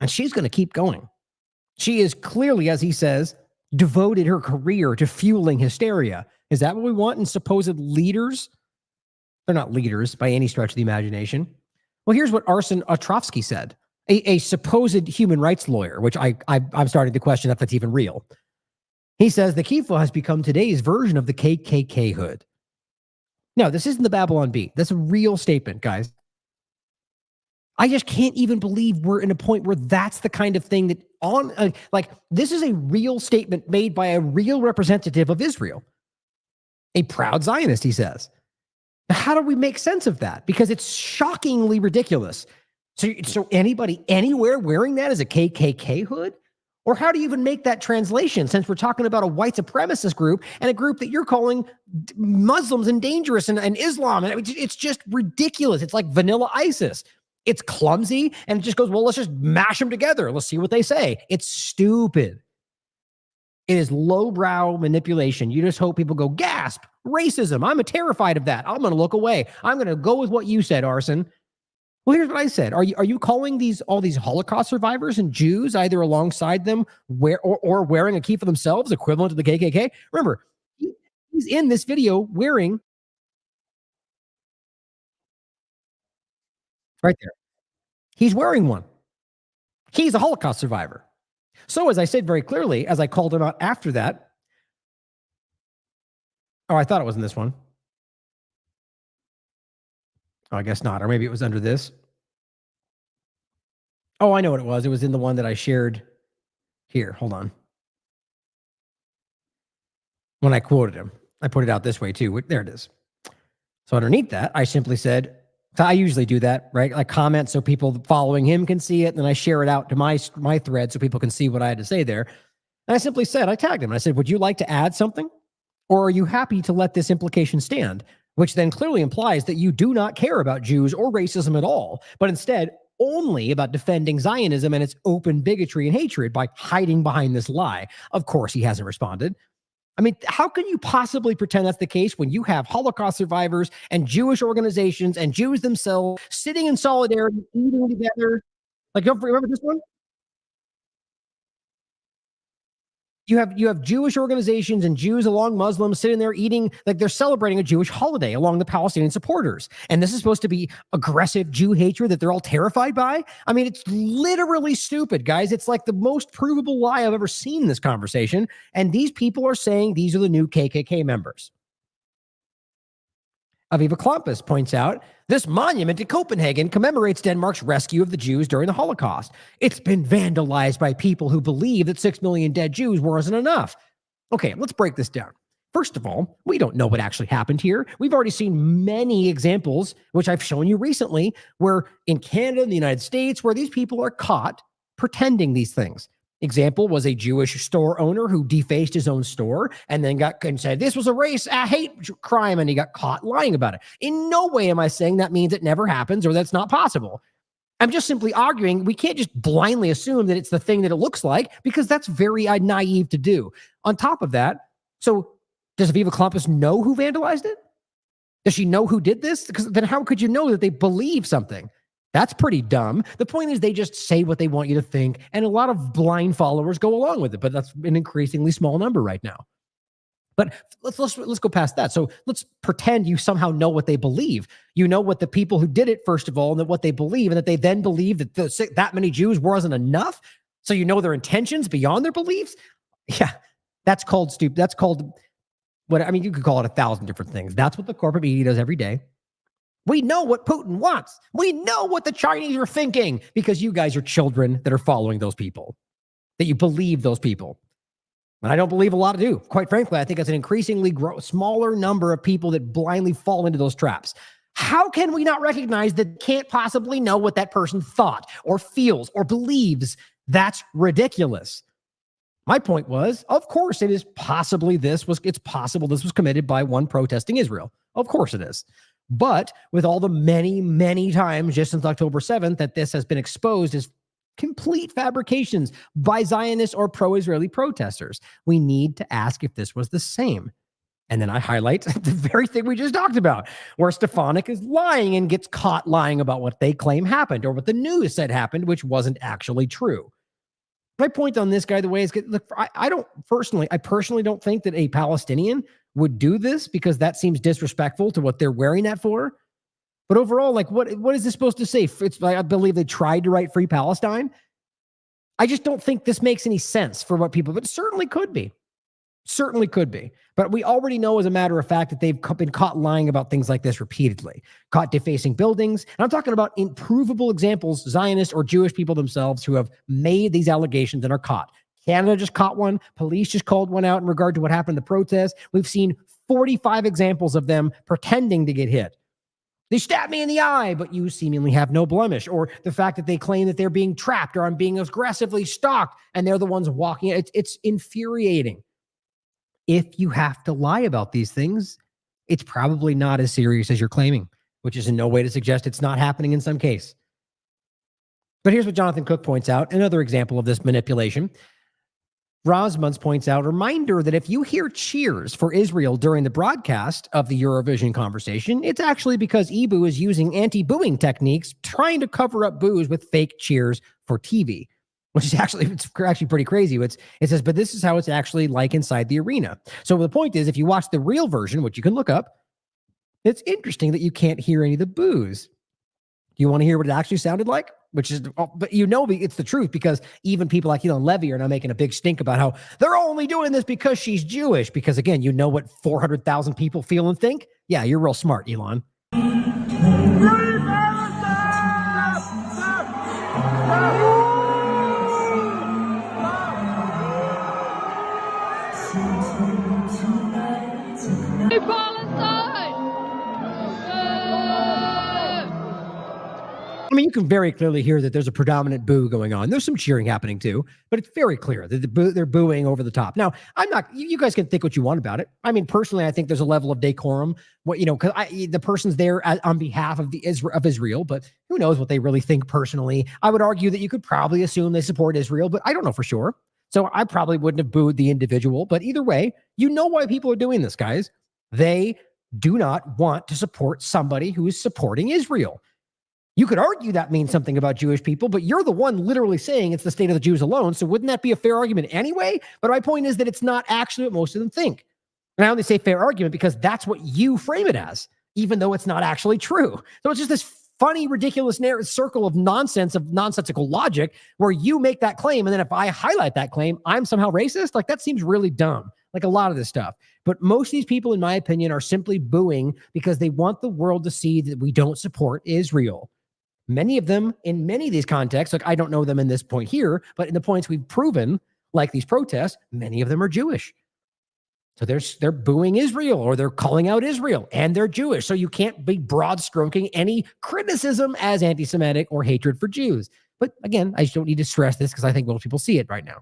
And she's going to keep going. She is clearly, as he says, devoted her career to fueling hysteria. Is that what we want in supposed leaders? They're not leaders by any stretch of the imagination. Well, here's what Arsen Ostrovsky said, a supposed human rights lawyer, which I'm starting to question if that's even real. He says the Kifo has become today's version of the KKK hood. No, this isn't the Babylon Bee. That's a real statement, guys. I just can't even believe we're in a point where that's the kind of thing that this is a real statement made by a real representative of Israel. A proud Zionist, he says. Now, how do we make sense of that? Because it's shockingly ridiculous. So anybody anywhere wearing that as a KKK hood? Or how do you even make that translation, since we're talking about a white supremacist group and a group that you're calling Muslims and dangerous and Islam? And it's just ridiculous. It's like vanilla ISIS. It's clumsy, and it just goes, well, let's just mash them together. Let's see what they say. It's stupid. It is lowbrow manipulation. You just hope people go, gasp, racism. I'm terrified of that. I'm going to look away. I'm going to go with what you said, Arsen. Well, here's what I said. Are you calling all these Holocaust survivors and Jews either alongside them or wearing a key for themselves, equivalent to the KKK? Remember, he's in this video wearing right there. He's wearing one. He's a Holocaust survivor. So as I said very clearly, as I called him out after that, oh, I thought it was in this one. Oh, I guess not. Or maybe it was under this. Oh, I know what it was. It was in the one that I shared here. Hold on. When I quoted him, I put it out this way too. There it is. So underneath that, I simply said, I usually do that, right? I comment so people following him can see it. And then I share it out to my thread so people can see what I had to say there. And I simply said, I tagged him. I said, would you like to add something? Or are you happy to let this implication stand? Which then clearly implies that you do not care about Jews or racism at all, but instead only about defending Zionism and its open bigotry and hatred by hiding behind this lie. Of course, he hasn't responded. I mean, how can you possibly pretend that's the case when you have Holocaust survivors and Jewish organizations and Jews themselves sitting in solidarity, eating together? Like, don't remember this one? You have Jewish organizations and Jews along Muslims sitting there eating, like they're celebrating a Jewish holiday along the Palestinian supporters. And this is supposed to be aggressive Jew hatred that they're all terrified by. I mean, it's literally stupid, guys. It's like the most provable lie I've ever seen in this conversation. And these people are saying these are the new KKK members. Aviva Klampus points out, this monument in Copenhagen commemorates Denmark's rescue of the Jews during the Holocaust. It's been vandalized by people who believe that 6 million dead Jews wasn't enough. Okay, let's break this down. First of all, we don't know what actually happened here. We've already seen many examples, which I've shown you recently, where in Canada and the United States, where these people are caught pretending these things. Example was a Jewish store owner who defaced his own store and then said this was a hate crime, and he got caught lying about it. In no way am I saying that means it never happens or that's not possible. I'm just simply arguing we can't just blindly assume that it's the thing that it looks like, because that's very naive to do. On top of that, so does Aviva Klampus know who vandalized it? Does she know who did this? Because then how could you know that they believe something? That's pretty dumb. The point is they just say what they want you to think, and a lot of blind followers go along with it, but that's an increasingly small number right now. But let's go past that. So let's pretend you somehow know what they believe. You know what the people who did it, first of all, and that what they believe, and that they then believe that that many Jews wasn't enough. So you know their intentions beyond their beliefs. Yeah, that's called stupid. That's called what, I mean, you could call it 1,000 different things. That's what the corporate media does every day. We know what Putin wants. We know what the Chinese are thinking because you guys are children that are following those people, that you believe those people. And I don't believe a lot do. Quite frankly, I think it's an increasingly smaller number of people that blindly fall into those traps. How can we not recognize that can't possibly know what that person thought or feels or believes? That's ridiculous. My point was, of course, it's possible this was committed by one protesting Israel. Of course it is. But with all the many, many times just since October 7th that this has been exposed as complete fabrications by Zionists or pro-Israeli protesters, we need to ask if this was the same. And then I highlight the very thing we just talked about, where Stefanik is lying and gets caught lying about what they claim happened or what the news said happened, which wasn't actually true. My point on this guy, the way is, look, I personally don't think that a Palestinian would do this because that seems disrespectful to what they're wearing that for. But overall, like, what is this supposed to say? It's like, I believe they tried to write Free Palestine. I just don't think this makes any sense for what people, but it certainly could be. Certainly could be. But we already know, as a matter of fact, that they've been caught lying about things like this repeatedly, caught defacing buildings. And I'm talking about improvable examples, Zionists or Jewish people themselves who have made these allegations and are caught. Canada just caught one. Police just called one out in regard to what happened in the protest. We've seen 45 examples of them pretending to get hit. They stabbed me in the eye, but you seemingly have no blemish. Or the fact that they claim that they're being trapped or I'm being aggressively stalked and they're the ones walking. It's infuriating. If you have to lie about these things, it's probably not as serious as you're claiming, which is in no way to suggest it's not happening in some case. But here's what Jonathan Cook points out, another example of this manipulation. Rosmunds points out, a reminder that if you hear cheers for Israel during the broadcast of the Eurovision conversation, it's actually because EBU is using anti-booing techniques, trying to cover up boos with fake cheers for TV. Which is actually pretty crazy. It says, but this is how it's actually like inside the arena. So the point is, if you watch the real version, which you can look up, it's interesting that you can't hear any of the boos. Do you want to hear what it actually sounded like? But it's the truth, because even people like Elon Levy are now making a big stink about how they're only doing this because she's Jewish. Because again, you know what 400,000 people feel and think? Yeah, you're real smart, Elon. I mean, you can very clearly hear that there's a predominant boo going on. There's some cheering happening too, but it's very clear that they're booing over the top. Now, you guys can think what you want about it. I mean, personally, I think there's a level of decorum, because the person's there on behalf of Israel, but who knows what they really think personally. I would argue that you could probably assume they support Israel, but I don't know for sure. So I probably wouldn't have booed the individual, but either way, you know why people are doing this, guys. They do not want to support somebody who is supporting Israel. You could argue that means something about Jewish people, but you're the one literally saying it's the state of the Jews alone. So wouldn't that be a fair argument anyway? But my point is that it's not actually what most of them think. And I only say fair argument because that's what you frame it as, even though it's not actually true. So it's just this funny, ridiculous circle of nonsensical logic where you make that claim. And then if I highlight that claim, I'm somehow racist. Like, that seems really dumb. Like a lot of this stuff. But most of these people, in my opinion, are simply booing because they want the world to see that we don't support Israel. Many of them, in many of these contexts, like I don't know them in this point here, but in the points we've proven, like these protests, many of them are Jewish. So they're booing Israel, or they're calling out Israel, and they're Jewish. So you can't be broad stroking any criticism as anti-Semitic or hatred for Jews. But again, I just don't need to stress this because I think most people see it right now.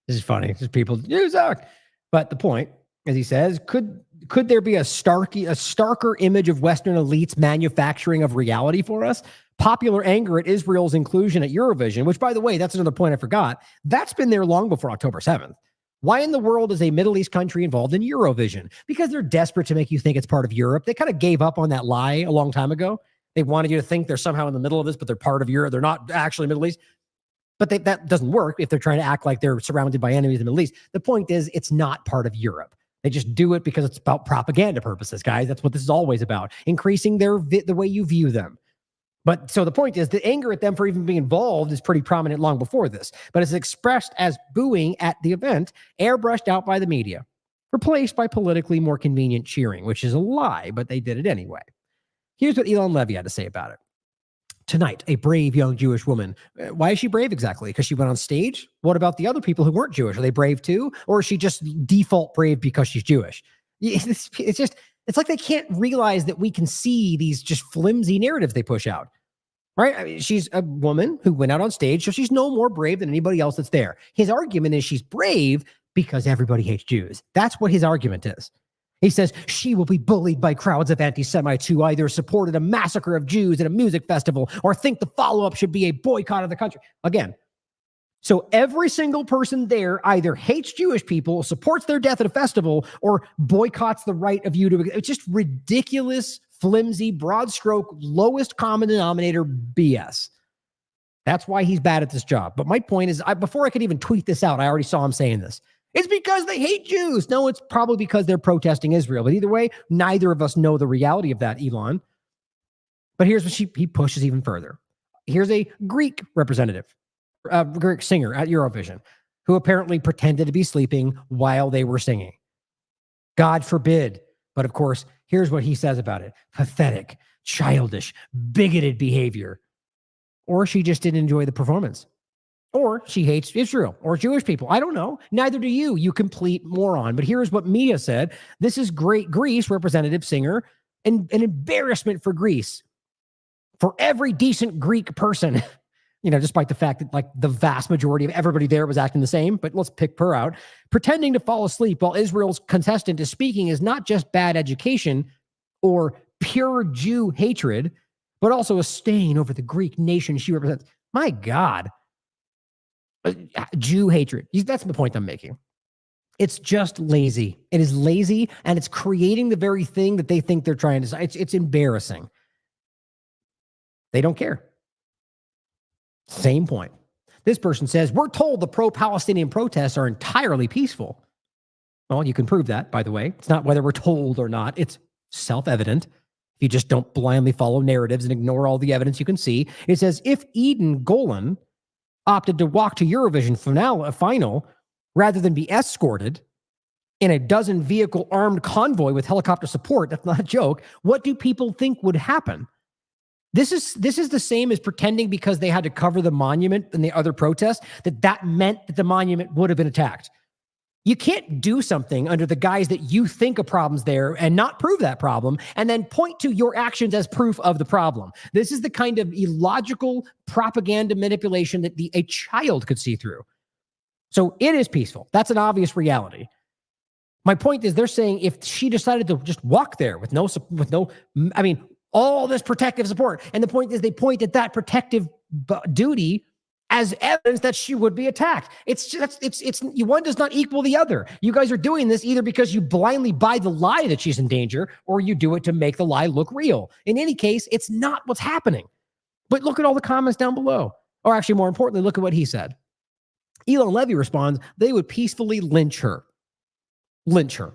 This is funny. Just people, you suck. But the point, as he says, could there be a starker image of Western elites manufacturing of reality for us? Popular anger at Israel's inclusion at Eurovision, which, by the way, that's another point I forgot. That's been there long before October 7th. Why in the world is a Middle East country involved in Eurovision? Because they're desperate to make you think it's part of Europe. They kind of gave up on that lie a long time ago. They wanted you to think they're somehow in the middle of this, but they're part of Europe. They're not actually Middle East. But that doesn't work if they're trying to act like they're surrounded by enemies in the Middle East. The point is, it's not part of Europe. They just do it because it's about propaganda purposes, guys. That's what this is always about, increasing the way you view them. But so the point is, the anger at them for even being involved is pretty prominent long before this. But it's expressed as booing at the event, airbrushed out by the media, replaced by politically more convenient cheering, which is a lie, but they did it anyway. Here's what Elon Levy had to say about it. Tonight, a brave young Jewish woman. Why is she brave exactly? Because she went on stage? What about the other people who weren't Jewish? Are they brave too? Or is she just default brave because she's Jewish? It's like they can't realize that we can see these just flimsy narratives they push out, right? I mean, she's a woman who went out on stage, so she's no more brave than anybody else that's there. His argument is she's brave because everybody hates Jews. That's what his argument is. He says she will be bullied by crowds of anti-Semites who either supported a massacre of Jews at a music festival or think the follow-up should be a boycott of the country. Again, so every single person there either hates Jewish people, supports their death at a festival, or boycotts the right of you to. It's just ridiculous, flimsy, broad stroke, lowest common denominator BS. That's why he's bad at this job. But my point is, before I could even tweet this out, I already saw him saying this. It's because they hate Jews. No, it's probably because they're protesting Israel. But either way, neither of us know the reality of that, Elon. But here's what he pushes even further. Here's a Greek representative, Greek singer at Eurovision, who apparently pretended to be sleeping while they were singing. God forbid. But of course, here's what he says about it. Pathetic, childish, bigoted behavior. Or she just didn't enjoy the performance. Or she hates Israel or Jewish people. I don't know. Neither do you, you complete moron. But here's what Mia said. This is great Greece representative singer and an embarrassment for Greece. For every decent Greek person, despite the fact that like the vast majority of everybody there was acting the same, but let's pick her out. Pretending to fall asleep while Israel's contestant is speaking is not just bad education or pure Jew hatred, but also a stain over the Greek nation she represents. My God. Jew hatred. That's the point I'm making. It's just lazy. It is lazy, and it's creating the very thing that they think they're trying to say. It's embarrassing. They don't care. Same point. This person says, we're told the pro-Palestinian protests are entirely peaceful. Well, you can prove that, by the way. It's not whether we're told or not. It's self-evident. If you just don't blindly follow narratives and ignore all the evidence you can see. It says, if Eden Golan opted to walk to Eurovision final rather than be escorted in a dozen vehicle armed convoy with helicopter support, that's not a joke, what do people think would happen? This is the same as pretending because they had to cover the monument in the other protests that meant that the monument would have been attacked. You can't do something under the guise that you think a problem's there and not prove that problem and then point to your actions as proof of the problem. This is the kind of illogical propaganda manipulation that a child could see through. So it is peaceful. That's an obvious reality. My point is they're saying if she decided to just walk there with all this protective support, and the point is they point at that protective duty as evidence that she would be attacked. It's one does not equal the other. You guys are doing this either because you blindly buy the lie that she's in danger, or you do it to make the lie look real. In any case, it's not what's happening. But look at all the comments down below. Or actually, more importantly, look at what he said. Elon Levy responds, they would peacefully lynch her. Lynch her.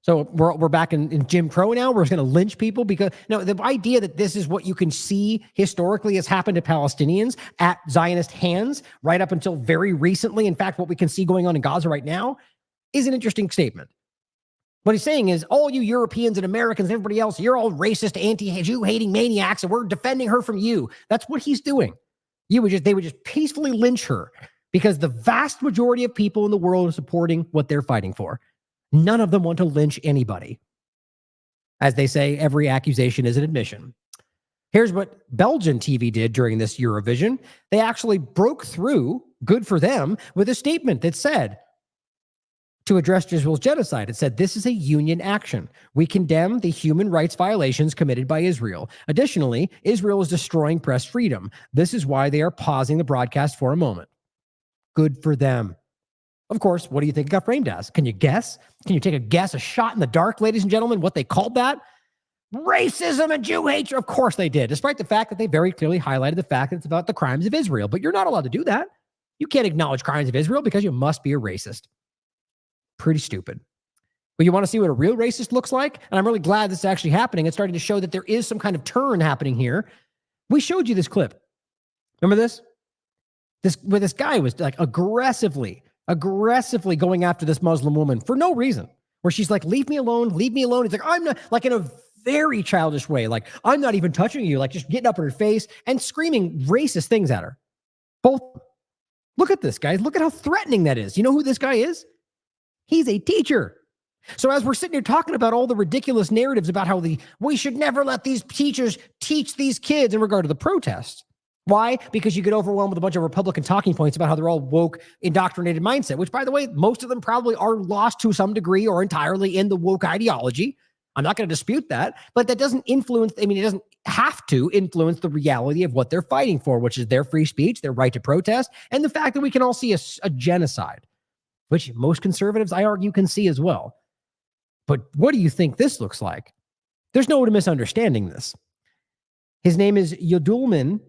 So we're back in Jim Crow now. We're just going to lynch people because the idea that this is what you can see historically has happened to Palestinians at Zionist hands right up until very recently. In fact, what we can see going on in Gaza right now is an interesting statement. What he's saying is all you Europeans and Americans and everybody else, you're all racist, anti-Jew hating maniacs, and we're defending her from you. That's what he's doing. They would just peacefully lynch her because the vast majority of people in the world are supporting what they're fighting for. None of them want to lynch anybody. As they say, every accusation is an admission. Here's what Belgian TV did during this Eurovision. They actually broke through, good for them, with a statement that said, to address Israel's genocide, it said, this is a union action. We condemn the human rights violations committed by Israel. Additionally, Israel is destroying press freedom. This is why they are pausing the broadcast for a moment. Good for them. Of course, what do you think it got framed as? Can you guess? Can you take a guess, a shot in the dark, ladies and gentlemen, what they called that? Racism and Jew hatred. Of course they did, despite the fact that they very clearly highlighted the fact that it's about the crimes of Israel. But you're not allowed to do that. You can't acknowledge crimes of Israel because you must be a racist. Pretty stupid. But you want to see what a real racist looks like? And I'm really glad this is actually happening. It's starting to show that there is some kind of turn happening here. We showed you this clip. Remember this? Where this guy was like aggressively going after this Muslim woman for no reason. Where she's like, leave me alone, leave me alone. It's like, I'm not, like in a very childish way. Like, I'm not even touching you. Like just getting up in her face and screaming racist things at her. Both. Look at this, guys. Look at how threatening that is. You know who this guy is? He's a teacher. So as we're sitting here talking about all the ridiculous narratives about how we should never let these teachers teach these kids in regard to the protests. Why? Because you get overwhelmed with a bunch of Republican talking points about how they're all woke, indoctrinated mindset, which, by the way, most of them probably are lost to some degree or entirely in the woke ideology. I'm not going to dispute that, but that doesn't influence, I mean, it doesn't have to influence the reality of what they're fighting for, which is their free speech, their right to protest, and the fact that we can all see a genocide, which most conservatives, I argue, can see as well. But what do you think this looks like? There's no misunderstanding this. His name is Yudulman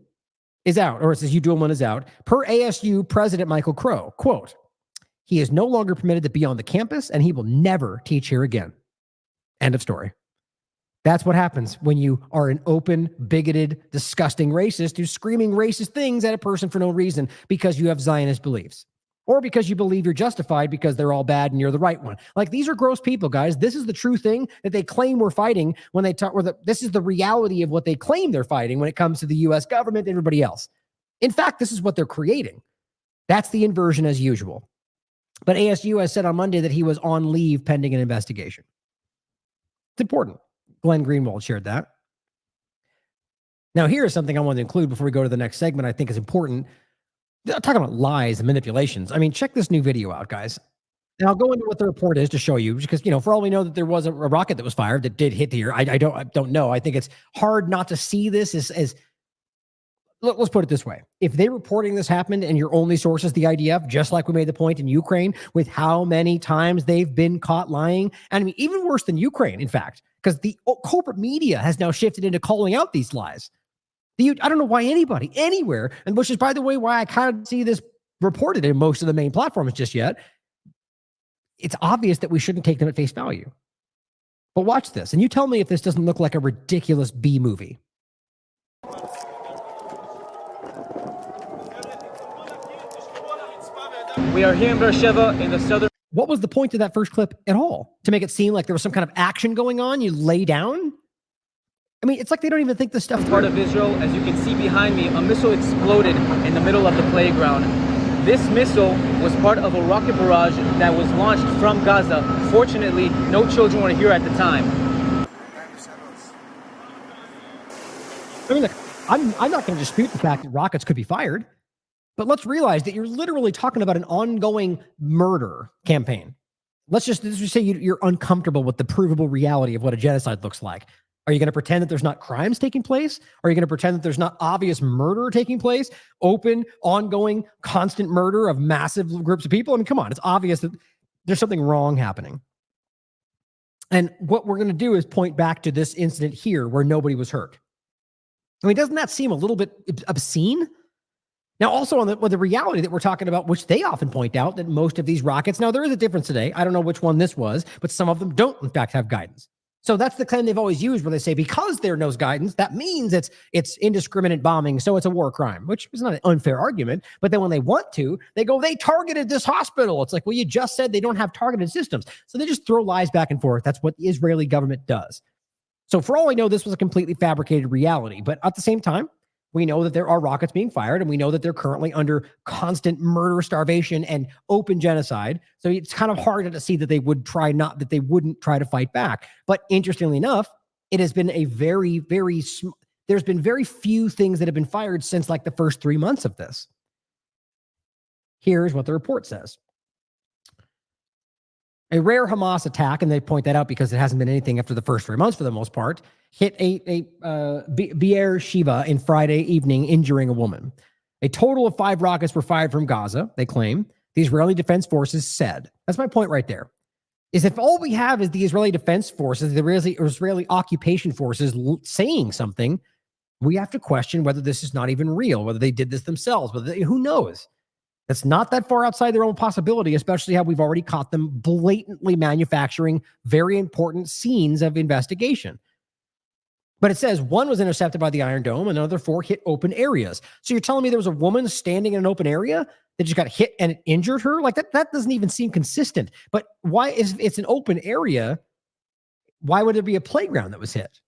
is out, or it says Yudulman is out. Per ASU President Michael Crow, quote, he is no longer permitted to be on the campus and he will never teach here again. End of story. That's what happens when you are an open, bigoted, disgusting racist who's screaming racist things at a person for no reason because you have Zionist beliefs. Or because you believe you're justified because they're all bad and you're the right one. Like, these are gross people, guys. This is the true thing that they claim we're fighting when they talk, this is the reality of what they claim they're fighting when it comes to the U.S. government and everybody else. In fact, this is what they're creating. That's the inversion as usual. But ASU has said on Monday that he was on leave pending an investigation. It's important. Glenn Greenwald shared that. Now, here is something I want to include before we go to the next segment I think is important. Talking about lies and manipulations. I mean, check this new video out, guys. And I'll go into what the report is to show you, because, you know, for all we know that there was a rocket that was fired that did hit here. I don't know. I think it's hard not to see this as let's put it this way. If they're reporting this happened and your only source is the IDF, just like we made the point in Ukraine with how many times they've been caught lying, and I mean, even worse than Ukraine, in fact, because the corporate media has now shifted into calling out these lies. I don't know why anybody, anywhere, and which is, by the way, why I kind of see this reported in most of the main platforms just yet. It's obvious that we shouldn't take them at face value. But watch this, and you tell me if this doesn't look like a ridiculous B movie. We are here in Beersheba in the southern... What was the point of that first clip at all? To make it seem like there was some kind of action going on? You lay down? I mean, it's like they don't even think this stuff part of Israel. As you can see behind me, a missile exploded in the middle of the playground. This missile was part of a rocket barrage that was launched from Gaza. Fortunately, no children were here at the time. I mean, look, I'm not going to dispute the fact that rockets could be fired, but let's realize that you're literally talking about an ongoing murder campaign. Let's just say you're uncomfortable with the provable reality of what a genocide looks like. Are you going to pretend that there's not crimes taking place? Are you going to pretend that there's not obvious murder taking place? Open, ongoing, constant murder of massive groups of people? I mean, come on. It's obvious that there's something wrong happening. And what we're going to do is point back to this incident here where nobody was hurt. I mean, doesn't that seem a little bit obscene? Now, also on the reality that we're talking about, which they often point out, that most of these rockets, now there is a difference today. I don't know which one this was, but some of them don't, in fact, have guidance. So that's the claim they've always used, where they say because there knows guidance, that means it's indiscriminate bombing, so it's a war crime, which is not an unfair argument. But then when they want to, they go, they targeted this hospital. It's like, well, you just said they don't have targeted systems. So they just throw lies back and forth. That's what the Israeli government does. So for all we know, this was a completely fabricated reality. But at the same time, we know that there are rockets being fired, and we know that they're currently under constant murder, starvation, and open genocide. So it's kind of hard to see that they wouldn't try to fight back. But interestingly enough, it has been a there's been very few things that have been fired since like the first 3 months of this. Here's what the report says. A rare Hamas attack, and they point that out because it hasn't been anything after the first 3 months for the most part, hit Be'er Sheva in Friday evening, injuring a woman. A total of 5 rockets were fired from Gaza, they claim. the Israeli Defense Forces said. That's my point right there. Is if all we have is the Israeli Defense Forces, the Israeli occupation forces saying something, we have to question whether this is not even real, whether they did this themselves, who knows? That's not that far outside their own possibility, especially how we've already caught them blatantly manufacturing very important scenes of investigation. But it says one was intercepted by the Iron Dome, and another 4 hit open areas. So you're telling me there was a woman standing in an open area that just got hit and it injured her? Like that doesn't even seem consistent. But why is it's an open area? Why would there be a playground that was hit?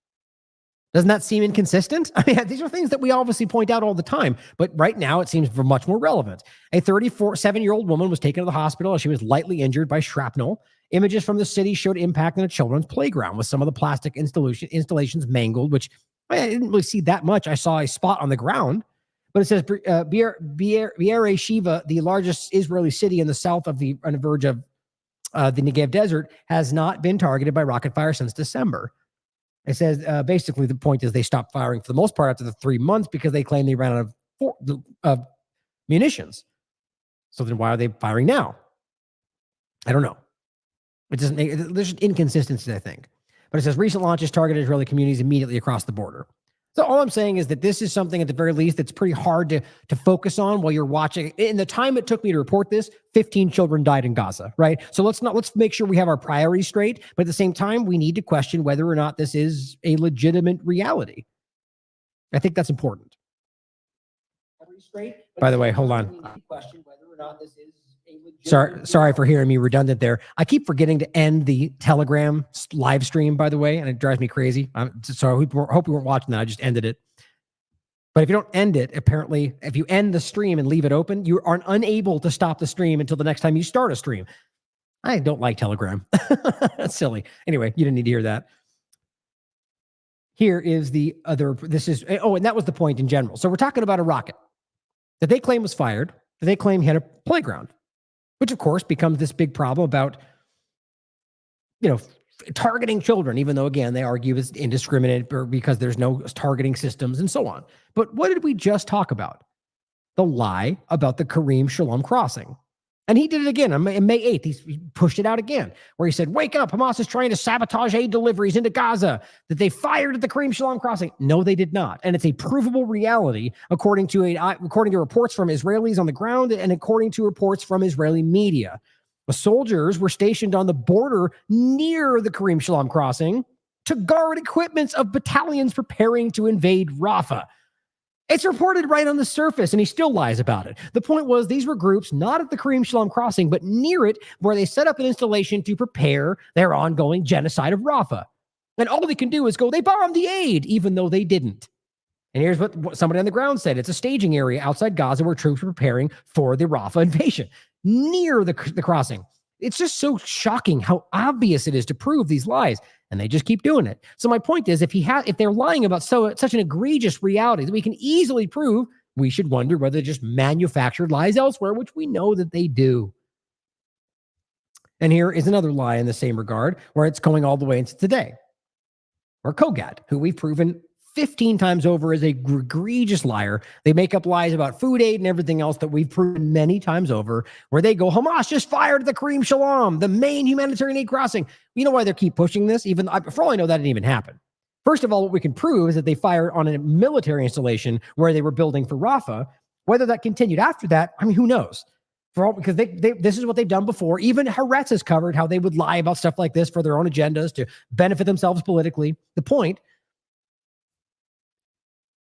Doesn't that seem inconsistent? I mean, these are things that we obviously point out all the time, but right now it seems much more relevant. A 37-year-old woman was taken to the hospital as she was lightly injured by shrapnel. Images from the city showed impact on a children's playground with some of the plastic installations mangled, which I didn't really see that much. I saw a spot on the ground, but it says Be'er Shiva, the largest Israeli city in the south on the verge of the Negev Desert, has not been targeted by rocket fire since December. It says basically the point is they stopped firing for the most part after the 3 months because they claim they ran out of munitions. So then why are they firing now? I don't know. It doesn't make, there's inconsistencies, I think. But it says recent launches targeted Israeli communities immediately across the border. So all I'm saying is that this is something at the very least that's pretty hard to focus on while you're watching. In the time it took me to report this, 15 children died in Gaza, right? So let's make sure we have our priorities straight. But at the same time, we need to question whether or not this is a legitimate reality. I think that's important. By the way, hold on. Sorry for hearing me redundant there. I keep forgetting to end the Telegram live stream, by the way, and it drives me crazy. So I hope you weren't watching that. I just ended it. But if you don't end it, apparently, if you end the stream and leave it open, you are unable to stop the stream until the next time you start a stream. I don't like Telegram. That's silly. Anyway, you didn't need to hear that. Here is the other, and that was the point in general. So we're talking about a rocket that they claim was fired, that they claim hit a playground, which of course becomes this big problem about, targeting children, even though again, they argue it's indiscriminate or because there's no targeting systems and so on. But what did we just talk about? The lie about the Kareem Shalom crossing. And he did it again on May 8th. He pushed it out again, where he said, wake up, Hamas is trying to sabotage aid deliveries into Gaza, that they fired at the Kareem Shalom crossing. No, they did not. And it's a provable reality, according to reports from Israelis on the ground and according to reports from Israeli media. The soldiers were stationed on the border near the Kareem Shalom crossing to guard equipments of battalions preparing to invade Rafah. It's reported right on the surface, and he still lies about it. The point was these were groups not at the Kareem Shalom crossing, but near it, where they set up an installation to prepare their ongoing genocide of Rafah. And all they can do is go, they bombed the aid, even though they didn't. And here's what somebody on the ground said. It's a staging area outside Gaza where troops were preparing for the Rafah invasion, near the crossing. It's just so shocking how obvious it is to prove these lies, and they just keep doing it. So my point is, if they're lying about such an egregious reality that we can easily prove, we should wonder whether they just manufactured lies elsewhere, which we know that they do. And here is another lie in the same regard, where it's going all the way into today. Or Kogat, who we've proven 15 times over is a egregious liar. They make up lies about food aid and everything else that we've proven many times over, where they go, Hamas just fired at the Kareem Shalom, the main humanitarian aid crossing. You know why they keep pushing this? For all I know, that didn't even happen. First of all, what we can prove is that they fired on a military installation where they were building for Rafah. Whether that continued after that, I mean, who knows? Because this is what they've done before. Even Haaretz has covered how they would lie about stuff like this for their own agendas to benefit themselves politically. The point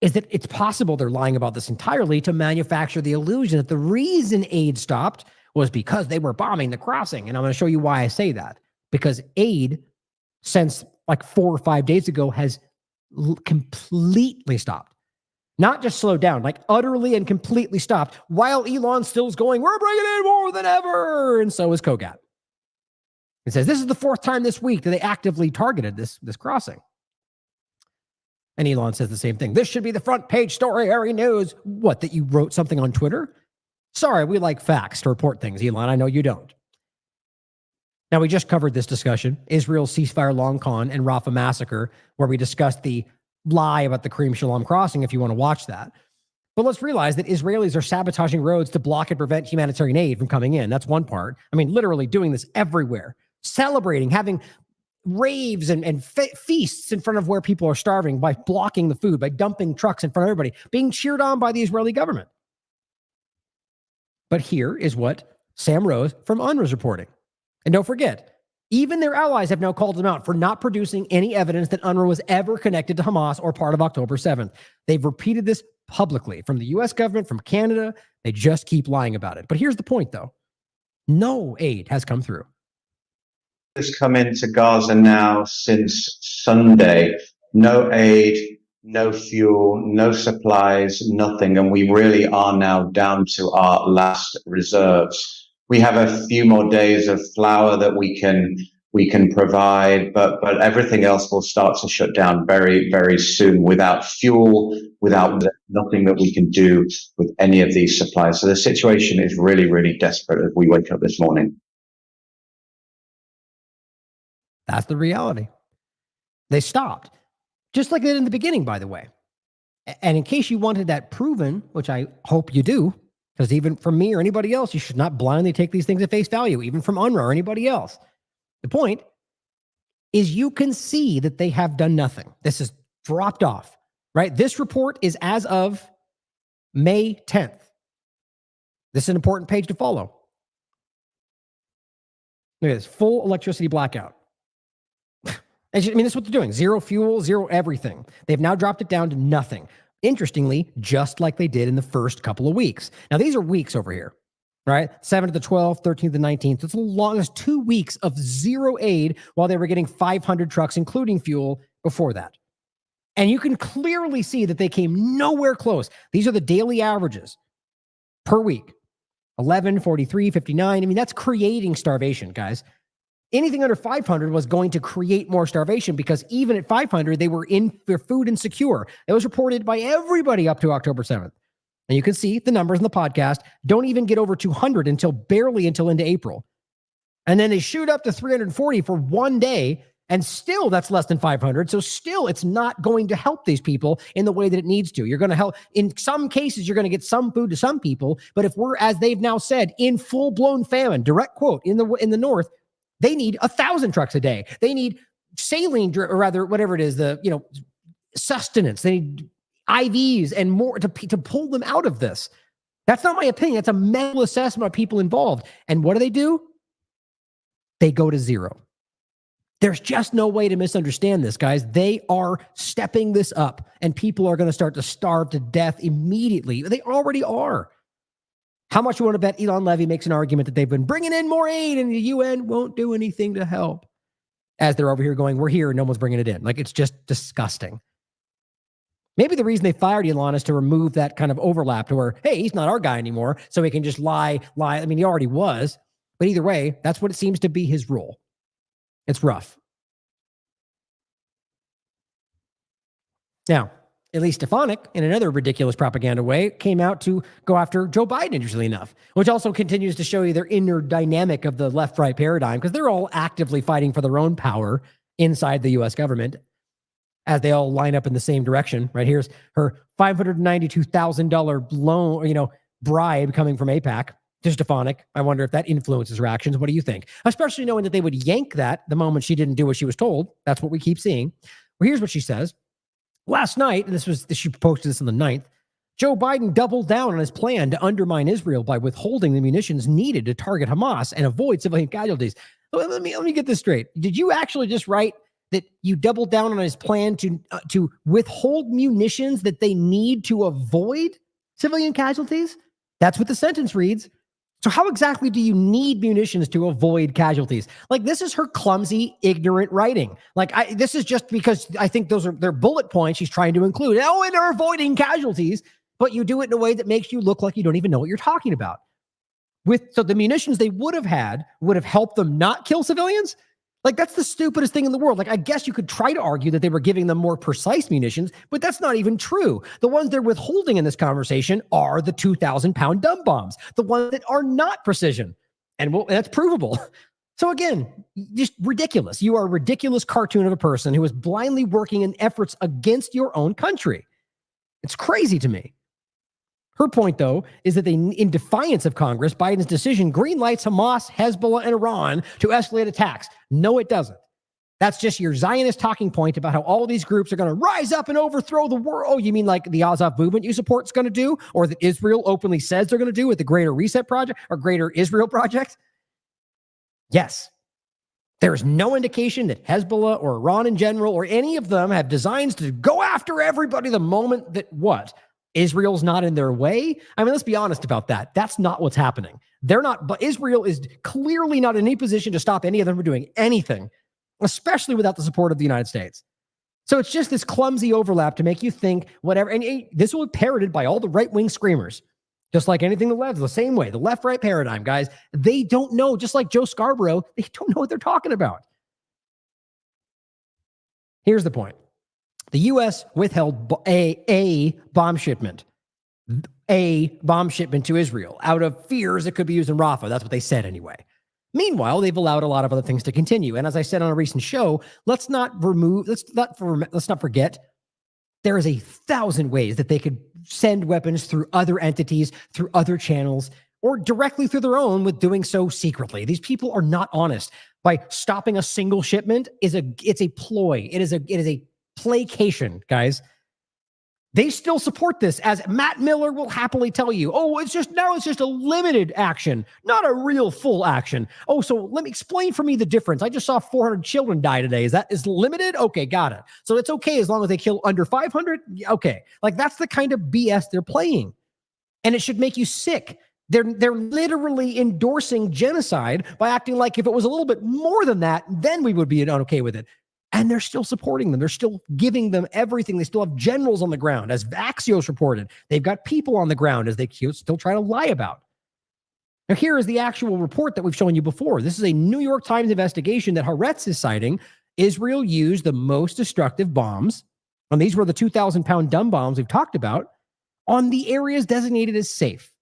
is that it's possible they're lying about this entirely to manufacture the illusion that the reason aid stopped was because they were bombing the crossing. And I'm going to show you why I say that. Because aid, since like 4 or 5 days ago, has completely stopped. Not just slowed down, like utterly and completely stopped, while Elon still is going, we're bringing in more than ever. And so is Kogat. It says, this is the 4th time this week that they actively targeted this crossing. And Elon says the same thing. This should be the front page story, Harry News. What, that you wrote something on Twitter? Sorry, we like facts to report things, Elon. I know you don't. Now, we just covered this discussion, Israel's ceasefire long con and Rafah massacre, where we discussed the lie about the Kareem Shalom crossing, if you want to watch that. But let's realize that Israelis are sabotaging roads to block and prevent humanitarian aid from coming in. That's one part. I mean, literally doing this everywhere, celebrating, having raves and feasts in front of where people are starving by blocking the food, by dumping trucks in front of everybody, being cheered on by the Israeli government. But here is what Sam Rose from UNRWA is reporting. And don't forget, even their allies have now called them out for not producing any evidence that UNRWA was ever connected to Hamas or part of October 7th. They've repeated this publicly from the US government, from Canada. They just keep lying about it. But here's the point, though. No aid has come through. Has come into Gaza now since Sunday. No aid, no fuel, no supplies, nothing. And we really are now down to our last reserves. We have a few more days of flour that we can provide, but everything else will start to shut down very, very soon without fuel, without nothing that we can do with any of these supplies. So the situation is really, really desperate as we wake up this morning. That's the reality. They stopped, just like they did in the beginning, by the way. And in case you wanted that proven, which I hope you do, because even from me or anybody else, you should not blindly take these things at face value, even from UNRWA or anybody else. The point is you can see that they have done nothing. This is dropped off, right? This report is as of May 10th. This is an important page to follow. Look at this, full electricity blackout. I mean, that's what they're doing. Zero fuel, zero everything. They've now dropped it down to nothing. Interestingly, just like they did in the first couple of weeks. Now, these are weeks over here, right? 7th to the 12th, 13th to the 19th. It's the longest 2 weeks of zero aid while they were getting 500 trucks, including fuel, before that. And you can clearly see that they came nowhere close. These are the daily averages per week. 11, 43, 59. I mean, that's creating starvation, guys. Anything under 500 was going to create more starvation because even at 500, they were in their food insecure. It was reported by everybody up to October 7th. And you can see the numbers in the podcast don't even get over 200 until into April. And then they shoot up to 340 for one day. And still that's less than 500. So still it's not going to help these people in the way that it needs to. You're going to help. In some cases, you're going to get some food to some people. But if we're, as they've now said, in full-blown famine, direct quote, in the north, they need 1,000 trucks a day. They need saline, or rather, whatever it is, sustenance. They need IVs and more to pull them out of this. That's not my opinion. That's a mental assessment of people involved. And what do? They go to zero. There's just no way to misunderstand this, guys. They are stepping this up, and people are going to start to starve to death immediately. They already are. How much you want to bet Elon Levy makes an argument that they've been bringing in more aid and the UN won't do anything to help? As they're over here going, we're here and no one's bringing it in. Like, it's just disgusting. Maybe the reason they fired Elon is to remove that kind of overlap to where, hey, he's not our guy anymore, so he can just lie. I mean, he already was. But either way, that's what it seems to be his role. It's rough. Now, at least Stefanik, in another ridiculous propaganda way, came out to go after Joe Biden, interestingly enough, which also continues to show you their inner dynamic of the left-right paradigm, because they're all actively fighting for their own power inside the U.S. government as they all line up in the same direction. Right, here's her $592,000 loan, bribe coming from APAC to Stefanik. I wonder if that influences her actions. What do you think? Especially knowing that they would yank that the moment she didn't do what she was told. That's what we keep seeing. Well, here's what she says. Last night, and she posted this on the 9th, Joe Biden doubled down on his plan to undermine Israel by withholding the munitions needed to target Hamas and avoid civilian casualties. Let me get this straight. Did you actually just write that you doubled down on his plan to withhold munitions that they need to avoid civilian casualties? That's what the sentence reads. So how exactly do you need munitions to avoid casualties? Like, this is her clumsy, ignorant writing. Like, this is just because I think they're bullet points she's trying to include. Oh, and they're avoiding casualties, but you do it in a way that makes you look like you don't even know what you're talking about. So the munitions they would have had would have helped them not kill civilians? Like, that's the stupidest thing in the world. Like, I guess you could try to argue that they were giving them more precise munitions, but that's not even true. The ones they're withholding in this conversation are the 2,000-pound dumb bombs, the ones that are not precision. And that's provable. So again, just ridiculous. You are a ridiculous cartoon of a person who is blindly working in efforts against your own country. It's crazy to me. Her point, though, is that in defiance of Congress, Biden's decision greenlights Hamas, Hezbollah, and Iran to escalate attacks. No, it doesn't. That's just your Zionist talking point about how all these groups are going to rise up and overthrow the world. Oh, you mean like the Azov movement you support is going to do, or that Israel openly says they're going to do with the Greater Reset Project or Greater Israel Project? Yes. There is no indication that Hezbollah or Iran in general or any of them have designs to go after everybody the moment that what? Israel's not in their way? I mean, let's be honest about that. That's not what's happening. They're not, but Israel is clearly not in any position to stop any of them from doing anything, especially without the support of the United States. So it's just this clumsy overlap to make you think whatever. And this will be parroted by all the right-wing screamers, just like anything the left, the same way. The left-right paradigm, guys, they don't know, just like Joe Scarborough, they don't know what they're talking about. Here's the point. The U.S. withheld a bomb shipment to Israel out of fears it could be used in Rafah. That's what they said anyway. Meanwhile, they've allowed a lot of other things to continue. And as I said on a recent show, let's not forget, there is 1,000 ways that they could send weapons through other entities, through other channels, or directly through their own with doing so secretly. These people are not honest. By stopping a single shipment it's a ploy. It is a placation, guys. They still support this, as Matt Miller will happily tell you. Oh, it's just a limited action, not a real full action. Oh, so let me explain for me the difference. I just saw 400 children die today. Is limited? Okay, got it. So it's okay as long as they kill under 500? Okay. Like, that's the kind of BS they're playing. And it should make you sick. They're literally endorsing genocide by acting like if it was a little bit more than that, then we would be okay with it. And they're still supporting them. They're still giving them everything. They still have generals on the ground, as Axios reported. They've got people on the ground, as they still try to lie about. Now, here is the actual report that we've shown you before. This is a New York Times investigation that Haaretz is citing. Israel used the most destructive bombs, and these were the 2,000-pound dumb bombs we've talked about, on the areas designated as safe.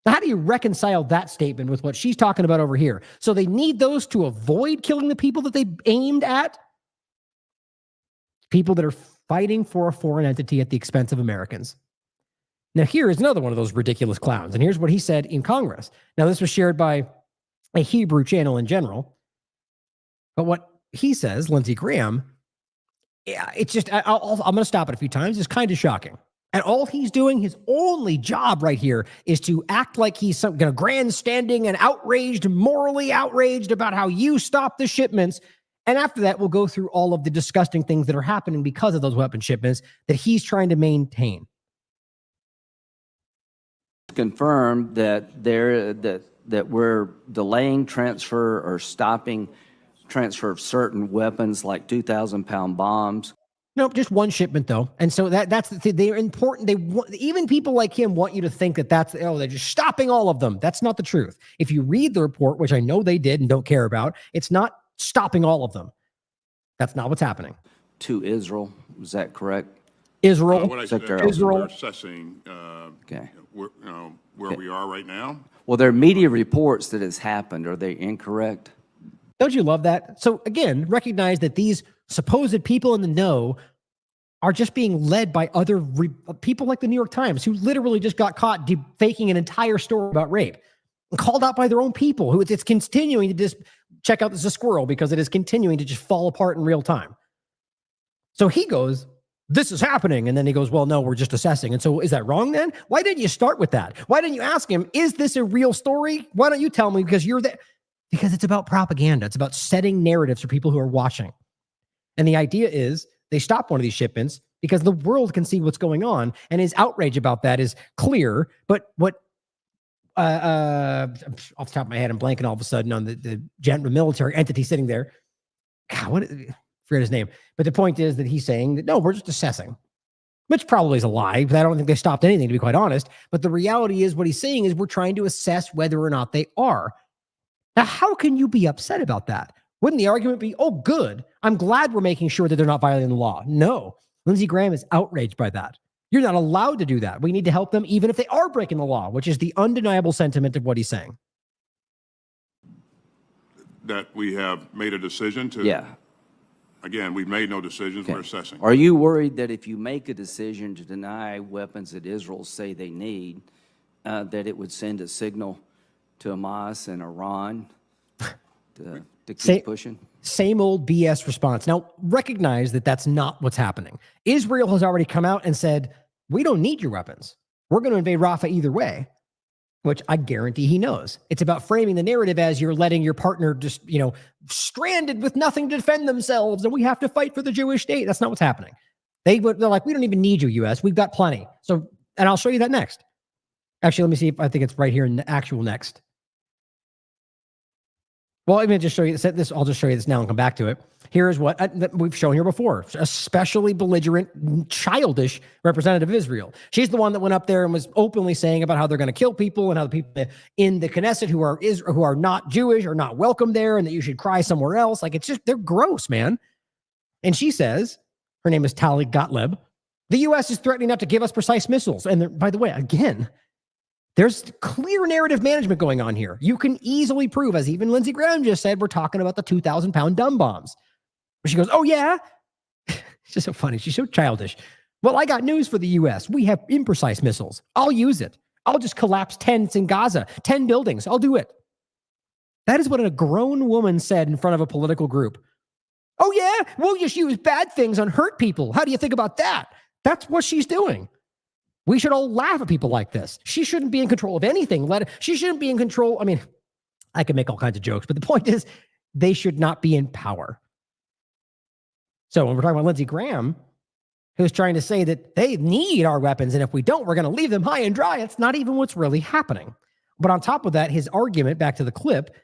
Now, how do you reconcile that statement with what she's talking about over here? So they need those to avoid killing the people that they aimed at? People that are fighting for a foreign entity at the expense of Americans. Now, here is another one of those ridiculous clowns. And here's what he said in Congress. Now, this was shared by a Hebrew channel in general. But what he says, Lindsey Graham, yeah, it's just, I'm going to stop it a few times. It's kind of shocking. And all he's doing, his only job right here, is to act like he's some kind of grandstanding and outraged, morally outraged about how you stopped the shipments. And after that, we'll go through all of the disgusting things that are happening because of those weapon shipments that he's trying to maintain. Confirm that that we're delaying transfer or stopping transfer of certain weapons like 2,000-pound bombs. Nope, just one shipment though. And so that's the thing. They're important. Even people like him want you to think that they're just stopping all of them. That's not the truth. If you read the report, which I know they did and don't care about, it's not stopping all of them. That's not what's happening. To Israel, is that correct? Israel. What I said, Israel. we're assessing Okay. where we are right now. Well, there are media reports that it's happened. Are they incorrect? Don't you love that? So again, recognize that these supposed people in the know are just being led by other people like the New York Times, who literally just got caught faking an entire story about rape and called out by their own people, who it's continuing to just check out this is a squirrel because it is continuing to just fall apart in real time. So he goes, this is happening. And then he goes, well, no, we're just assessing. And so is that wrong then? Why didn't you start with that? Why didn't you ask him, is this a real story? Why don't you tell me? Because you're there. Because it's about propaganda. It's about setting narratives for people who are watching. And the idea is they stop one of these shipments because the world can see what's going on, and his outrage about that is clear. But what, off the top of my head, I'm blanking all of a sudden on the military entity sitting there. God, I forget his name. But the point is that he's saying that, no, we're just assessing, which probably is a lie, but I don't think they stopped anything, to be quite honest. But the reality is what he's saying is we're trying to assess whether or not they are. Now, how can you be upset about that? Wouldn't the argument be, oh, good, I'm glad we're making sure that they're not violating the law? No, Lindsey Graham is outraged by that. You're not allowed to do that. We need to help them even if they are breaking the law, which is the undeniable sentiment of what he's saying. That we have made a decision to Again, we've made no decisions. Okay. We're assessing. Are you worried that if you make a decision to deny weapons that Israel say they need, that it would send a signal to Hamas and Iran to keep pushing? Same old BS response. Now, recognize that that's not what's happening. Israel has already come out and said, we don't need your weapons. We're going to invade Rafah either way, which I guarantee he knows. It's about framing the narrative as you're letting your partner just, stranded with nothing to defend themselves, and we have to fight for the Jewish state. That's not what's happening. They're like, we don't even need you, U.S. We've got plenty. So, and I'll show you that next. Actually, let me see if I think it's right here in the actual next. Well, let me just show you this. I'll just show you this now and come back to it. Here's what we've shown here before. Especially belligerent, childish representative of Israel. She's the one that went up there and was openly saying about how they're going to kill people and how the people in the Knesset who are not Jewish are not welcome there and that you should cry somewhere else. Like, it's just, they're gross, man. And she says, her name is Tali Gottlieb, the U.S. is threatening not to give us precise missiles. And by the way, again, there's clear narrative management going on here. You can easily prove, as even Lindsey Graham just said, we're talking about the 2,000-pound dumb bombs. She goes, oh, yeah? It's just so funny. She's so childish. Well, I got news for the U.S. We have imprecise missiles. I'll use it. I'll just collapse tents in Gaza, 10 buildings. I'll do it. That is what a grown woman said in front of a political group. Oh, yeah? We'll just use bad things on hurt people. How do you think about that? That's what she's doing. We should all laugh at people like this. She shouldn't be in control of anything. She shouldn't be in control. I mean, I could make all kinds of jokes, but the point is they should not be in power. So when we're talking about Lindsey Graham, who's trying to say that they need our weapons, and if we don't, we're going to leave them high and dry, it's not even what's really happening. But on top of that, his argument, back to the clip,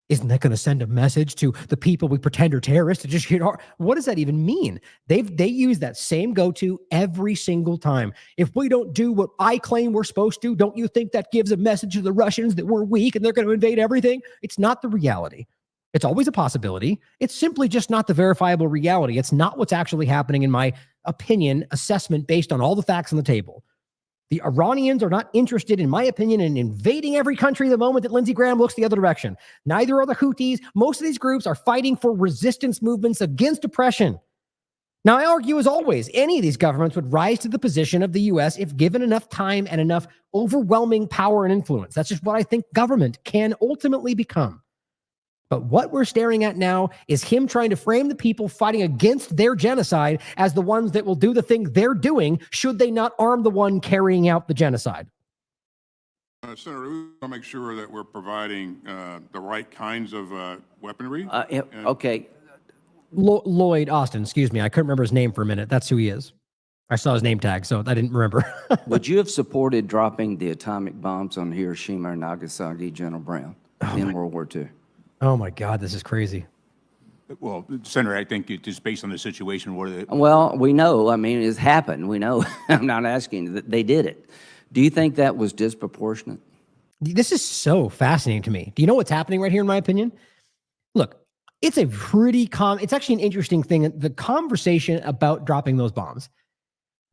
isn't that going to send a message to the people we pretend are terrorists to just what does that even mean? They use that same go-to every single time. If we don't do what I claim we're supposed to, don't you think that gives a message to the Russians that we're weak and they're going to invade everything? It's not the reality. It's always a possibility. It's simply just not the verifiable reality. It's not what's actually happening, in my opinion, assessment based on all the facts on the table. The Iranians are not interested, in my opinion, in invading every country the moment that Lindsey Graham looks the other direction. Neither are the Houthis. Most of these groups are fighting for resistance movements against oppression. Now, I argue, as always, any of these governments would rise to the position of the U.S. if given enough time and enough overwhelming power and influence. That's just what I think government can ultimately become. But what we're staring at now is him trying to frame the people fighting against their genocide as the ones that will do the thing they're doing, should they not arm the one carrying out the genocide. Senator, we want to make sure that we're providing the right kinds of weaponry. Okay. Lloyd Austin, excuse me. I couldn't remember his name for a minute. That's who he is. I saw his name tag, so I didn't remember. Would you have supported dropping the atomic bombs on Hiroshima and Nagasaki, General Brown, in World War II? Oh, my God, this is crazy. Well, Senator, I think just based on the situation, what are the... Well, we know. I mean, it's happened. We know. I'm not asking. They did it. Do you think that was disproportionate? This is so fascinating to me. Do you know what's happening right here, in my opinion? Look, it's a pretty it's actually an interesting thing. The conversation about dropping those bombs.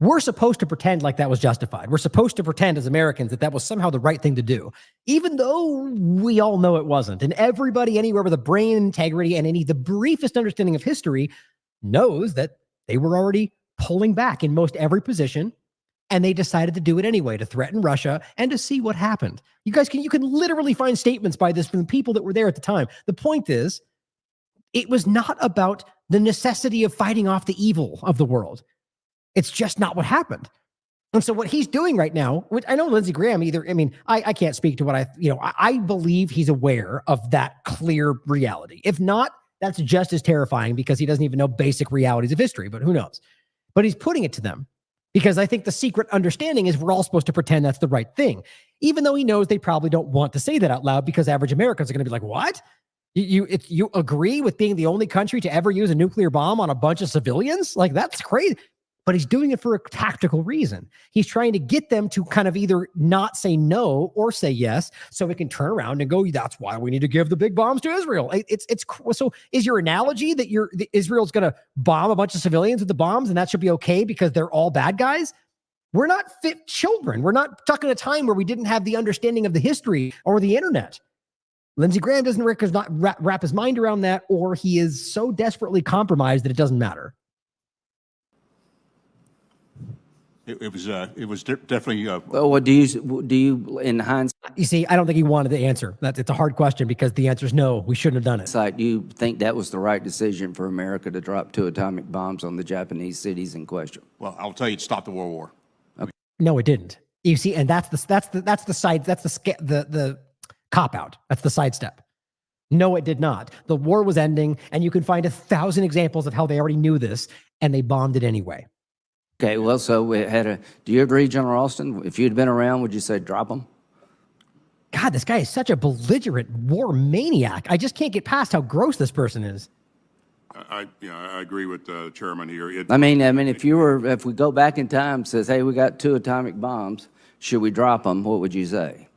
We're supposed to pretend like that was justified. We're supposed to pretend as Americans that was somehow the right thing to do, even though we all know it wasn't. And everybody anywhere with a brain integrity and the briefest understanding of history knows that they were already pulling back in most every position, and they decided to do it anyway, to threaten Russia and to see what happened. You can literally find statements by this from the people that were there at the time. The point is, it was not about the necessity of fighting off the evil of the world. It's just not what happened. And so what he's doing right now, which I know Lindsey Graham I can't speak to what I believe he's aware of that clear reality. If not, that's just as terrifying because he doesn't even know basic realities of history, but who knows? But he's putting it to them because I think the secret understanding is we're all supposed to pretend that's the right thing, even though he knows they probably don't want to say that out loud because average Americans are going to be like, what? You agree with being the only country to ever use a nuclear bomb on a bunch of civilians? Like, that's crazy. But he's doing it for a tactical reason. He's trying to get them to kind of either not say no or say yes, so we can turn around and go, that's why we need to give the big bombs to Israel. So is your analogy that Israel's going to bomb a bunch of civilians with the bombs and that should be okay because they're all bad guys? We're not fit children. We're not stuck in a time where we didn't have the understanding of the history or the internet. Lindsey Graham doesn't wrap his mind around that, or he is so desperately compromised that it doesn't matter. It was definitely. Well, what do you in hindsight? You see, I don't think he wanted the answer. It's a hard question because the answer is no. We shouldn't have done it. Do you think that was the right decision for America to drop 2 atomic bombs on the Japanese cities in question? Well, I'll tell you, it stopped the World War. Okay. No, it didn't. You see, and that's the cop out. That's the sidestep. No, it did not. The war was ending, and you can find 1,000 examples of how they already knew this, and they bombed it anyway. Okay, well, so we had do you agree, General Austin? If you'd been around, would you say drop them? God, this guy is such a belligerent war maniac. I just can't get past how gross this person is. I agree with the chairman here. I mean, if we go back in time, says, hey, we got 2 atomic bombs, should we drop them? What would you say?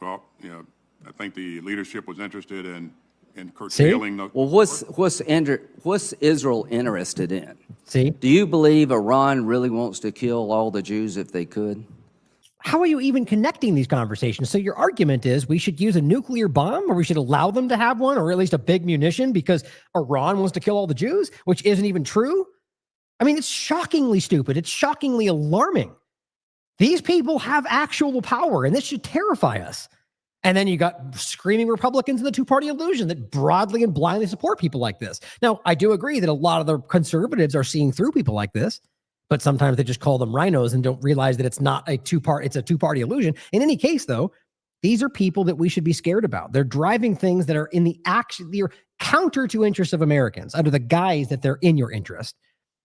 Well, I think the leadership was interested in curtailing the. Well, what's Israel interested in? See? Do you believe Iran really wants to kill all the Jews if they could? How are you even connecting these conversations? So your argument is we should use a nuclear bomb, or we should allow them to have one, or at least a big munition because Iran wants to kill all the Jews, which isn't even true? I mean, it's shockingly stupid. It's shockingly alarming. These people have actual power, and this should terrify us. And then you got screaming Republicans in the two-party illusion that broadly and blindly support people like this. Now, I do agree that a lot of the conservatives are seeing through people like this, but sometimes they just call them rhinos and don't realize that it's not a it's a two-party illusion. In any case, though, these are people that we should be scared about. They're driving things that are in the action, they're counter to interests of Americans under the guise that they're in your interest.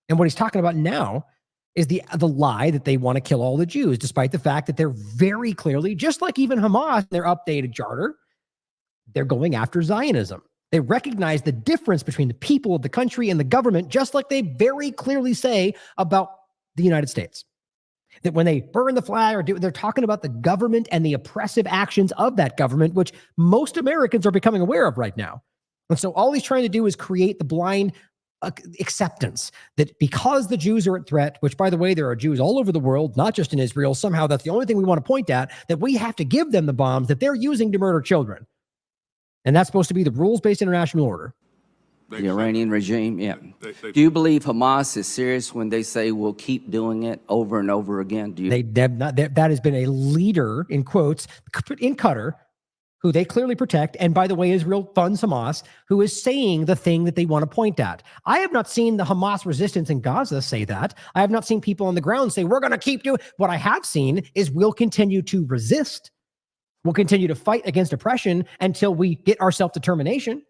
And what he's talking about now is the lie that they want to kill all the Jews, despite the fact that they're very clearly, just like even Hamas, their updated charter, they're going after Zionism. They recognize the difference between the people of the country and the government, just like they very clearly say about the United States. That when they burn the flag or they're talking about the government and the oppressive actions of that government, which most Americans are becoming aware of right now. And so all he's trying to do is create the blind acceptance that because the Jews are at threat, which by the way, there are Jews all over the world, not just in Israel, somehow that's the only thing we want to point at, that we have to give them the bombs that they're using to murder children. And that's supposed to be the rules-based international order. The Iranian regime, yeah. Do you believe Hamas is serious when they say we'll keep doing it over and over again? Do you? That has been a leader, in quotes, in Qatar, who they clearly protect, and by the way, Israel funds Hamas, who is saying the thing that they want to point at. I have not seen the Hamas resistance in Gaza say that. I have not seen people on the ground say, we're going to keep doing. What I have seen is we'll continue to resist. We'll continue to fight against oppression until we get our self-determination.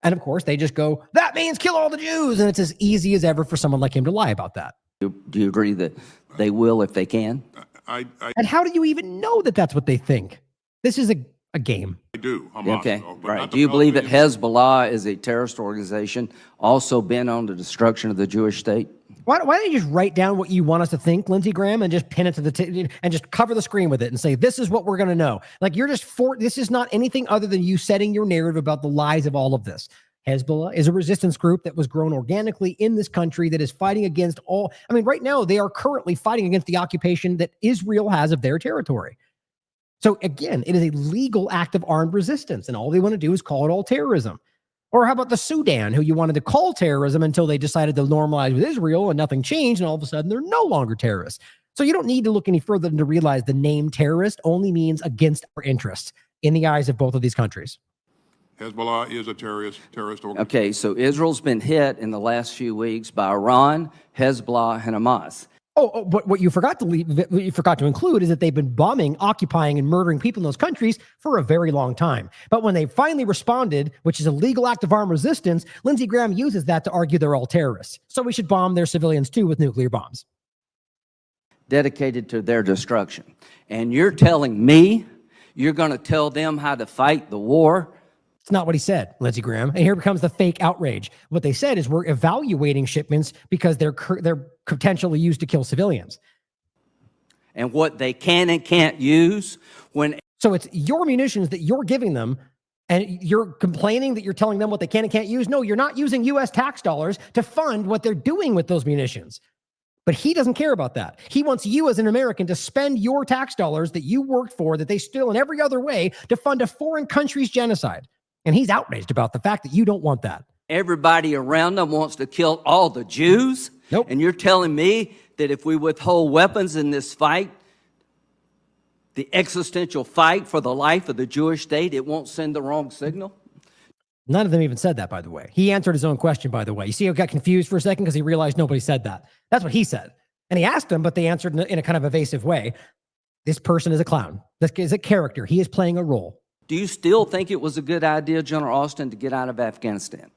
And of course, they just go, that means kill all the Jews. And it's as easy as ever for someone like him to lie about that. Do you agree that they will if they can? And how do you even know that that's what they think? This is a game. I do. Hamas, okay, though, right. Do you believe that Hezbollah is a terrorist organization also bent on the destruction of the Jewish state? Why don't you just write down what you want us to think, Lindsey Graham, and just pin it to the and just cover the screen with it and say, this is what we're going to know. Like you're just this is not anything other than you setting your narrative about the lies of all of this. Hezbollah is a resistance group that was grown organically in this country that is fighting against all. I mean, right now, they are currently fighting against the occupation that Israel has of their territory. So again, it is a legal act of armed resistance, and all they want to do is call it all terrorism. Or how about the Sudan, who you wanted to call terrorism until they decided to normalize with Israel and nothing changed, and all of a sudden they're no longer terrorists. So you don't need to look any further than to realize the name terrorist only means against our interests in the eyes of both of these countries. Hezbollah is a terrorist organization. Okay, so Israel's been hit in the last few weeks by Iran, Hezbollah, and Hamas. But what you forgot to include is that they've been bombing, occupying, and murdering people in those countries for a very long time. But when they finally responded, which is a legal act of armed resistance, Lindsey Graham uses that to argue they're all terrorists. So we should bomb their civilians too with nuclear bombs. Dedicated to their destruction. And you're telling me you're going to tell them how to fight the war? It's not what he said, Lindsey Graham. And here comes the fake outrage. What they said is we're evaluating shipments because they're potentially used to kill civilians. And what they can and can't use when... So it's your munitions that you're giving them, and you're complaining that you're telling them what they can and can't use? No, you're not using U.S. tax dollars to fund what they're doing with those munitions. But he doesn't care about that. He wants you as an American to spend your tax dollars that you worked for, that they steal in every other way, to fund a foreign country's genocide. And he's outraged about the fact that you don't want that. Everybody around them wants to kill all the Jews. Nope. And you're telling me that if we withhold weapons in this fight, the existential fight for the life of the Jewish state, it won't send the wrong signal? None of them even said that, by the way. He answered his own question, by the way. You see how he got confused for a second because he realized nobody said that. That's what he said. And he asked them, but they answered in a kind of evasive way. This person is a clown. This is a character. He is playing a role. Do you still think it was a good idea, General Austin, to get out of Afghanistan?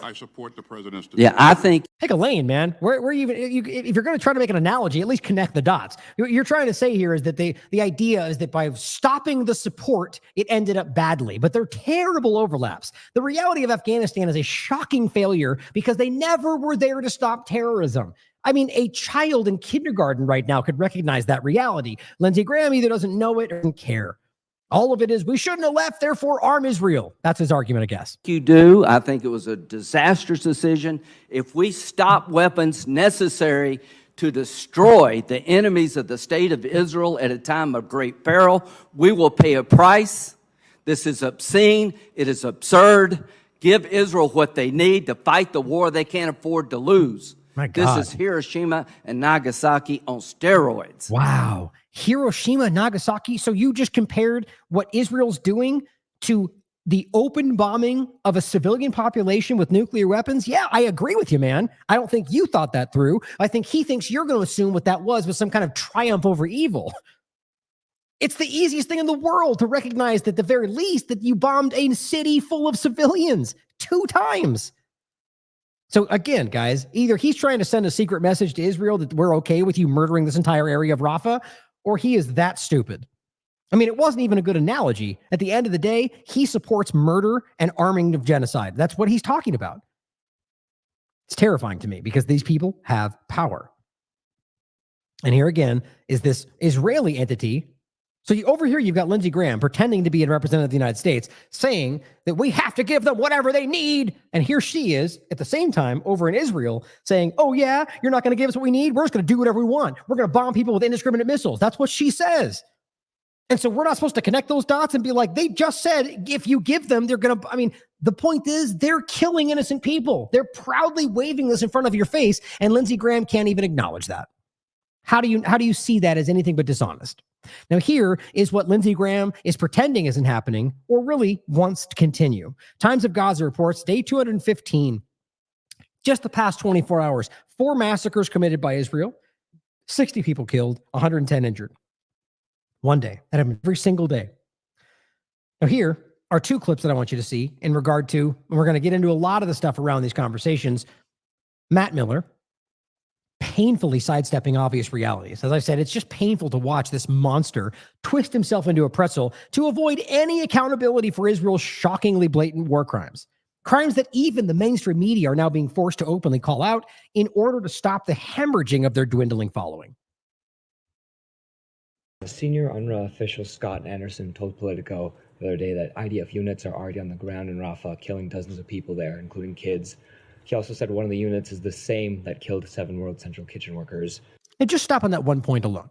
I support the president's decision. Yeah, I think. Pick a lane, man. Where if you're going to try to make an analogy, at least connect the dots. You're trying to say here is that the idea is that by stopping the support, it ended up badly. But they're terrible overlaps. The reality of Afghanistan is a shocking failure because they never were there to stop terrorism. I mean, a child in kindergarten right now could recognize that reality. Lindsey Graham either doesn't know it or doesn't care. All of it is, we shouldn't have left, therefore arm Israel. That's his argument, I guess. You do. I think it was a disastrous decision. If we stop weapons necessary to destroy the enemies of the state of Israel at a time of great peril, we will pay a price. This is obscene. It is absurd. Give Israel what they need to fight the war they can't afford to lose. My God. This is Hiroshima and Nagasaki on steroids. Wow. Hiroshima, Nagasaki. So you just compared what Israel's doing to the open bombing of a civilian population with nuclear weapons? Yeah, I agree with you, man. I don't think you thought that through. I think he thinks you're going to assume what that was some kind of triumph over evil. It's the easiest thing in the world to recognize that at the very least that you bombed a city full of civilians 2 times. So again, guys, either he's trying to send a secret message to Israel that we're okay with you murdering this entire area of Rafah, or he is that stupid. I mean, it wasn't even a good analogy. At the end of the day, he supports murder and arming of genocide. That's what he's talking about. It's terrifying to me because these people have power. And here again is this Israeli entity. So over here, you've got Lindsey Graham pretending to be a representative of the United States, saying that we have to give them whatever they need. And here she is at the same time over in Israel saying, oh yeah, you're not going to give us what we need. We're just going to do whatever we want. We're going to bomb people with indiscriminate missiles. That's what she says. And so we're not supposed to connect those dots and be like, they just said, if you give them, they're going to, I mean, the point is they're killing innocent people. They're proudly waving this in front of your face. And Lindsey Graham can't even acknowledge that. How do you see that as anything but dishonest? Now, here is what Lindsey Graham is pretending isn't happening or really wants to continue. Times of Gaza reports, day 215, just the past 24 hours, 4 massacres committed by Israel, 60 people killed, 110 injured. One day. That happened every single day. Now, here are 2 clips that I want you to see in regard to, and we're going to get into a lot of the stuff around these conversations. Matt Miller, painfully sidestepping obvious realities. As I said, it's just painful to watch this monster twist himself into a pretzel to avoid any accountability for Israel's shockingly blatant war crimes. Crimes that even the mainstream media are now being forced to openly call out in order to stop the hemorrhaging of their dwindling following. Senior UNRWA official Scott Anderson told Politico the other day that IDF units are already on the ground in Rafah, killing dozens of people there, including kids. He also said one of the units is the same that killed 7 World Central Kitchen workers. And just stop on that one point alone.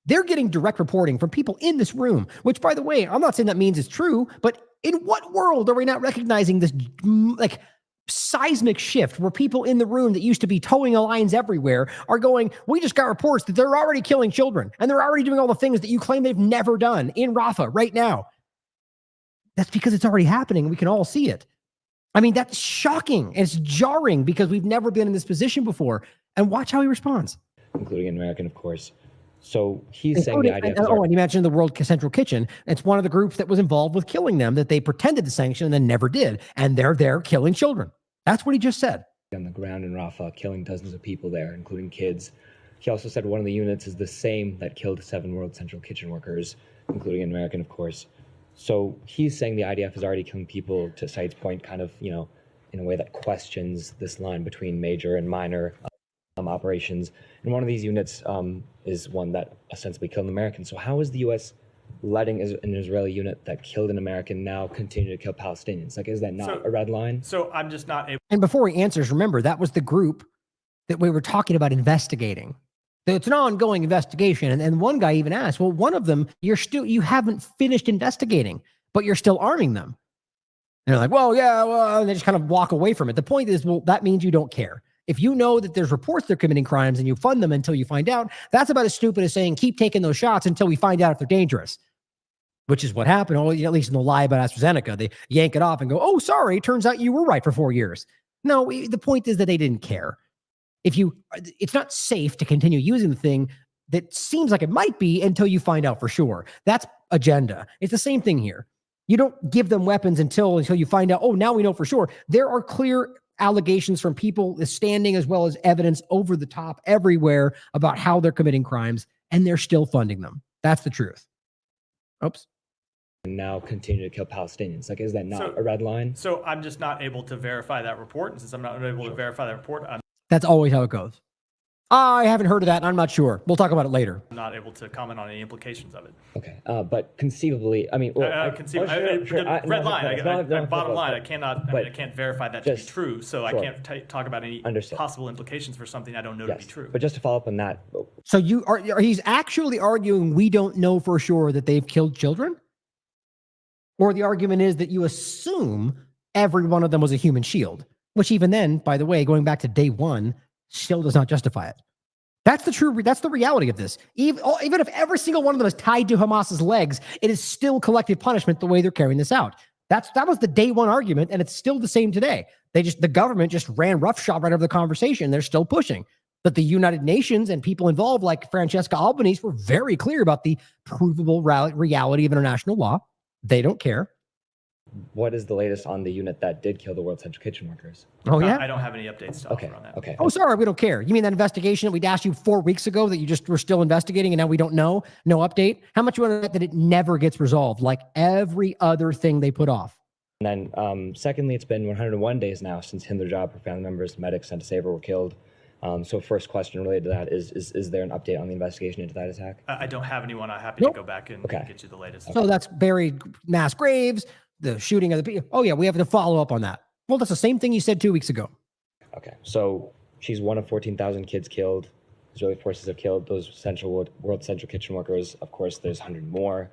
They're getting direct reporting from people in this room, which, by the way, I'm not saying that means it's true, but in what world are we not recognizing this like seismic shift where people in the room that used to be towing lines everywhere are going, we just got reports that they're already killing children and they're already doing all the things that you claim they've never done in Rafah right now. That's because it's already happening. We can all see it. I mean, that's shocking. It's jarring because we've never been in this position before. And watch how he responds. Including an American, of course. So he's saying the idea. And you mentioned the World Central Kitchen. It's one of the groups that was involved with killing them that they pretended to sanction and then never did. And they're there killing children. That's what he just said. On the ground in Rafah, killing dozens of people there, including kids. He also said one of the units is the same that killed 7 World Central Kitchen workers, including an American, of course. So he's saying the IDF is already killing people, to Said's point, kind of, in a way that questions this line between major and minor operations. And one of these units is one that ostensibly killed an American. So how is the U.S. letting an Israeli unit that killed an American now continue to kill Palestinians? Like, is that not a red line? So I'm just not able. And before he answers, remember, that was the group that we were talking about investigating. That it's an ongoing investigation. And one guy even asked, well, one of them, you haven't finished investigating, but you're still arming them. And they're like, well, yeah, well, and they just kind of walk away from it. The point is, well, that means you don't care. If you know that there's reports they're committing crimes and you fund them until you find out, that's about as stupid as saying, keep taking those shots until we find out if they're dangerous, which is what happened. At least in the lie about AstraZeneca, they yank it off and go, oh, sorry, turns out you were right for 4 years. No, the point is that they didn't care. It's not safe to continue using the thing that seems like it might be until you find out for sure. That's agenda. It's the same thing here. You don't give them weapons until you find out, oh, now we know for sure. There are clear allegations from people standing as well as evidence over the top everywhere about how they're committing crimes, and they're still funding them. That's the truth. Oops. And now continue to kill Palestinians. Like, is that not a red line? So I'm just not able to verify that report. And since I'm not able to verify that report, That's always how it goes. I haven't heard of that, and I'm not sure. We'll talk about it later. I'm not able to comment on any implications of it. Okay, but conceivably, I mean, red line. Bottom line, I can't verify that to be true, so I can't talk about any possible implications for something I don't know to be true. But just to follow up on that, so he's actually arguing we don't know for sure that they've killed children, or the argument is that you assume every one of them was a human shield, which even then, by the way, going back to day one, still does not justify it. That's the reality of this. Even if every single one of them is tied to Hamas's legs, it is still collective punishment the way they're carrying this out. That was the day one argument, and it's still the same today. The government just ran roughshod right over the conversation. They're still pushing. But the United Nations and people involved, like Francesca Albanese, were very clear about the provable reality of international law. They don't care. What is the latest on the unit that did kill the World Central Kitchen workers? Oh, yeah? I don't have any updates to offer on that. Okay. Oh, sorry, we don't care. You mean that investigation that we'd asked you 4 weeks ago that you just were still investigating and now we don't know? No update? How much you want to bet that it never gets resolved, like every other thing they put off? And then, secondly, it's been 101 days now since Hinder Job, her family members, medics sent to save her were killed. So first question related to that is there an update on the investigation into that attack? I don't have anyone. I'm happy to go back and get you the latest. So that's buried mass graves, the shooting of the people. Oh, yeah, we have to follow up on that. Well, that's the same thing you said 2 weeks ago. Okay, so she's one of 14,000 kids killed. Israeli forces have killed those World Central Kitchen workers. Of course, there's 100 more.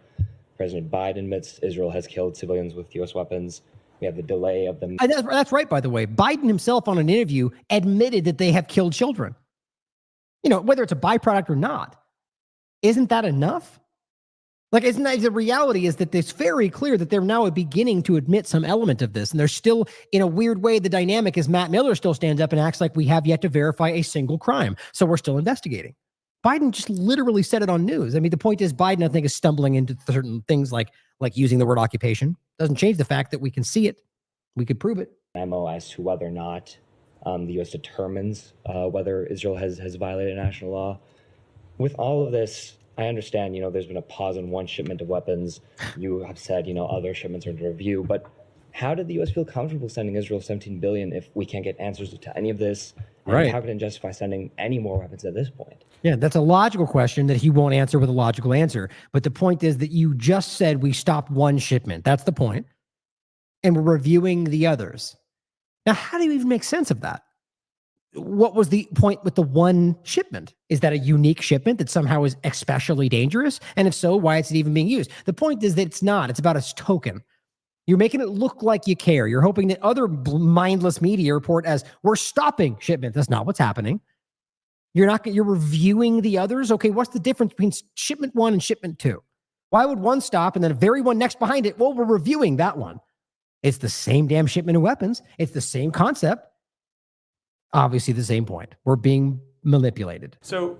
President Biden admits Israel has killed civilians with U.S. weapons. We have the delay of them. That's right, by the way. Biden himself on an interview admitted that they have killed children. Whether it's a byproduct or not. Isn't that enough? Like, isn't that the reality is that it's very clear that they're now beginning to admit some element of this. And they're still, in a weird way, the dynamic is Matt Miller still stands up and acts like we have yet to verify a single crime. So we're still investigating. Biden just literally said it on news. I mean, the point is Biden, I think, is stumbling into certain things like using the word occupation. Doesn't change the fact that we can see it. We could prove it. Memo as to whether or not the U.S. determines whether Israel has violated national law. With all of this, I understand, there's been a pause on one shipment of weapons. You have said, other shipments are under review. But how did the U.S. feel comfortable sending Israel $17 billion if we can't get answers to any of this? And right. How can it justify sending any more weapons at this point? Yeah, that's a logical question that he won't answer with a logical answer. But the point is that you just said we stopped one shipment. That's the point. And we're reviewing the others. Now, how do you even make sense of that? What was the point with the one shipment? Is that a unique shipment that somehow is especially dangerous? And if so, why is it even being used? The point is that it's not. It's about a token. You're making it look like you care. You're hoping that other mindless media report as we're stopping shipment. That's not what's happening. You're reviewing the others. Okay, what's the difference between shipment 1 and shipment 2? Why would one stop and then a very one next behind it? Well, we're reviewing that one. It's the same damn shipment of weapons. It's the same concept. Obviously the same point. We're being manipulated. So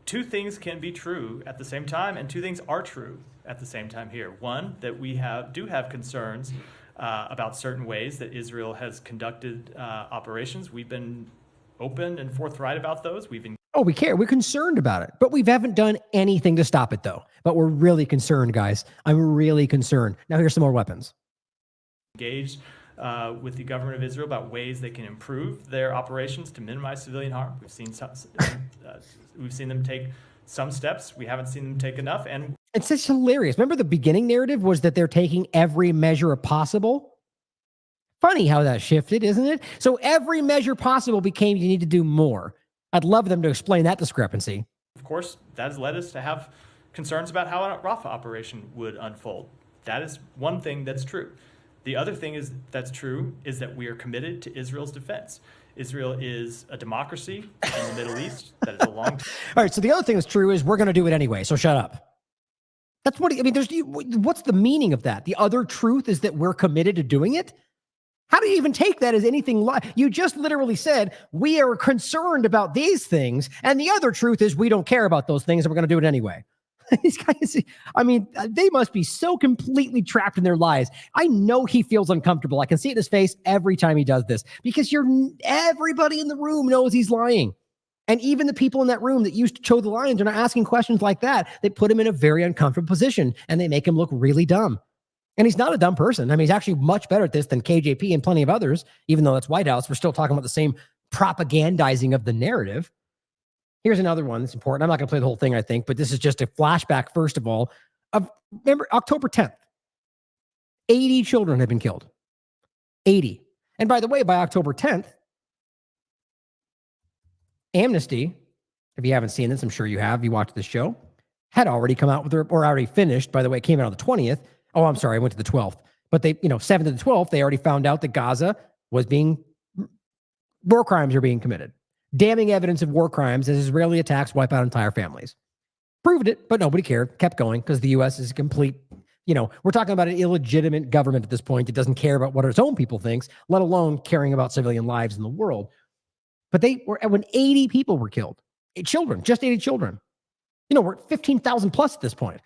2 things can be true at the same time, and 2 things are true at the same time here. One, that we do have concerns about certain ways that Israel has conducted operations. We've been open and forthright about those. We care. We're concerned about it, but we haven't done anything to stop it, though. But we're really concerned, guys. I'm really concerned. Now here's some more weapons. Engaged with the government of Israel about ways they can improve their operations to minimize civilian harm. We've seen them take some steps. We haven't seen them take enough. And it's just hilarious. Remember the beginning narrative was that they're taking every measure possible? Funny how that shifted, isn't it? So every measure possible became you need to do more. I'd love them to explain that discrepancy. Of course, that has led us to have concerns about how a Rafah operation would unfold. That is one thing that's true. The other thing that's true is that we are committed to Israel's defense. Israel is a democracy in the Middle East. That is a long time. All right, so the other thing that's true is we're going to do it anyway, so shut up. That's what, I mean, what's the meaning of that? The other truth is that we're committed to doing it? How do you even take that as anything like? You just literally said, we are concerned about these things, and the other truth is we don't care about those things, and we're going to do it anyway. These guys, I mean, they must be so completely trapped in their lies. I know he feels uncomfortable. I can see it in his face every time he does this, because everybody in the room knows he's lying. And even the people in that room that used to toe the lines are not asking questions like that. They put him in a very uncomfortable position, and they make him look really dumb. And he's not a dumb person. I mean, he's actually much better at this than KJP and plenty of others, even though that's White House. We're still talking about the same propagandizing of the narrative. Here's another one that's important. I'm not going to play the whole thing, I think, but this is just a flashback, first of all, of, remember, October 10th. 80 children have been killed. 80. And by the way, by October 10th, Amnesty, if you haven't seen this, I'm sure you have, you watched this show, had already come out with their, or already finished, by the way, it came out on the 20th. Oh, I'm sorry, I went to the 12th. But they, 7th to the 12th, they already found out that Gaza was war crimes are being committed. Damning evidence of war crimes as Israeli attacks wipe out entire families. Proved it, but nobody cared. Kept going because the U.S. is complete. We're talking about an illegitimate government at this point that doesn't care about what its own people thinks, let alone caring about civilian lives in the world. But when 80 people were killed, children, just 80 children. We're at 15,000 plus at this point.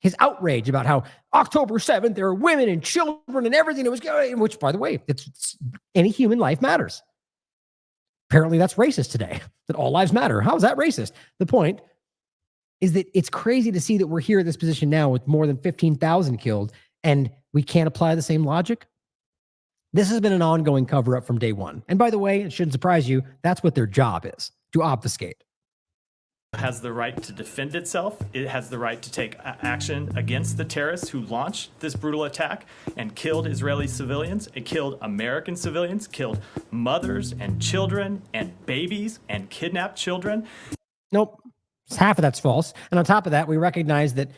His outrage about how October 7th, there are women and children and everything that was going, which, by the way, it's any human life matters. Apparently that's racist today, that all lives matter. How is that racist? The point is that it's crazy to see that we're here in this position now with more than 15,000 killed, and we can't apply the same logic. This has been an ongoing cover-up from day one. And by the way, it shouldn't surprise you, that's what their job is, to obfuscate. Has the right to defend itself. It has the right to take action against the terrorists who launched this brutal attack and killed Israeli civilians. It killed American civilians, killed mothers and children and babies and kidnapped children. Nope. Half of that's false. And on top of that, we recognize that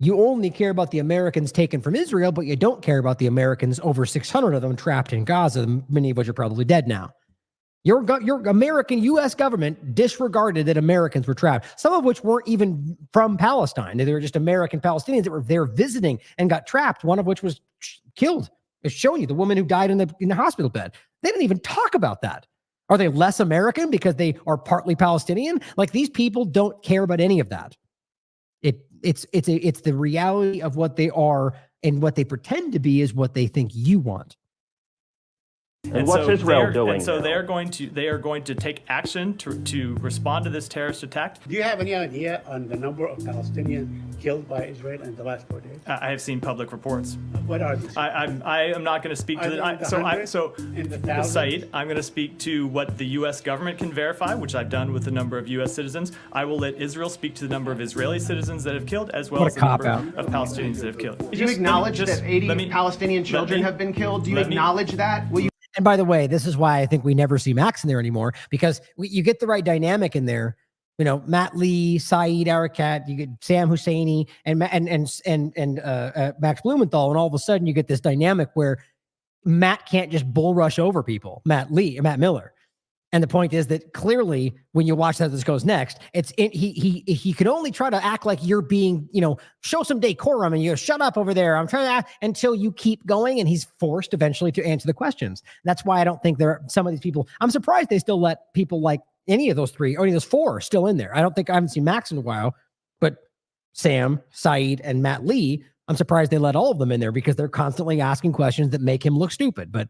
you only care about the Americans taken from Israel, but you don't care about the Americans, over 600 of them trapped in Gaza, many of which are probably dead now. Your American U.S. government disregarded that Americans were trapped, some of which weren't even from Palestine. They were just American Palestinians that were there visiting and got trapped, one of which was killed. It's showing you the woman who died in the hospital bed. They didn't even talk about that. Are they less American because they are partly Palestinian? Like, these people don't care about any of that. It's the reality of what they are, and what they pretend to be is what they think you want. And what's Israel doing? And so they are going to take action to respond to this terrorist attack. Do you have any idea on the number of Palestinians killed by Israel in the last 4 days? I have seen public reports. What are these? I am not going to speak to Saeed, I'm going to speak to what the U.S. government can verify, which I've done with the number of U.S. citizens. I will let Israel speak to the number of Israeli citizens that have killed, as well as the number of Palestinians that have killed. Do you acknowledge that 80 Palestinian children have been killed? Do you acknowledge that? Will you? And by the way, this is why I think we never see Max in there anymore, because you get the right dynamic in there. Matt Lee, Saeed Arakat, you get Sam Husseini and Max Blumenthal, and all of a sudden you get this dynamic where Matt can't just bull rush over people. Matt Miller. And the point is that clearly, when you watch how this goes next, he could only try to act like you're being, show some decorum, and you go, shut up over there. I'm trying to act, until you keep going, and he's forced eventually to answer the questions. That's why I don't think there are some of these people. I'm surprised they still let people like any of those three, or any of those four, still in there. I haven't seen Max in a while, but Sam, Saeed, and Matt Lee, I'm surprised they let all of them in there, because they're constantly asking questions that make him look stupid. But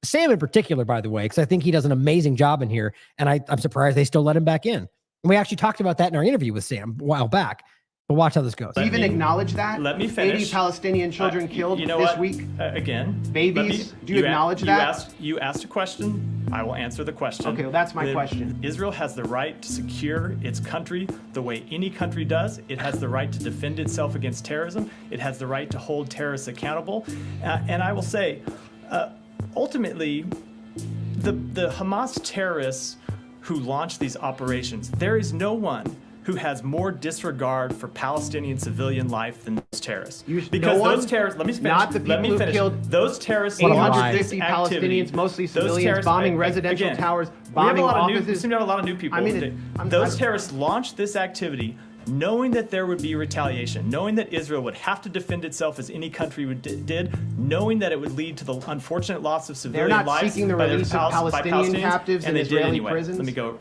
Sam in particular, by the way, because I think he does an amazing job in here, and I'm surprised they still let him back in. And we actually talked about that in our interview with Sam a while back. But watch how this goes. Do you even acknowledge that? Let me finish. 80 Palestinian children killed this week. Again, babies. Do you acknowledge that? You asked a question. I will answer the question. Okay, well, that's my question. Israel has the right to secure its country the way any country does. It has the right to defend itself against terrorism. It has the right to hold terrorists accountable. And I will say, ultimately, the Hamas terrorists who launched these operations, there is no one who has more disregard for Palestinian civilian life than those terrorists. Because those terrorists, let me finish. Not the people who killed those terrorists 850 Palestinians, mostly civilians, bombing residential towers, bombing offices. We seem to have a lot of new people. Those terrorists launched this activity knowing that there would be retaliation, knowing that Israel would have to defend itself as any country did, knowing that it would lead to the unfortunate loss of civilian lives. They're not seeking the release of Palestinian captives in Israeli prisons. Let me go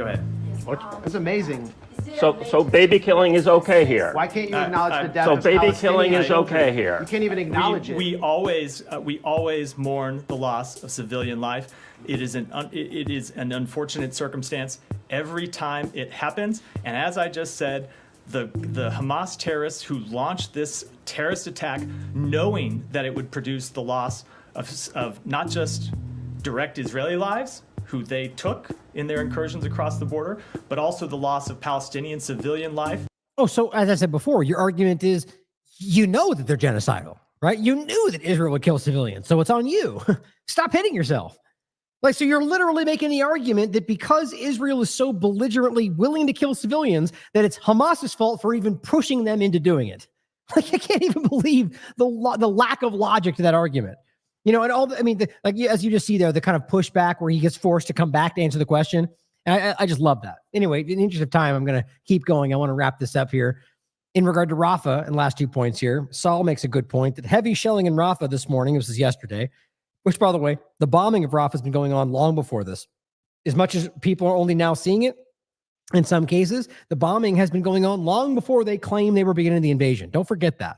ahead. That's amazing. So baby killing is okay here. Why can't you acknowledge the death so of baby killing is okay here. You can't even acknowledge it. We always mourn the loss of civilian life. It is an unfortunate circumstance every time it happens. And as I just said, the Hamas terrorists who launched this terrorist attack, knowing that it would produce the loss of not just direct Israeli lives, who they took in their incursions across the border, but also the loss of Palestinian civilian life. Oh, so as I said before, your argument is, you know that they're genocidal, right? You knew that Israel would kill civilians, so it's on you. Stop hitting yourself. Like, so you're literally making the argument that because Israel is so belligerently willing to kill civilians, that it's Hamas's fault for even pushing them into doing it. Like, I can't even believe the lack of logic to that argument. You know, and all as you just see there, the kind of pushback where he gets forced to come back to answer the question. And I just love that. Anyway, in the interest of time, I'm going to keep going. I want to wrap this up here. In regard to Rafah, and last 2 points here, Saul makes a good point that heavy shelling in Rafah this morning, this was yesterday, which, by the way, the bombing of Rafah has been going on long before this. As much as people are only now seeing it, in some cases, the bombing has been going on long before they claim they were beginning the invasion. Don't forget that.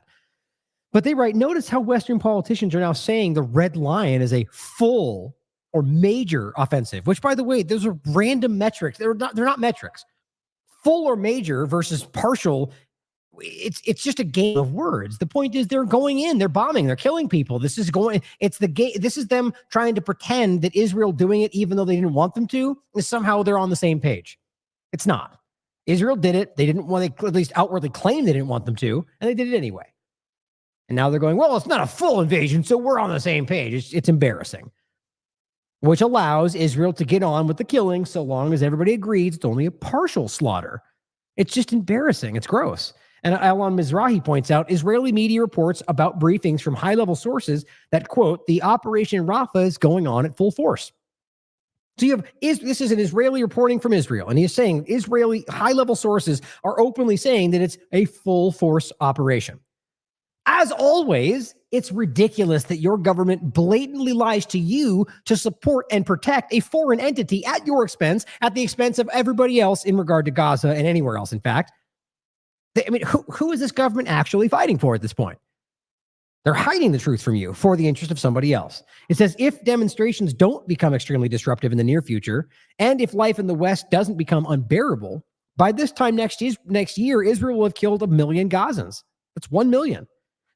But they write, notice how Western politicians are now saying the Red Line is a full or major offensive, which, by the way, those are random metrics. They're not metrics. Full or major versus partial, it's just a game of words. The point is they're going in, they're bombing, they're killing people. This is them trying to pretend that Israel doing it even though they didn't want them to, is somehow they're on the same page. It's not. Israel did it. They at least outwardly claim they didn't want them to, and they did it anyway. And now they're going, well, it's not a full invasion, so we're on the same page. It's embarrassing, which allows Israel to get on with the killing so long as everybody agrees it's only a partial slaughter. It's just embarrassing. It's gross. And Alon Mizrahi points out, Israeli media reports about briefings from high-level sources that, quote, the Operation Rafah is going on at full force. So this is an Israeli reporting from Israel, and he is saying Israeli high-level sources are openly saying that it's a full-force operation. As always, it's ridiculous that your government blatantly lies to you to support and protect a foreign entity at your expense, at the expense of everybody else in regard to Gaza and anywhere else, in fact. Who is this government actually fighting for at this point? They're hiding the truth from you for the interest of somebody else. It says, if demonstrations don't become extremely disruptive in the near future, and if life in the West doesn't become unbearable, by this time next year, Israel will have killed 1 million Gazans. That's 1 million.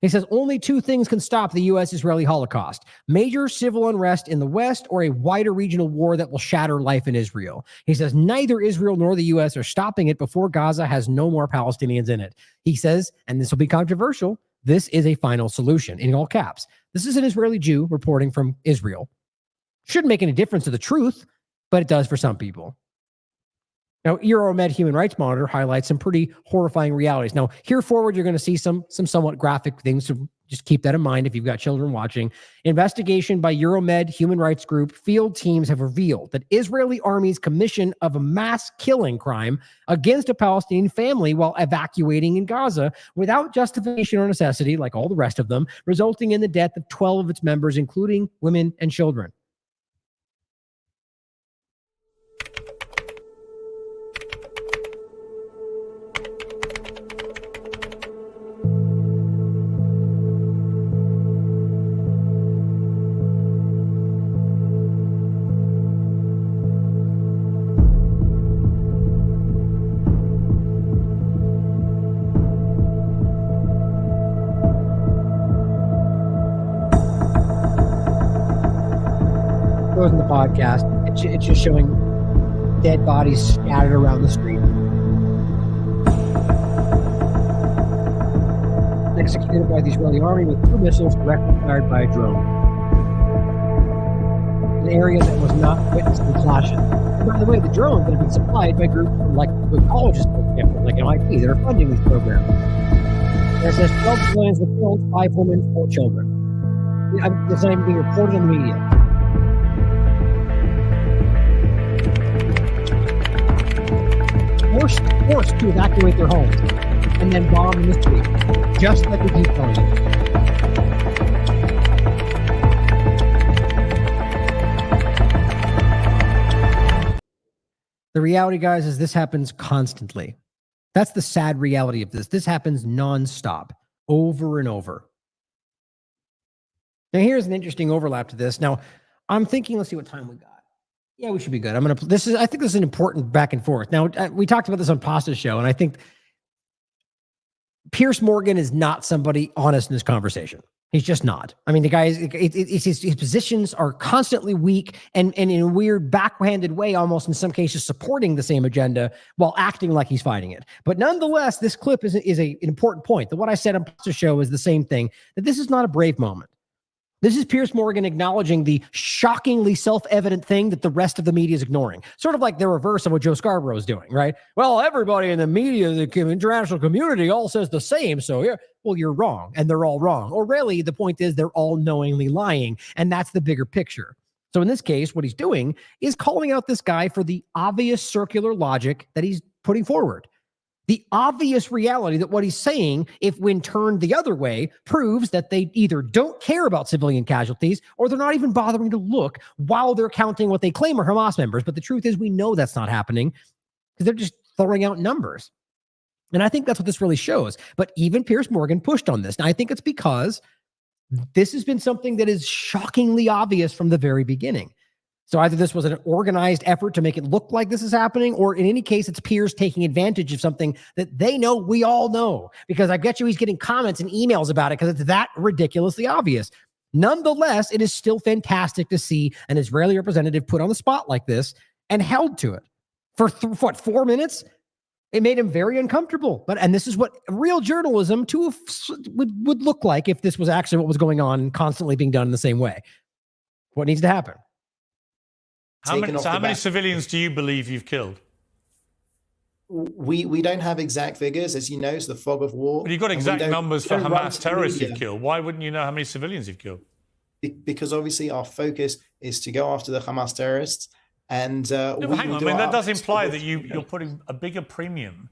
He says only 2 things can stop the U.S.-Israeli Holocaust: major civil unrest in the West or a wider regional war that will shatter life in Israel. He says neither Israel nor the U.S. are stopping it before Gaza has no more Palestinians in it. He says, and this will be controversial, this is a final solution, in all caps. This is an Israeli Jew reporting from Israel. Shouldn't make any difference to the truth, but it does for some people. Now, Euromed Human Rights Monitor highlights some pretty horrifying realities. Now, here forward, you're going to see some somewhat graphic things, so just keep that in mind if you've got children watching. Investigation by Euromed Human Rights Group field teams have revealed that Israeli army's commission of a mass killing crime against a Palestinian family while evacuating in Gaza without justification or necessity, like all the rest of them, resulting in the death of 12 of its members, including women and children. In the podcast, it's just showing dead bodies scattered around the street, executed by the Israeli army with 2 missiles directly fired by a drone. an area that was not witnessing clashes. And by the way, the drones have been supplied by groups from like with colleges, for example, like MIT, that are funding these programs. There says 12 civilians were killed, 5 women, 4 children. It's not even being reported in the media. Forced to evacuate their homes and then bomb in the street, just like we keep telling you. The reality, guys, is this happens constantly. That's the sad reality of this. This happens nonstop, over and over. Now, here's an interesting overlap to this. Now, I'm thinking, let's see what time we got. Yeah, we should be good. I think this is an important back and forth. Now, we talked about this on Pasta's show, and I think Piers Morgan is not somebody honest in this conversation. He's just not. I mean, the guy is, his positions are constantly weak and in a weird backhanded way, almost in some cases supporting the same agenda while acting like he's fighting it. But nonetheless, this clip is an important point. That what I said on Pasta's show is the same thing, that this is not a brave moment. This is Piers Morgan acknowledging the shockingly self-evident thing that the rest of the media is ignoring. Sort of like the reverse of what Joe Scarborough is doing, right? Well, everybody in the media, the international community all says the same. So, yeah, well, you're wrong, and they're all wrong. Or really, the point is they're all knowingly lying, and that's the bigger picture. So in this case, what he's doing is calling out this guy for the obvious circular logic that he's putting forward. The obvious reality that what he's saying, if when turned the other way, proves that they either don't care about civilian casualties or they're not even bothering to look while they're counting what they claim are Hamas members. But the truth is, we know that's not happening because they're just throwing out numbers. And I think that's what this really shows. But even Piers Morgan pushed on this. Now, I think it's because this has been something that is shockingly obvious from the very beginning. So either this was an organized effort to make it look like this is happening, or in any case, it's Piers taking advantage of something that they know we all know. Because I bet you he's getting comments and emails about it because it's that ridiculously obvious. Nonetheless, it is still fantastic to see an Israeli representative put on the spot like this and held to it for 4 minutes. It made him very uncomfortable. And this is what real journalism would look like if this was actually what was going on and constantly being done in the same way. What needs to happen? How many civilians do you believe you've killed? We don't have exact figures, as you know. It's the fog of war. But you've got exact numbers for Hamas terrorists you've killed. Why wouldn't you know how many civilians you've killed? Because obviously our focus is to go after the Hamas terrorists. And hang on, I mean, that does imply that you're putting a bigger premium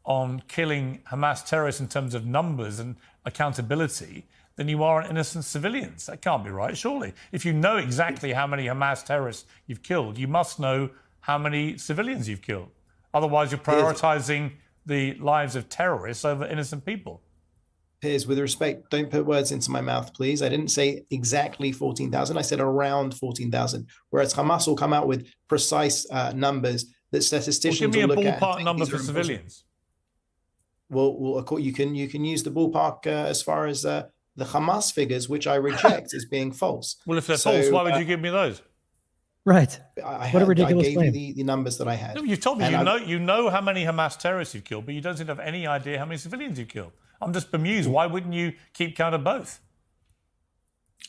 on killing Hamas terrorists in terms of numbers and accountability than you are on innocent civilians. That can't be right, surely. If you know exactly how many Hamas terrorists you've killed, you must know how many civilians you've killed. Otherwise, you're prioritizing the lives of terrorists over innocent people. Piers, with respect, don't put words into my mouth, please. I didn't say exactly 14,000. I said around 14,000. Whereas Hamas will come out with precise numbers that statisticians will look at. Give me a ballpark number for civilians. Well, you can use the ballpark as far as the Hamas figures, which I reject as being false. Well, if they're false, why would you give me those? Right. What a ridiculous claim. I gave you the numbers that I had. No, you've told me you know how many Hamas terrorists you've killed, but you don't seem to have any idea how many civilians you've killed. I'm just bemused. Why wouldn't you keep count of both?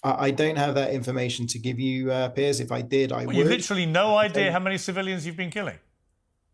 I don't have that information to give you, Piers. If I did, I would. You literally no idea how many civilians you've been killing.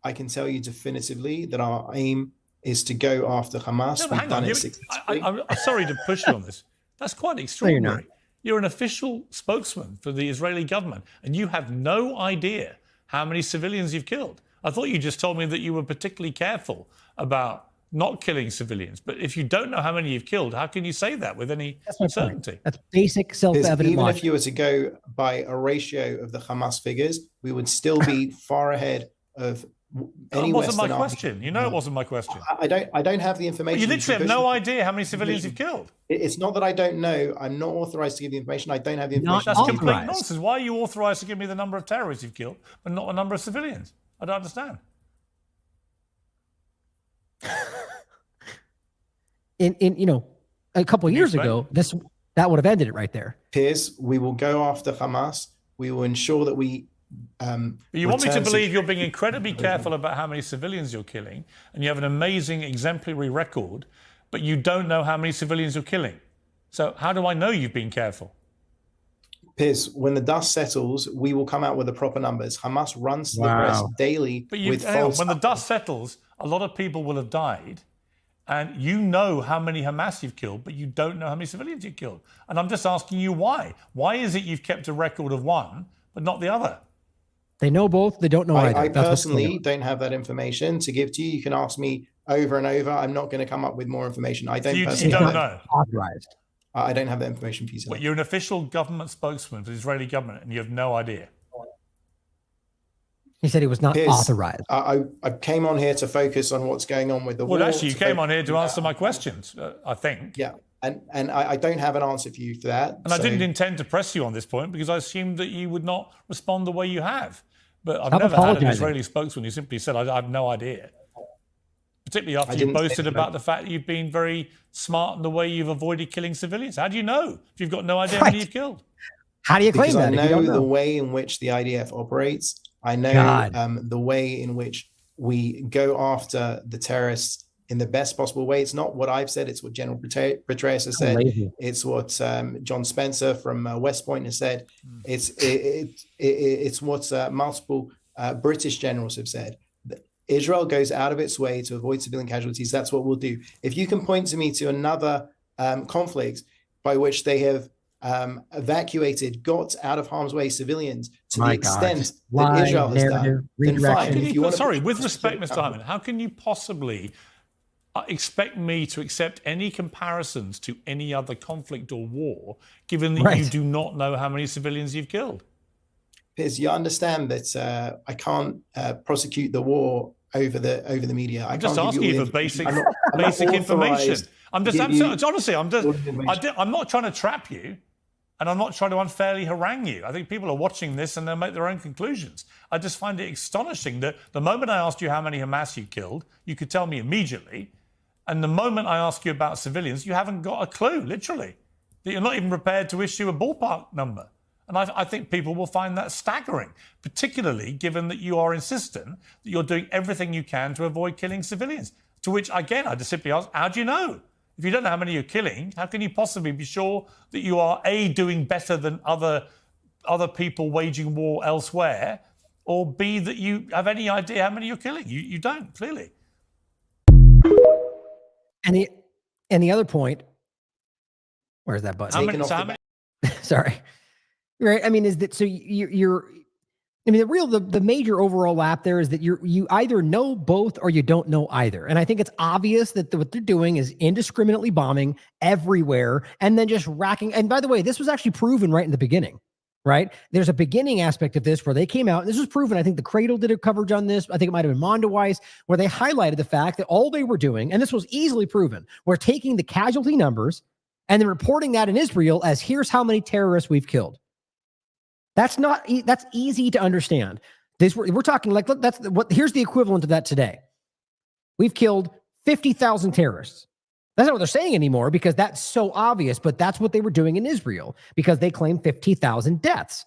I can tell you definitively that our aim is to go after Hamas. No, hang on. I'm sorry to push you on this. That's quite extraordinary. You're an official spokesman for the Israeli government, and you have no idea how many civilians you've killed. I thought you just told me that you were particularly careful about not killing civilians. But if you don't know how many you've killed, how can you say that with any certainty? That's basic self-evident Even logic. if you were to go by a ratio of the Hamas figures, we would still be far ahead of any That wasn't Western my army. question. You know it wasn't my question. I don't have the information. Well, you literally have because no idea how many civilians you've killed. It's not that I don't know. I'm not authorized to give the information. I don't have the information. That's complete nonsense. Why are you authorized to give me the number of terrorists you've killed, but not the number of civilians? I don't understand. In a couple of years ago, that would have ended it right there. Piers, we will go after Hamas. We will ensure that we. But you want me to believe you're being incredibly careful about how many civilians you're killing, and you have an amazing exemplary record, but you don't know how many civilians you're killing. So how do I know you've been careful? Piers, when the dust settles, we will come out with the proper numbers. Hamas runs to the press daily with false. When the dust settles, a lot of people will have died, and you know how many Hamas you've killed, but you don't know how many civilians you've killed. And I'm just asking you why. Why is it you've kept a record of one, but not the other? They know both. They don't know either. I personally don't have that information to give to you. You can ask me over and over. I'm not going to come up with more information. I don't. So you don't know. Authorized. I don't have that information for you. But you're an official government spokesman for the Israeli government, and you have no idea. He said he was not authorized. I came on here to focus on what's going on with the war. Well, actually, you came on here to answer my questions, I think. Yeah, and I don't have an answer for you for that. And I didn't intend to press you on this point because I assumed that you would not respond the way you have. But I've never had an Israeli spokesman who simply said, I have no idea. Particularly after you boasted about the fact that you've been very smart in the way you've avoided killing civilians. How do you know if you've got no idea how many you've killed? How do you claim that? I know the way in which the IDF operates. I know the way in which we go after the terrorists in the best possible way. It's not what I've said. It's what General Petraeus has said. It's what John Spencer from West Point has said. It's what multiple British generals have said. Israel goes out of its way to avoid civilian casualties. That's what we'll do. If you can point to me to another conflict by which they have evacuated, got out of harm's way civilians to the extent that Israel has done, then fine. Sorry, with respect, Mr. Hyman, how can you possibly expect me to accept any comparisons to any other conflict or war, given that you do not know how many civilians you've killed? Piers, you understand that I can't prosecute the war over the media. I'm just asking you for basic information. I'm not trying to trap you, and I'm not trying to unfairly harangue you. I think people are watching this and they'll make their own conclusions. I just find it astonishing that the moment I asked you how many Hamas you killed, you could tell me immediately. And the moment I ask you about civilians, you haven't got a clue, literally. That you're not even prepared to issue a ballpark number. And I think people will find that staggering, particularly given that you are insistent that you're doing everything you can to avoid killing civilians. To which, again, I just simply ask, how do you know? If you don't know how many you're killing, how can you possibly be sure that you are, A, doing better than other people waging war elsewhere, or B, that you have any idea how many you're killing? You don't, clearly. And the other point, where's that button? How many? Sorry. Right. I mean, is that so the major overall lap there is that you either know both or you don't know either. And I think it's obvious that what they're doing is indiscriminately bombing everywhere and then just racking. And by the way, this was actually proven right in the beginning, right? There's a beginning aspect of this where they came out, and this was proven. I think the Cradle did a coverage on this. I think it might have been Mondaweiss, where they highlighted the fact that all they were doing, and this was easily proven, we're taking the casualty numbers and then reporting that in Israel as here's how many terrorists we've killed. That's easy to understand. We're talking like, here's the equivalent of that today. We've killed 50,000 terrorists. That's not what they're saying anymore because that's so obvious, but that's what they were doing in Israel because they claim 50,000 deaths.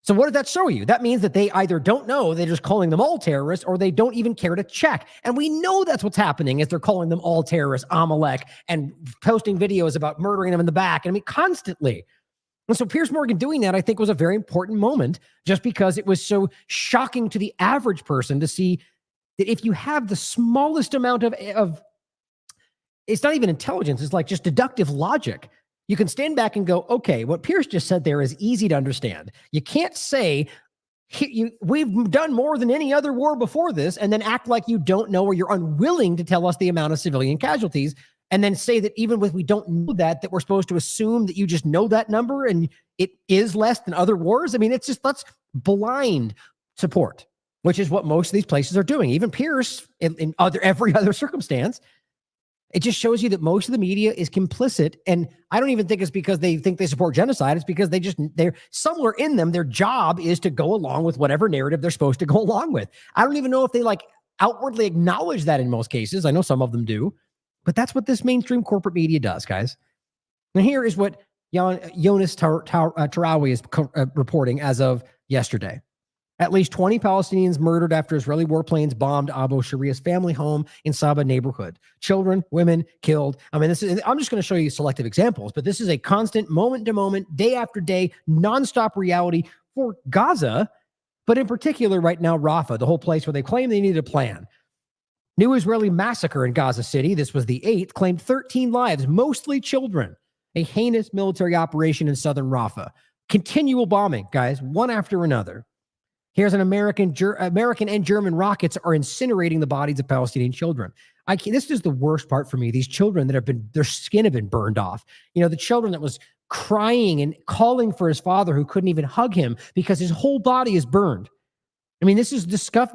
So what does that show you? That means that they either don't know, they're just calling them all terrorists, or they don't even care to check. And we know that's what's happening is they're calling them all terrorists, Amalek, and posting videos about murdering them in the back. I mean, constantly. And so Piers Morgan doing that, I think, was a very important moment just because it was so shocking to the average person to see that if you have the smallest amount of it's not even intelligence, it's like just deductive logic. You can stand back and go, okay, what Piers just said there is easy to understand. You can't say, we've done more than any other war before this, and then act like you don't know or you're unwilling to tell us the amount of civilian casualties. And then say that even if we don't know that we're supposed to assume that you just know that number and it is less than other wars. I mean, that's blind support, which is what most of these places are doing. Even Piers in every other circumstance. It just shows you that most of the media is complicit. And I don't even think it's because they think they support genocide. It's because they're somewhere in them. Their job is to go along with whatever narrative they're supposed to go along with. I don't even know if they outwardly acknowledge that in most cases. I know some of them do. But that's what this mainstream corporate media does, guys. And here is what Jonas Tarawi is reporting as of yesterday. At least 20 Palestinians murdered after Israeli warplanes bombed Abu Sharia's family home in Saba neighborhood. Children, women killed. I mean, I'm just going to show you selective examples, but this is a constant moment to moment, day after day, nonstop reality for Gaza, but in particular right now, Rafah, the whole place where they claim they needed a plan. New Israeli massacre in Gaza City, this was the 8th, claimed 13 lives, mostly children. A heinous military operation in southern Rafah. Continual bombing, guys, one after another. Here's an American and German rockets are incinerating the bodies of Palestinian children. This is the worst part for me. These children that have been, their skin have been burned off. You know, the children that was crying and calling for his father who couldn't even hug him because his whole body is burned. I mean, this is the stuff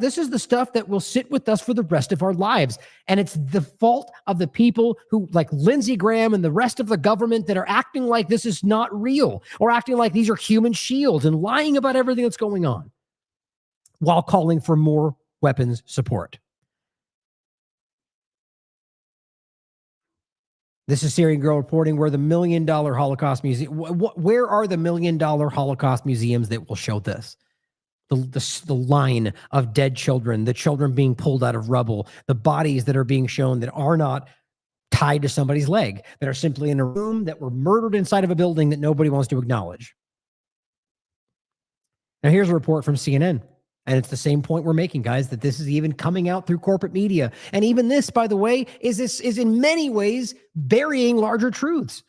that will sit with us for the rest of our lives. And it's the fault of the people who, like Lindsey Graham and the rest of the government, that are acting like this is not real, or acting like these are human shields and lying about everything that's going on, while calling for more weapons support. This is Syrian Girl reporting where the $1 million Holocaust Museum, where are the $1 million Holocaust museums that will show this? The line of dead children, the children being pulled out of rubble, the bodies that are being shown that are not tied to somebody's leg, that are simply in a room, that were murdered inside of a building that nobody wants to acknowledge. Now here's a report from CNN. And it's the same point we're making, guys, that this is even coming out through corporate media. And even this, by the way, is in many ways burying larger truths.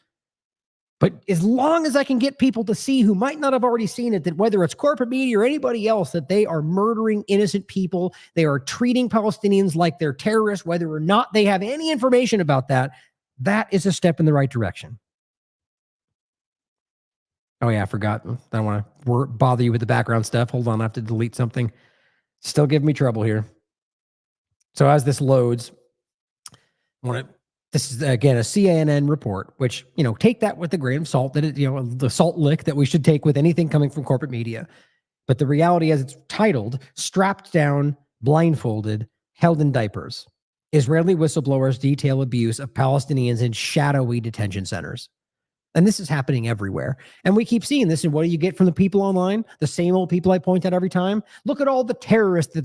But as long as I can get people to see who might not have already seen it, that whether it's corporate media or anybody else, that they are murdering innocent people, they are treating Palestinians like they're terrorists, whether or not they have any information about that, that is a step in the right direction. Oh, yeah, I forgot. I don't want to bother you with the background stuff. Hold on, I have to delete something. Still giving me trouble here. So as this loads, this is, again, a CNN report, which, you know, take that with a grain of salt, that it, you know, the salt lick that we should take with anything coming from corporate media. But the reality, as it's titled, strapped down, blindfolded, held in diapers. Israeli whistleblowers detail abuse of Palestinians in shadowy detention centers. And this is happening everywhere. And we keep seeing this. And what do you get from the people online? The same old people I point out every time. Look at all the terrorists that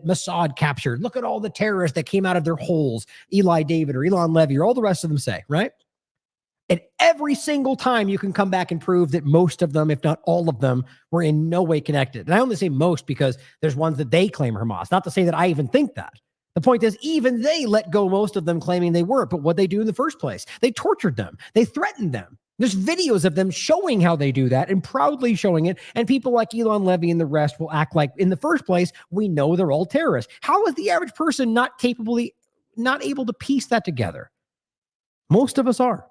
Mossad captured. Look at all the terrorists that came out of their holes. Eli David or Elon Levy or all the rest of them say, right? And every single time you can come back and prove that most of them, if not all of them, were in no way connected. And I only say most because there's ones that they claim are Hamas. Not to say that I even think that. The point is, even they let go most of them claiming they weren't. But what they do in the first place? They tortured them. They threatened them. There's videos of them showing how they do that and proudly showing it. And people like Elon Levy and the rest will act like, in the first place, we know they're all terrorists. How is the average person not able to piece that together? Most of us are.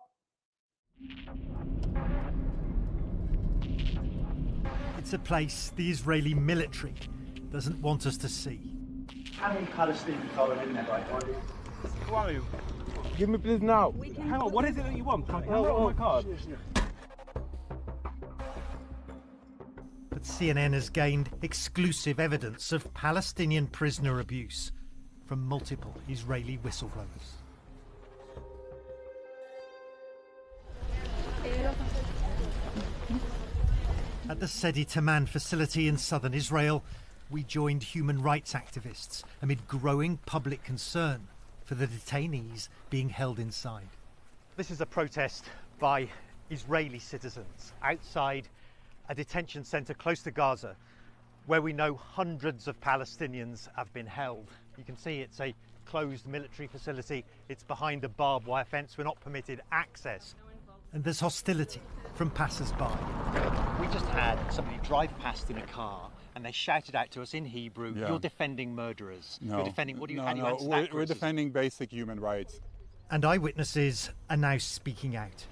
It's a place the Israeli military doesn't want us to see. How many Palestinians are in there right now? Who are you? Give me please now. Hang on, what is it that you want? Can I write my card? But CNN has gained exclusive evidence of Palestinian prisoner abuse from multiple Israeli whistleblowers. At the Sedi Taman facility in southern Israel, we joined human rights activists amid growing public concern for the detainees being held inside. This is a protest by Israeli citizens outside a detention centre close to Gaza, where we know hundreds of Palestinians have been held. You can see it's a closed military facility. It's behind a barbed wire fence. We're not permitted access. And there's hostility from passers-by. We just had somebody drive past in a car and they shouted out to us in Hebrew, "You're defending murderers." No. You're defending, what do you, how do you No, answer that we're defending basic human rights. And eyewitnesses are now speaking out.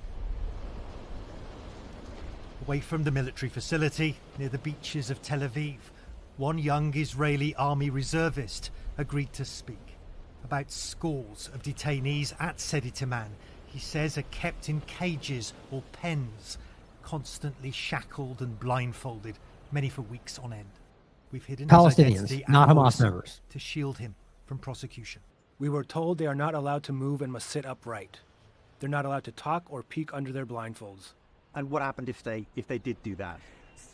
Away from the military facility, near the beaches of Tel Aviv, one young Israeli army reservist agreed to speak about scores of detainees at Sedi Taman. He says are kept in cages or pens, constantly shackled and blindfolded, many for weeks on end. We've hidden his identity Palestinians, not and Hamas voice members. to shield him from prosecution. We were told they are not allowed to move and must sit upright. They're not allowed to talk or peek under their blindfolds. And what happened if they did do that?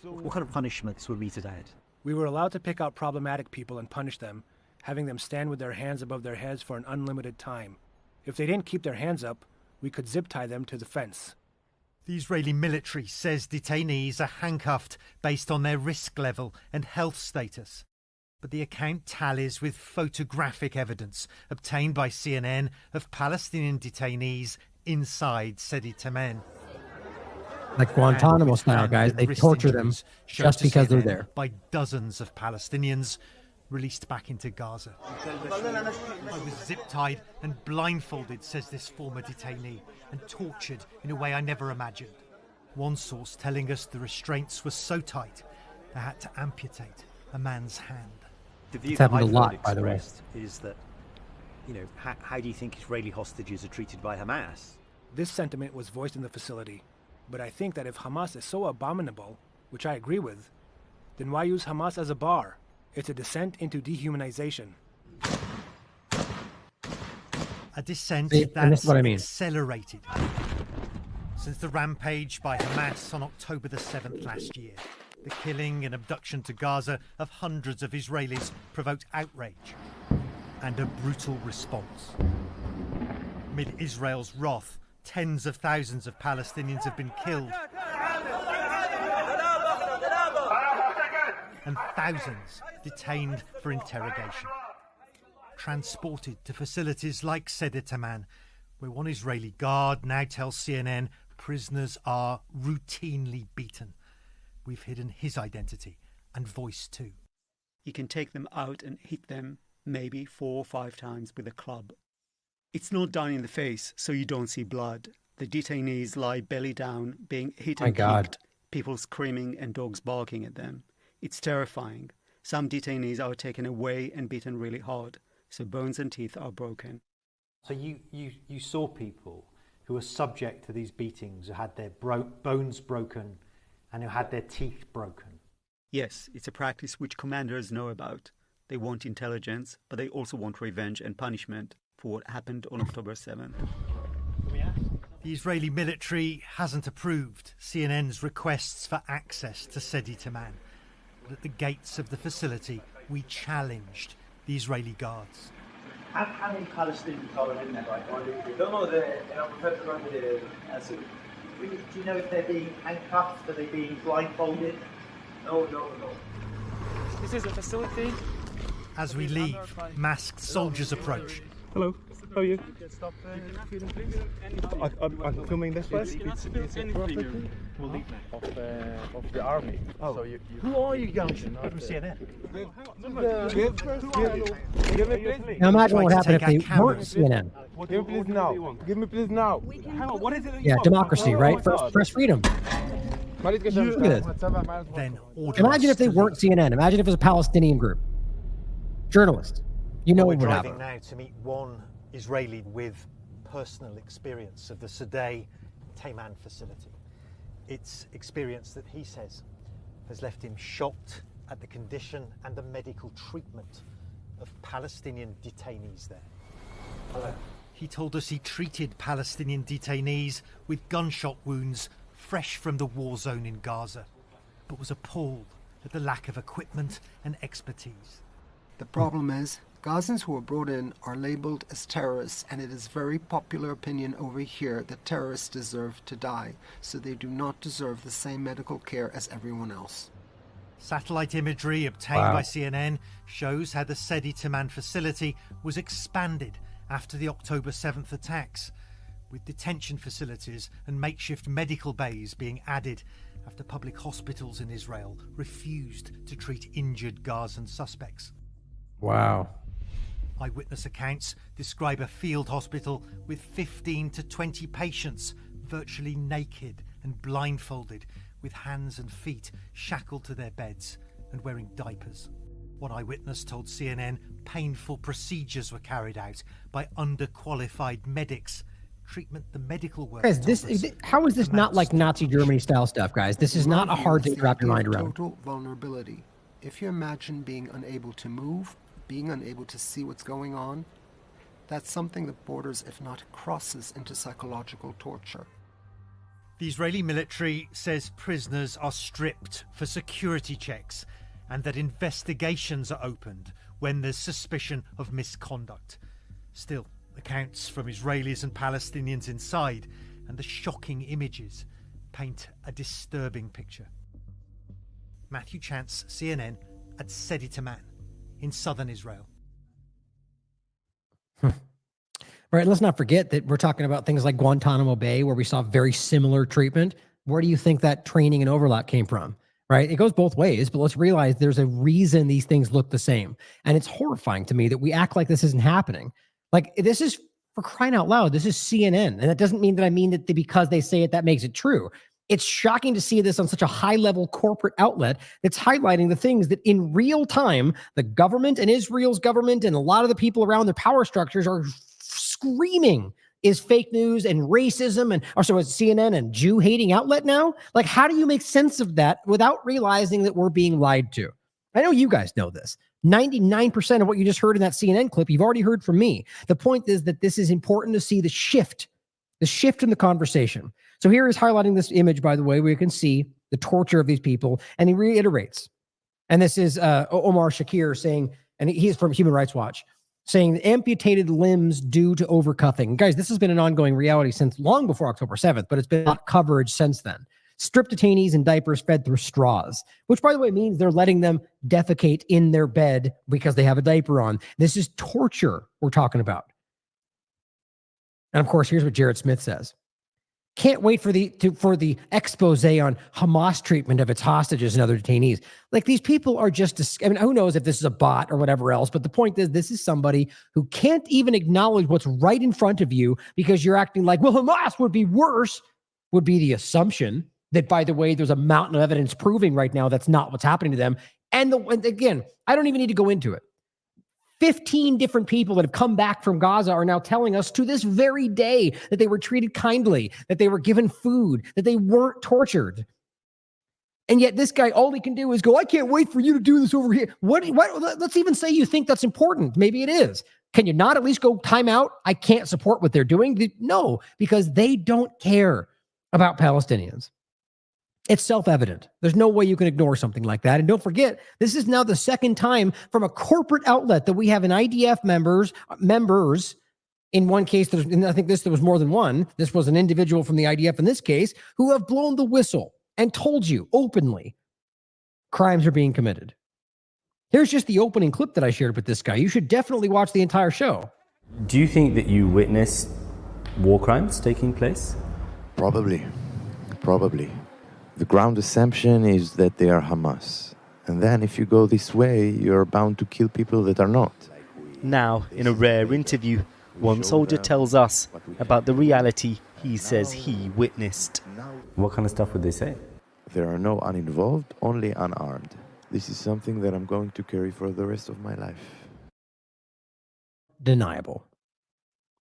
What kind of punishments were meted out? We were allowed to pick out problematic people and punish them, having them stand with their hands above their heads for an unlimited time. If they didn't keep their hands up, we could zip tie them to the fence. The Israeli military says detainees are handcuffed based on their risk level and health status. But the account tallies with photographic evidence obtained by CNN of Palestinian detainees inside Sidi Taman. Like Guantanamo style, guys. They torture them just because they're there. By dozens of Palestinians released back into Gaza. I was zip-tied and blindfolded, says this former detainee, and tortured in a way I never imagined. One source telling us the restraints were so tight they had to amputate a man's hand. The view It's that happened a I've lot, heard by the way. expressed is that, how do you think Israeli hostages are treated by Hamas? This sentiment was voiced in the facility, but I think that if Hamas is so abominable, which I agree with, then why use Hamas as a bar? It's a descent into dehumanization. A descent See, and this that's is what I mean. accelerated since the rampage by Hamas on October the 7th last year. The killing and abduction to Gaza of hundreds of Israelis provoked outrage and a brutal response. Amid Israel's wrath, tens of thousands of Palestinians have been killed and thousands detained for interrogation. Transported to facilities like Sidi Taman, where one Israeli guard now tells CNN prisoners are routinely beaten. We've hidden his identity and voice too. You can take them out and hit them maybe 4 or 5 times with a club. It's not done in the face, so you don't see blood. The detainees lie belly down, being hit and kicked, people screaming and dogs barking at them. It's terrifying. Some detainees are taken away and beaten really hard, so bones and teeth are broken. So you saw people who were subject to these beatings, who had their bones broken and who had their teeth broken? Yes, it's a practice which commanders know about. They want intelligence, but they also want revenge and punishment for what happened on October 7th. The Israeli military hasn't approved CNN's requests for access to Sidi Taman. But at the gates of the facility, we challenged the Israeli guards. How many Palestinians are in there right now? We don't know the answer. Do you know if they're being handcuffed? Are they being blindfolded? No. This is a facility. As we leave, masked soldiers approach. Hello, how are you? I'm filming this place. It's a property of the army. Oh. So who are you guys? From CNN. Give me please. Now imagine what happened if they weren't CNN. Give me please now. Give me please now. Hang on, what is it? Yeah, democracy, right? Press freedom. Look at this. Then Imagine if they weren't CNN. Imagine if it was a Palestinian group. Journalists. You know We're what would driving happen. now to meet one Israeli with personal experience of the Sidi Taman facility. It's experience that he says has left him shocked at the condition and the medical treatment of Palestinian detainees there. He told us he treated Palestinian detainees with gunshot wounds fresh from the war zone in Gaza, but was appalled at the lack of equipment and expertise. The problem is, Gazans who are brought in are labeled as terrorists, and it is very popular opinion over here that terrorists deserve to die, so they do not deserve the same medical care as everyone else. Satellite imagery obtained by CNN shows how the Sidi Taman facility was expanded after the October 7th attacks, with detention facilities and makeshift medical bays being added after public hospitals in Israel refused to treat injured Gazan suspects. Wow. Eyewitness accounts describe a field hospital with 15 to 20 patients, virtually naked and blindfolded, with hands and feet shackled to their beds and wearing diapers. One eyewitness told CNN painful procedures were carried out by underqualified medics. Treatment the medical workers. Guys, how is this not like Nazi Germany style stuff, guys? This is not a hard thing to wrap your mind around. Total vulnerability. If you imagine being unable to move, being unable to see what's going on, that's something that borders, if not crosses, into psychological torture. The Israeli military says prisoners are stripped for security checks and that investigations are opened when there's suspicion of misconduct. Still, accounts from Israelis and Palestinians inside and the shocking images paint a disturbing picture. Matthew Chance, CNN, at Sedi Taman in southern Israel. Right, let's not forget that we're talking about things like Guantanamo Bay, where we saw very similar treatment. Where do you think that training and overlap came from? Right? It goes both ways, but let's realize there's a reason these things look the same. And it's horrifying to me that we act like this isn't happening. Like, this is, for crying out loud, this is CNN. And that doesn't mean that I mean that because they say it, that makes it true. It's shocking to see this on such a high-level corporate outlet that's highlighting the things that in real time, the government and Israel's government and a lot of the people around their power structures are screaming is fake news and racism, and also it's CNN and Jew-hating outlet now. Like, how do you make sense of that without realizing that we're being lied to? I know you guys know this. 99% of what you just heard in that CNN clip, you've already heard from me. The point is that this is important to see the shift in the conversation. So here is highlighting this image, by the way, where you can see the torture of these people, and he reiterates. And this is Omar Shakir saying, and he is from Human Rights Watch, saying amputated limbs due to overcuffing. Guys, this has been an ongoing reality since long before October 7th, but it's been a lot of coverage since then. Stripped detainees in diapers fed through straws, which, by the way, means they're letting them defecate in their bed because they have a diaper on. This is torture we're talking about. And of course, here's what Jared Smith says. Can't wait for the expose on Hamas treatment of its hostages and other detainees. Like, these people are just, I mean, who knows if this is a bot or whatever else, but the point is, this is somebody who can't even acknowledge what's right in front of you because you're acting like, well, Hamas would be worse, would be the assumption that, by the way, there's a mountain of evidence proving right now that's not what's happening to them. And again, I don't even need to go into it. 15 different people that have come back from Gaza are now telling us to this very day that they were treated kindly, that they were given food, that they weren't tortured. And yet this guy, all he can do is go, I can't wait for you to do this over here. What? Let's even say you think that's important. Maybe it is. Can you not at least go time out? I can't support what they're doing. No, because they don't care about Palestinians. It's self-evident. There's no way you can ignore something like that. And don't forget, this is now the second time from a corporate outlet that we have an IDF members. In one case, and I think there was more than one. This was an individual from the IDF in this case who have blown the whistle and told you openly crimes are being committed. Here's just the opening clip that I shared with this guy. You should definitely watch the entire show. Do you think that you witnessed war crimes taking place? Probably. The ground assumption is that they are Hamas. And then if you go this way, you're bound to kill people that are not. Now, in a rare interview, one soldier tells us about the reality he says he witnessed. What kind of stuff would they say? There are no uninvolved, only unarmed. This is something that I'm going to carry for the rest of my life. Deniable.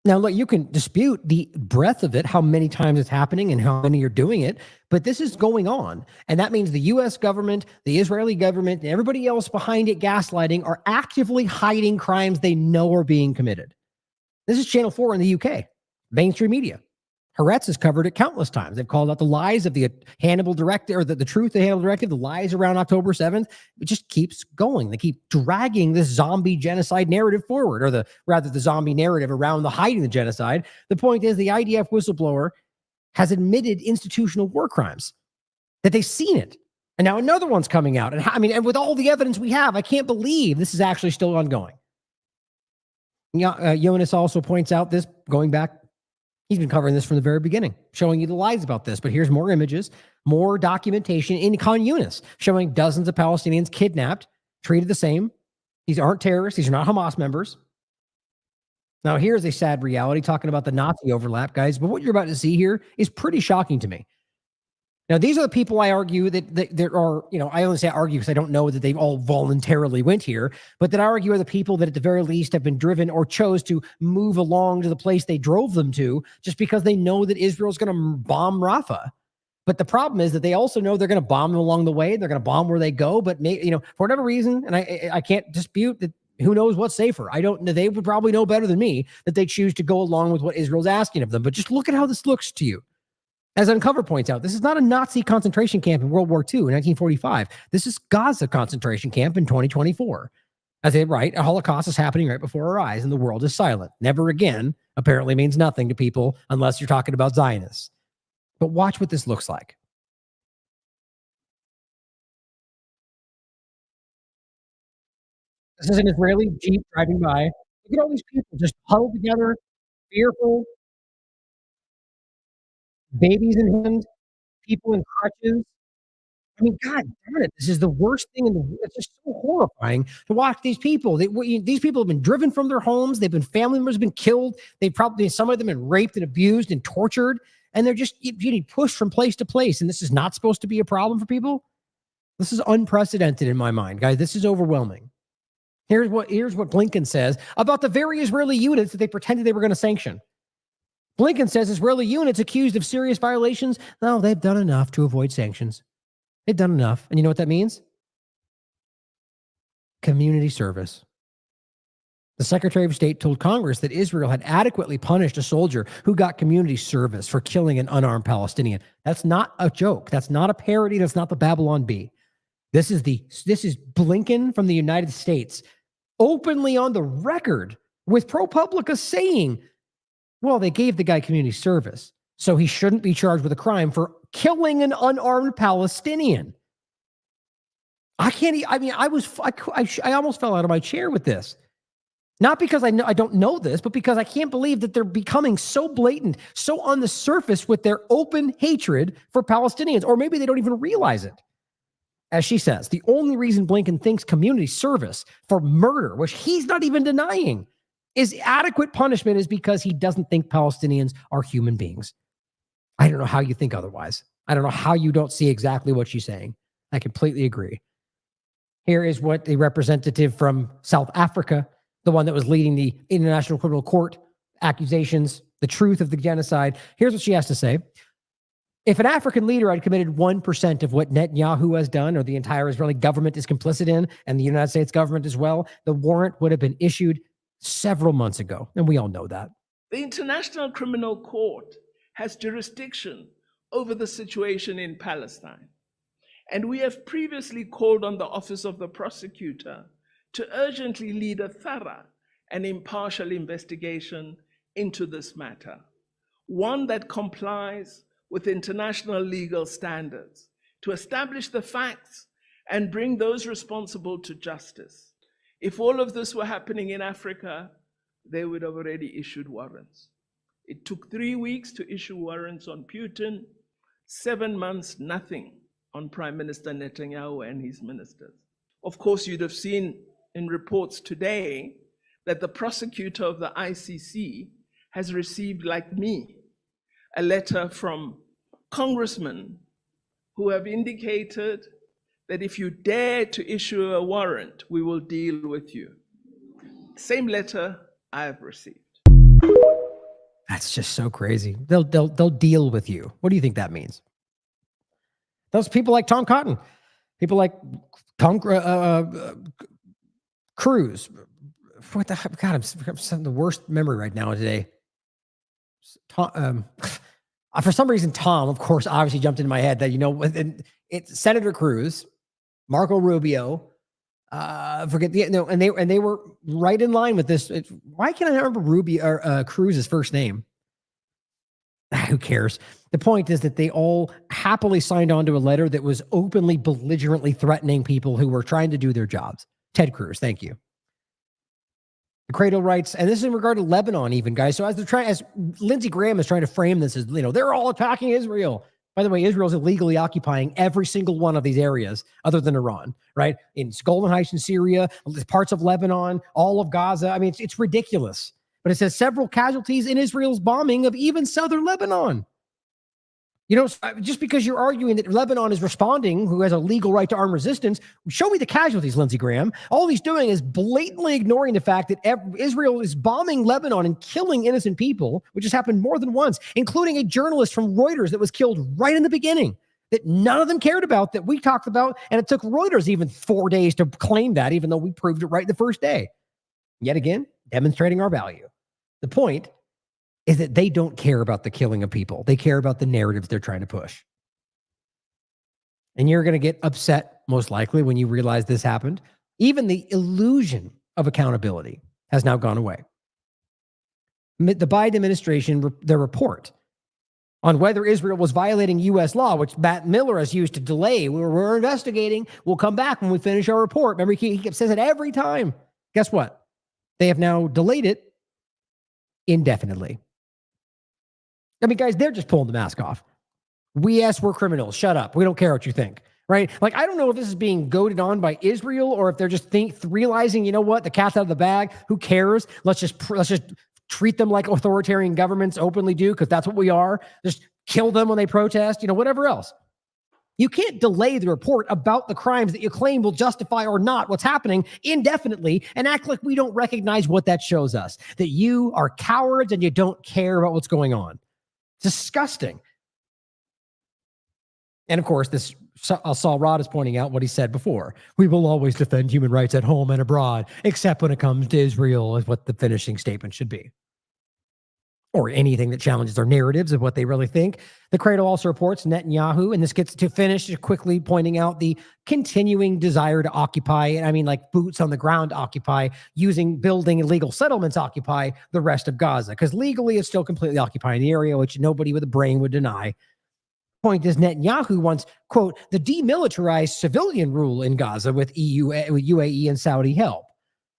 Now, look, you can dispute the breadth of it, how many times it's happening and how many are doing it, but this is going on. And that means the U.S. government, the Israeli government, and everybody else behind it gaslighting are actively hiding crimes they know are being committed. This is Channel 4 in the UK, mainstream media. Haaretz has covered it countless times. They've called out the lies of the Hannibal Directive, or the truth of the Hannibal Directive, the lies around October 7th. It just keeps going. They keep dragging this zombie genocide narrative forward, or the zombie narrative around the hiding the genocide. The point is, the IDF whistleblower has admitted institutional war crimes, that they've seen it. And now another one's coming out. And with all the evidence we have, I can't believe this is actually still ongoing. Jonas also points out this, going back, he's been covering this from the very beginning, showing you the lies about this. But here's more images, more documentation in Khan Yunis, showing dozens of Palestinians kidnapped, treated the same. These aren't terrorists. These are not Hamas members. Now, here's a sad reality talking about the Nazi overlap, guys. But what you're about to see here is pretty shocking to me. Now, these are the people I argue that there are, I only say argue because I don't know that they all voluntarily went here, but that I argue are the people that at the very least have been driven or chose to move along to the place they drove them to just because they know that Israel's going to bomb Rafah. But the problem is that they also know they're going to bomb them along the way. They're going to bomb where they go. But, for whatever reason, and I can't dispute that, who knows what's safer. I don't know. They would probably know better than me that they choose to go along with what Israel's asking of them. But just look at how this looks to you. As Uncover points out, this is not a Nazi concentration camp in World War II in 1945. This is Gaza concentration camp in 2024. As they write, a Holocaust is happening right before our eyes and the world is silent. Never again apparently means nothing to people unless you're talking about Zionists. But watch what this looks like. This is an Israeli Jeep driving by. Look at all these people just huddled together, fearful, babies in hand, people in crutches. I mean, God damn it, this is the worst thing in the world. It's just so horrifying to watch these people. These people have been driven from their homes. They've been, family members have been killed. They've probably, some of them been raped and abused and tortured. And they're just getting pushed from place to place. And this is not supposed to be a problem for people. This is unprecedented in my mind, guys. This is overwhelming. Here's what Blinken says about the very Israeli units that they pretended they were going to sanction. Blinken says Israeli units accused of serious violations, no, they've done enough to avoid sanctions. They've done enough. And you know what that means? Community service. The Secretary of State told Congress that Israel had adequately punished a soldier who got community service for killing an unarmed Palestinian. That's not a joke. That's not a parody. That's not the Babylon Bee. This is Blinken from the United States openly on the record with ProPublica saying, well, they gave the guy community service, so he shouldn't be charged with a crime for killing an unarmed Palestinian. I almost fell out of my chair with this. Not because I don't know this, but because I can't believe that they're becoming so blatant, so on the surface with their open hatred for Palestinians, or maybe they don't even realize it. As she says, the only reason Blinken thinks community service for murder, which he's not even denying, is adequate punishment is because he doesn't think Palestinians are human beings. I don't know how you think otherwise. I don't know how you don't see exactly what she's saying. I completely agree. Here is what the representative from South Africa, the one that was leading the International Criminal Court accusations, the truth of the genocide. Here's what she has to say. If an African leader had committed 1% of what Netanyahu has done, or the entire Israeli government is complicit in, and the United States government as well, the warrant would have been issued several months ago. And we all know that. The International Criminal Court has jurisdiction over the situation in Palestine. And we have previously called on the Office of the Prosecutor to urgently lead a thorough and impartial investigation into this matter, one that complies with international legal standards, to establish the facts and bring those responsible to justice. If all of this were happening in Africa, they would have already issued warrants. It took 3 weeks to issue warrants on Putin, 7 months, nothing on Prime Minister Netanyahu and his ministers. Of course, you'd have seen in reports today that the prosecutor of the ICC has received, like me, a letter from congressmen who have indicated that if you dare to issue a warrant, we will deal with you. Same letter I have received. That's just so crazy. They'll deal with you. What do you think that means? Those people like Tom Cotton, people like Cruz. What the heck? God, I'm having the worst memory right now today. For some reason, Tom, of course, obviously jumped into my head that, it's Senator Cruz, Marco Rubio, and they were right in line with this. Why can't I remember Rubio or Cruz's first name? Who cares? The point is that they all happily signed on to a letter that was openly, belligerently threatening people who were trying to do their jobs. Ted Cruz, thank you. The Cradle writes, and this is in regard to Lebanon even, guys. So as Lindsey Graham is trying to frame this as, they're all attacking Israel. By the way, Israel's illegally occupying every single one of these areas other than Iran, right? In Golan Heights in Syria, parts of Lebanon, all of Gaza. I mean, it's ridiculous. But it says several casualties in Israel's bombing of even southern Lebanon. Just because you're arguing that Lebanon is responding, who has a legal right to armed resistance, show me the casualties, Lindsey Graham. All he's doing is blatantly ignoring the fact that Israel is bombing Lebanon and killing innocent people, which has happened more than once, including a journalist from Reuters that was killed right in the beginning, that none of them cared about, that we talked about, and it took Reuters even 4 days to claim that, even though we proved it right the first day. Yet again, demonstrating our value. The point is that they don't care about the killing of people. They care about the narratives they're trying to push. And you're going to get upset, most likely, when you realize this happened. Even the illusion of accountability has now gone away. The Biden administration, their report on whether Israel was violating U.S. law, which Matt Miller has used to delay. We're investigating. We'll come back when we finish our report. Remember, he says it every time. Guess what? They have now delayed it indefinitely. I mean, guys, they're just pulling the mask off. Yes, we're criminals. Shut up. We don't care what you think. Right? Like, I don't know if this is being goaded on by Israel or if they're just realizing, you know what, the cat's out of the bag. Who cares? Let's just treat them like authoritarian governments openly do, because that's what we are. Just kill them when they protest, whatever else. You can't delay the report about the crimes that you claim will justify or not what's happening indefinitely and act like we don't recognize what that shows us, that you are cowards and you don't care about what's going on. It's disgusting. And of course, this Saul Rod is pointing out what he said before. We will always defend human rights at home and abroad, except when it comes to Israel, is what the finishing statement should be. Or anything that challenges their narratives of what they really think. The Cradle also reports Netanyahu, and this gets to finish quickly pointing out the continuing desire to occupy, I mean like boots on the ground occupy, building illegal settlements occupy the rest of Gaza. Because legally it's still completely occupying the area, which nobody with a brain would deny. Point is, Netanyahu wants, quote, the demilitarized civilian rule in Gaza with UAE and Saudi help.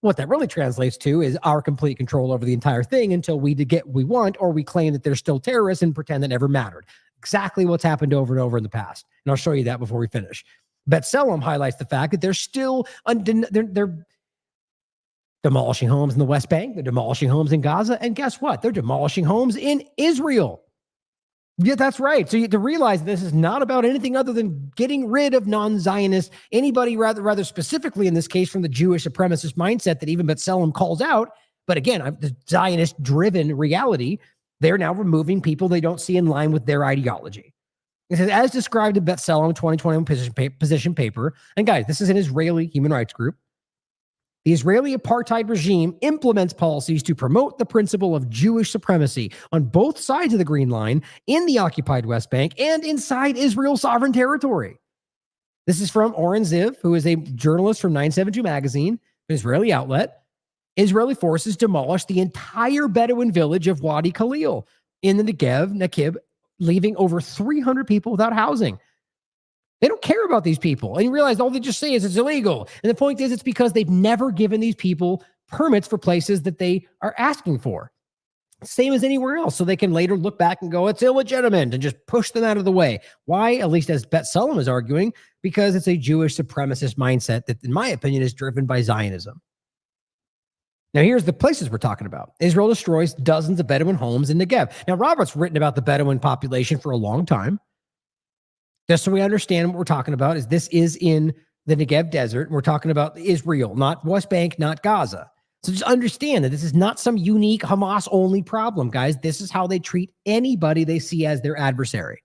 What that really translates to is our complete control over the entire thing until we get what we want, or we claim that they're still terrorists and pretend that never mattered. Exactly what's happened over and over in the past. And I'll show you that before we finish. B'Tselem highlights the fact that they're still they're demolishing homes in the West Bank. They're demolishing homes in Gaza. And guess what? They're demolishing homes in Israel. Yeah, that's right. So you have to realize this is not about anything other than getting rid of non-Zionists, anybody rather specifically in this case from the Jewish supremacist mindset that even B'Tselem calls out. But again, the Zionist-driven reality, they're now removing people they don't see in line with their ideology. It says, as described in B'Tselem 2021 position paper, and guys, this is an Israeli human rights group. The Israeli apartheid regime implements policies to promote the principle of Jewish supremacy on both sides of the Green Line in the occupied West Bank and inside Israel's sovereign territory. This is from Oren Ziv, who is a journalist from 972 magazine, an Israeli outlet. Israeli forces demolished the entire Bedouin village of Wadi Khalil in the Negev, leaving over 300 people without housing. They don't care about these people. And you realize all they just say is it's illegal. And the point is, it's because they've never given these people permits for places that they are asking for. Same as anywhere else. So they can later look back and go, it's illegitimate, and just push them out of the way. Why? At least as B'Tselem is arguing, because it's a Jewish supremacist mindset that, in my opinion, is driven by Zionism. Now, here's the places we're talking about. Israel destroys dozens of Bedouin homes in Negev. Now, Robert's written about the Bedouin population for a long time. Just so we understand what we're talking about, is this is in the Negev desert. We're talking about Israel, not West Bank, not Gaza. So just understand that this is not some unique Hamas-only problem, guys. This is how they treat anybody they see as their adversary.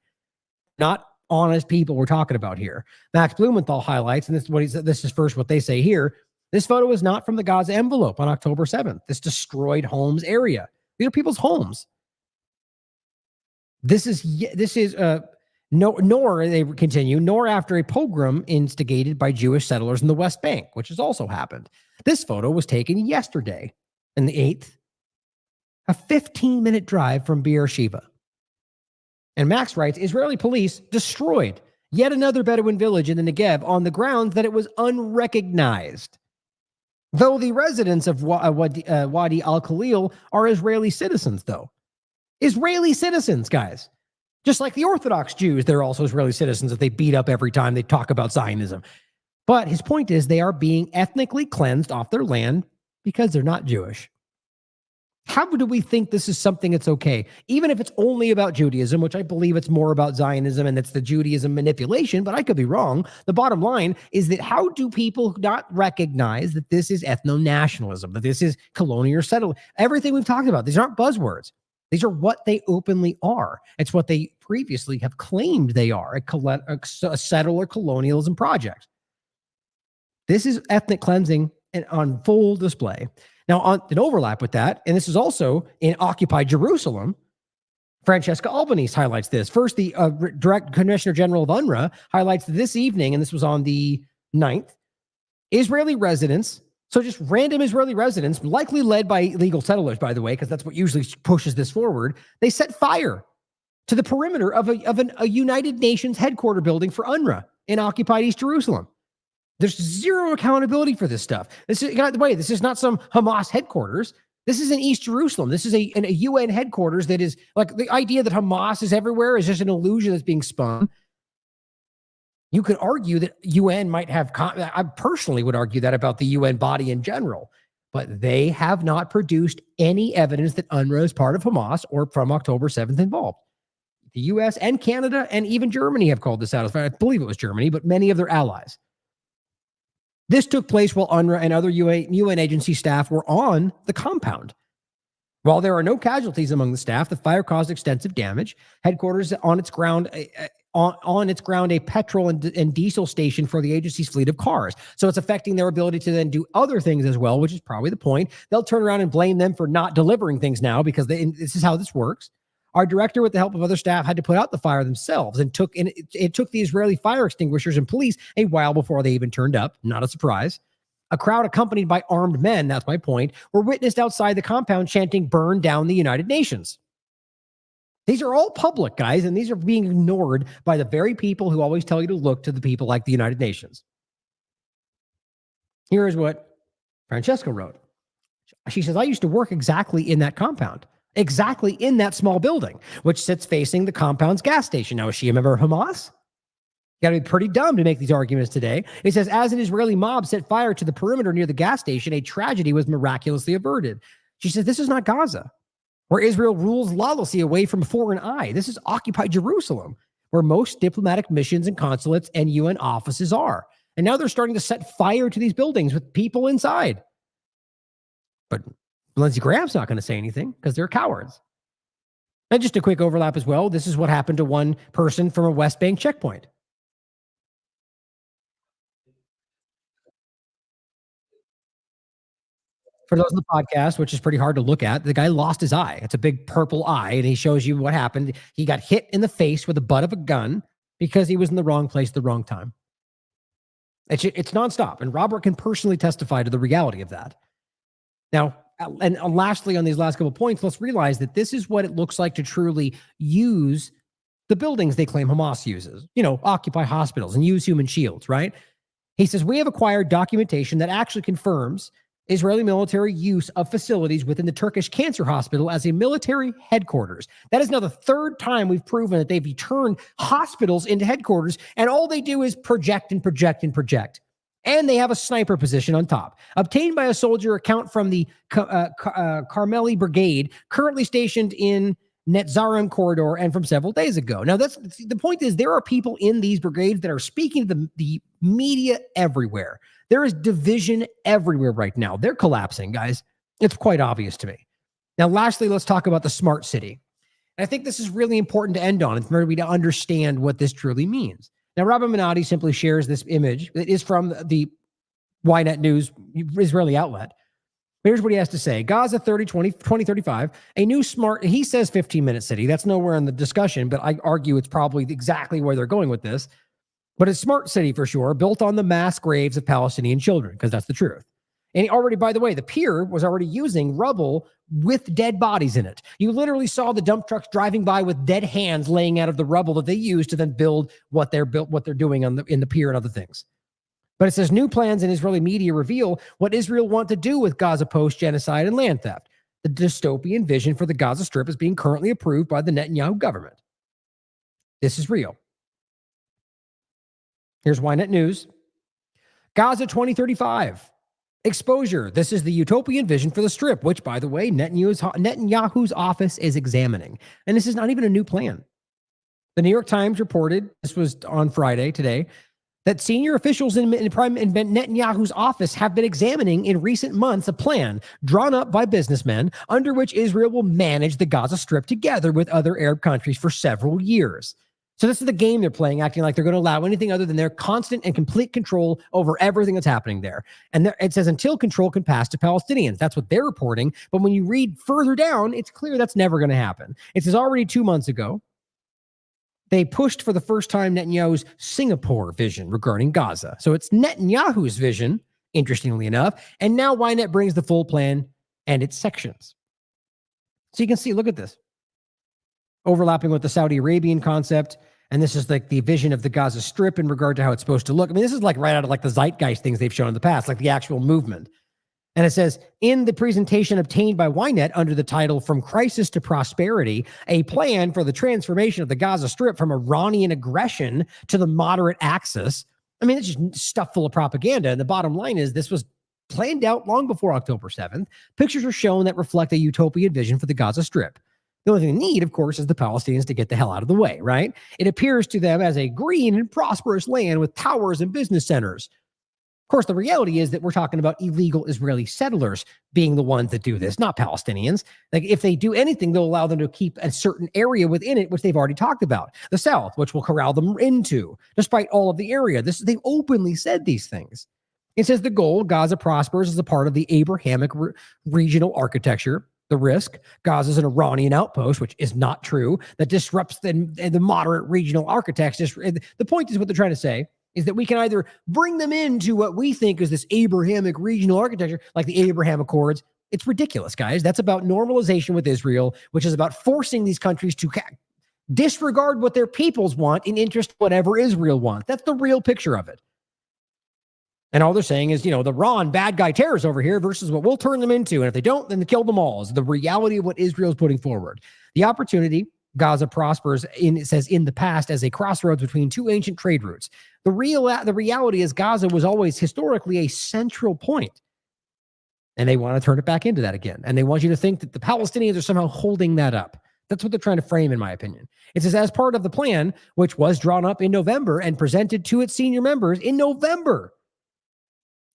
Not honest people we're talking about here. Max Blumenthal highlights, and this is what he said. This is first what they say here. This photo is not from the Gaza envelope on October 7th. This destroyed homes area. These are people's homes. Nor they continue, nor after a pogrom instigated by Jewish settlers in the West Bank, which has also happened. This photo was taken yesterday, on the 8th, a 15-minute drive from Beersheba. And Max writes, Israeli police destroyed yet another Bedouin village in the Negev on the grounds that it was unrecognized. Though the residents of Wadi al-Khalil are Israeli citizens, though. Israeli citizens, guys. Just like the Orthodox Jews, they're also Israeli citizens that they beat up every time they talk about Zionism. But his point is they are being ethnically cleansed off their land because they're not Jewish. How do we think this is something that's okay? Even if it's only about Judaism, which I believe it's more about Zionism and it's the Judaism manipulation, but I could be wrong. The bottom line is that how do people not recognize that this is ethno-nationalism, that this is colonial settlement? Everything we've talked about, these aren't buzzwords. These are what they openly are. It's what they previously have claimed they are, a settler colonialism project. This is ethnic cleansing and on full display. Now, on an overlap with that, and this is also in occupied Jerusalem, Francesca Albanese highlights this. First, the Direct Commissioner General of UNRWA highlights this evening, and this was on the 9th, Israeli residents, so just random Israeli residents, likely led by illegal settlers, by the way, because that's what usually pushes this forward, they set fire to the perimeter of a United Nations headquarter building for UNRWA in occupied East Jerusalem. There's zero accountability for this stuff. This is, by the way, this is not some Hamas headquarters. This is in East Jerusalem. This is a UN headquarters that is like the idea that Hamas is everywhere is just an illusion that's being spun. You could argue that UN might have, I personally would argue that about the UN body in general, but they have not produced any evidence that UNRWA is part of Hamas or from October 7th involved. The US and Canada and even Germany have called this out. I believe it was Germany, but many of their allies. This took place while UNRWA and other UN agency staff were on the compound. While there are no casualties among the staff, the fire caused extensive damage. Headquarters on its ground, a petrol and diesel station for the agency's fleet of cars. So it's affecting their ability to then do other things as well, which is probably the point. They'll turn around and blame them for not delivering things now because this is how this works. Our director, with the help of other staff, had to put out the fire themselves, and it took the Israeli fire extinguishers and police a while before they even turned up. Not a surprise. A crowd accompanied by armed men, that's my point, were witnessed outside the compound chanting, "Burn down the United Nations." These are all public, guys, and these are being ignored by the very people who always tell you to look to the people like the United Nations. Here is what Francesca wrote. She says, "I used to work exactly in that compound. Exactly in that small building, which sits facing the compound's gas station." Now, is she a member of Hamas? You got to be pretty dumb to make these arguments today. It says, as an Israeli mob set fire to the perimeter near the gas station, a tragedy was miraculously averted. She says, this is not Gaza, where Israel rules lawlessly away from foreign eye. This is occupied Jerusalem, where most diplomatic missions and consulates and UN offices are. And now they're starting to set fire to these buildings with people inside. But Lindsey Graham's not going to say anything because they're cowards. And just a quick overlap as well. This is what happened to one person from a West Bank checkpoint. For those in the podcast, which is pretty hard to look at, the guy lost his eye. It's a big purple eye, and he shows you what happened. He got hit in the face with the butt of a gun because he was in the wrong place at the wrong time. It's nonstop, and Robert can personally testify to the reality of that. Now, and lastly, on these last couple of points, let's realize that this is what it looks like to truly use the buildings they claim Hamas uses. Occupy hospitals and use human shields, right? He says, we have acquired documentation that actually confirms Israeli military use of facilities within the Turkish cancer hospital as a military headquarters. That is now the third time we've proven that they've turned hospitals into headquarters, and all they do is project and project and project. And they have a sniper position on top, obtained by a soldier account from the Carmeli Brigade, currently stationed in Netzarim corridor and from several days ago. Now, that's the point is there are people in these brigades that are speaking to the media everywhere. There is division everywhere right now. They're collapsing, guys. It's quite obvious to me. Now, lastly, let's talk about the smart city. And I think this is really important to end on. It's for me to understand what this truly means. Now, Rabbi Menotti simply shares this image that is from the Ynet News Israeli outlet. Here's what he has to say. Gaza 2035, a new smart, he says 15-minute city. That's nowhere in the discussion, but I argue it's probably exactly where they're going with this. But a smart city for sure, built on the mass graves of Palestinian children, because that's the truth. And already, by the way, the pier was already using rubble with dead bodies in it. You literally saw the dump trucks driving by with dead hands laying out of the rubble that they used to then build what they're doing in the pier and other things. But it says new plans in Israeli media reveal what Israel want to do with Gaza post-genocide and land theft. The dystopian vision for the Gaza Strip is being currently approved by the Netanyahu government. This is real. Here's Ynet News. Gaza 2035. Exposure. This is the utopian vision for the Strip, which, by the way, Netanyahu's office is examining. And this is not even a new plan. The New York Times reported, this was on Friday today, that senior officials in Netanyahu's office have been examining in recent months a plan drawn up by businessmen under which Israel will manage the Gaza Strip together with other Arab countries for several years. So this is the game they're playing, acting like they're going to allow anything other than their constant and complete control over everything that's happening there. And it says until control can pass to Palestinians. That's what they're reporting. But when you read further down, it's clear that's never going to happen. It says already 2 months ago, they pushed for the first time Netanyahu's Singapore vision regarding Gaza. So it's Netanyahu's vision, interestingly enough. And now Ynet brings the full plan and its sections. So you can see, look at this. Overlapping with the Saudi Arabian concept. And this is like the vision of the Gaza Strip in regard to how it's supposed to look. I mean, this is like right out of like the zeitgeist things they've shown in the past, like the actual movement. And it says, in the presentation obtained by Ynet under the title From Crisis to Prosperity, a plan for the transformation of the Gaza Strip from Iranian aggression to the moderate axis. I mean, it's just stuff full of propaganda. And the bottom line is this was planned out long before October 7th. Pictures are shown that reflect a utopian vision for the Gaza Strip. The only thing they need, of course, is the Palestinians to get the hell out of the way, right? It appears to them as a green and prosperous land with towers and business centers. Of course, the reality is that we're talking about illegal Israeli settlers being the ones that do this, not Palestinians. Like, if they do anything, they'll allow them to keep a certain area within it, which they've already talked about. The South, which will corral them into, despite all of the area. They've openly said these things. It says the goal, Gaza prospers as a part of the Abrahamic regional architecture. The risk, Gaza is an Iranian outpost, which is not true, that disrupts the moderate regional architects. The point is what they're trying to say is that we can either bring them into what we think is this Abrahamic regional architecture, like the Abraham Accords. It's ridiculous, guys. That's about normalization with Israel, which is about forcing these countries to disregard what their peoples want in interest of whatever Israel wants. That's the real picture of it. And all they're saying is, the Ron bad guy terrorists over here versus what we'll turn them into. And if they don't, then they kill them all. Is the reality of what Israel is putting forward. The opportunity, Gaza prospers, it says, in the past as a crossroads between two ancient trade routes. The reality is Gaza was always historically a central point. And they want to turn it back into that again. And they want you to think that the Palestinians are somehow holding that up. That's what they're trying to frame, in my opinion. It says, as part of the plan, which was drawn up in November and presented to its senior members in November,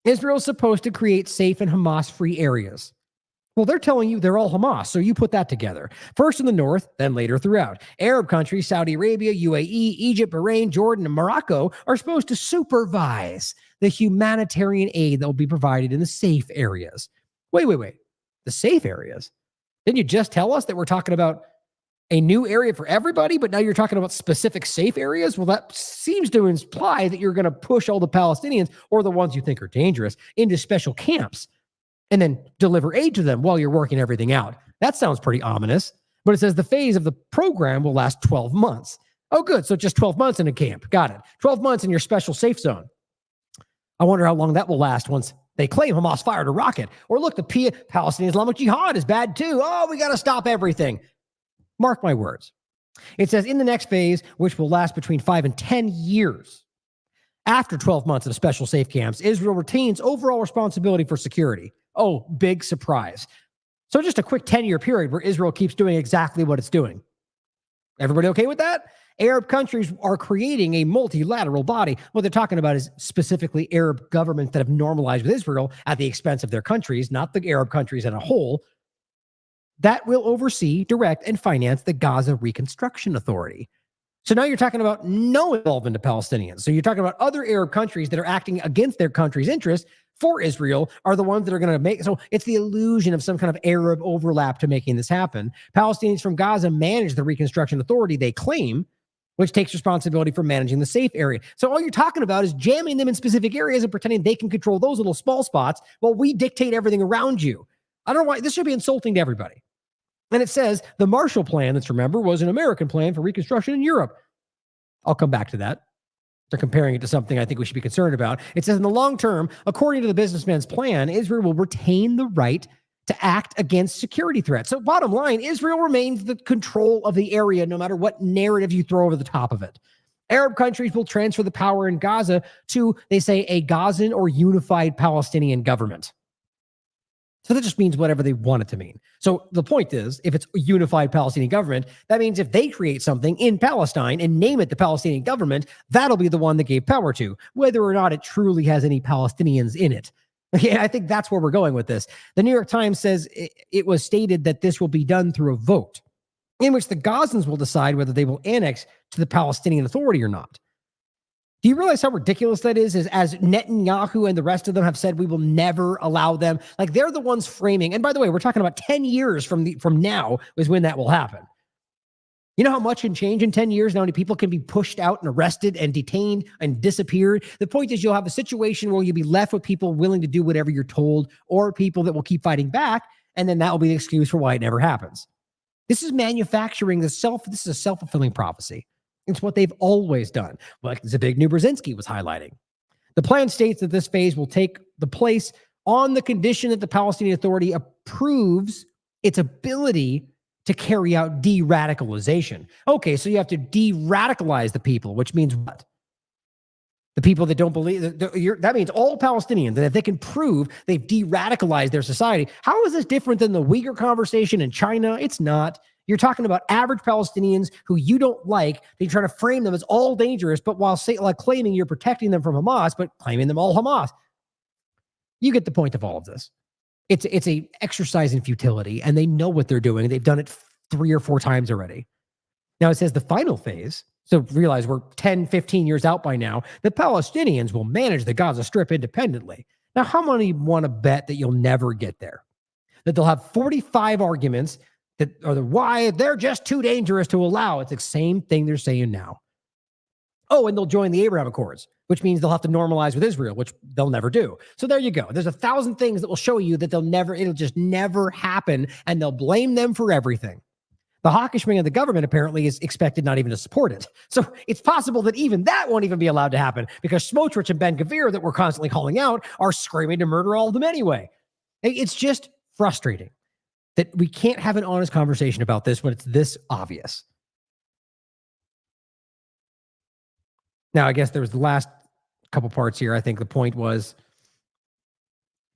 Israel's supposed to create safe and Hamas-free areas. Well, they're telling you they're all Hamas, so you put that together. First in the north, then later throughout. Arab countries, Saudi Arabia, UAE, Egypt, Bahrain, Jordan, and Morocco are supposed to supervise the humanitarian aid that will be provided in the safe areas. Wait. The safe areas? Didn't you just tell us that we're talking about a new area for everybody, but now you're talking about specific safe areas? Well, that seems to imply that you're going to push all the Palestinians, or the ones you think are dangerous, into special camps and then deliver aid to them while you're working everything out. That sounds pretty ominous, but it says the phase of the program will last 12 months. Oh, good. So just 12 months in a camp. Got it. 12 months in your special safe zone. I wonder how long that will last once they claim Hamas fired a rocket. Or look, the Palestinian Islamic Jihad is bad too. Oh, we got to stop everything. Mark my words. It says in the next phase, which will last between 5 and 10 years, after 12 months of special safe camps, Israel retains overall responsibility for security. Oh, big surprise. So just a quick 10-year period where Israel keeps doing exactly what it's doing. Everybody okay with that? Arab countries are creating a multilateral body. What they're talking about is specifically Arab governments that have normalized with Israel at the expense of their countries, not the Arab countries as a whole, that will oversee, direct, and finance the Gaza Reconstruction Authority. So now you're talking about no involvement to Palestinians. So you're talking about other Arab countries that are acting against their country's interests for Israel are the ones that are going to make. So it's the illusion of some kind of Arab overlap to making this happen. Palestinians from Gaza manage the Reconstruction Authority, they claim, which takes responsibility for managing the safe area. So all you're talking about is jamming them in specific areas and pretending they can control those little small spots while we dictate everything around you. I don't know why. This should be insulting to everybody. And it says the Marshall Plan, let's remember, was an American plan for reconstruction in Europe. I'll come back to that. They're comparing it to something I think we should be concerned about. It says in the long term, according to the businessman's plan, Israel will retain the right to act against security threats. So bottom line, Israel remains the control of the area no matter what narrative you throw over the top of it. Arab countries will transfer the power in Gaza to, they say, a Gazan or unified Palestinian government. So that just means whatever they want it to mean. So the point is, if it's a unified Palestinian government, that means if they create something in Palestine and name it the Palestinian government, that'll be the one that gave power to, whether or not it truly has any Palestinians in it. Okay, I think that's where we're going with this. The New York Times says it was stated that this will be done through a vote. in which the Gazans will decide whether they will annex to the Palestinian Authority or not. Do you realize how ridiculous that is? As Netanyahu and the rest of them have said, we will never allow them. Like, they're the ones framing. And by the way, we're talking about 10 years from now is when that will happen. You know how much can change in 10 years? How many people can be pushed out and arrested and detained and disappeared? The point is, you'll have a situation where you'll be left with people willing to do whatever you're told, or people that will keep fighting back. And then that will be the excuse for why it never happens. This is manufacturing this is a self-fulfilling prophecy. It's what they've always done, like Zbigniew Brzezinski was highlighting. The plan states that this phase will take the place on the condition that the Palestinian Authority approves its ability to carry out de-radicalization. Okay, so you have to de-radicalize the people, which means what? The people that don't believe, that means all Palestinians, and if they can prove they've de-radicalized their society. How is this different than the Uyghur conversation in China? It's not. You're talking about average Palestinians who you don't like. They try to frame them as all dangerous, but while claiming you're protecting them from Hamas, but claiming them all Hamas. You get the point of all of this. It's a exercise in futility, and they know what they're doing. They've done it 3 or 4 times already. Now it says the final phase. So realize we're 10, 15 years out by now. The Palestinians will manage the Gaza Strip independently. Now, how many want to bet that you'll never get there? That they'll have 45 arguments that are why they're just too dangerous to allow. It's the same thing they're saying now. Oh, and they'll join the Abraham Accords, which means they'll have to normalize with Israel, which they'll never do. So there you go. There's 1,000 things that will show you that it'll just never happen, and they'll blame them for everything. The hawkish wing of the government apparently is expected not even to support it. So it's possible that even that won't even be allowed to happen because Smotrich and Ben-Gvir that we're constantly calling out are screaming to murder all of them anyway. It's just frustrating that we can't have an honest conversation about this when it's this obvious. Now, I guess there was the last couple parts here. I think the point was,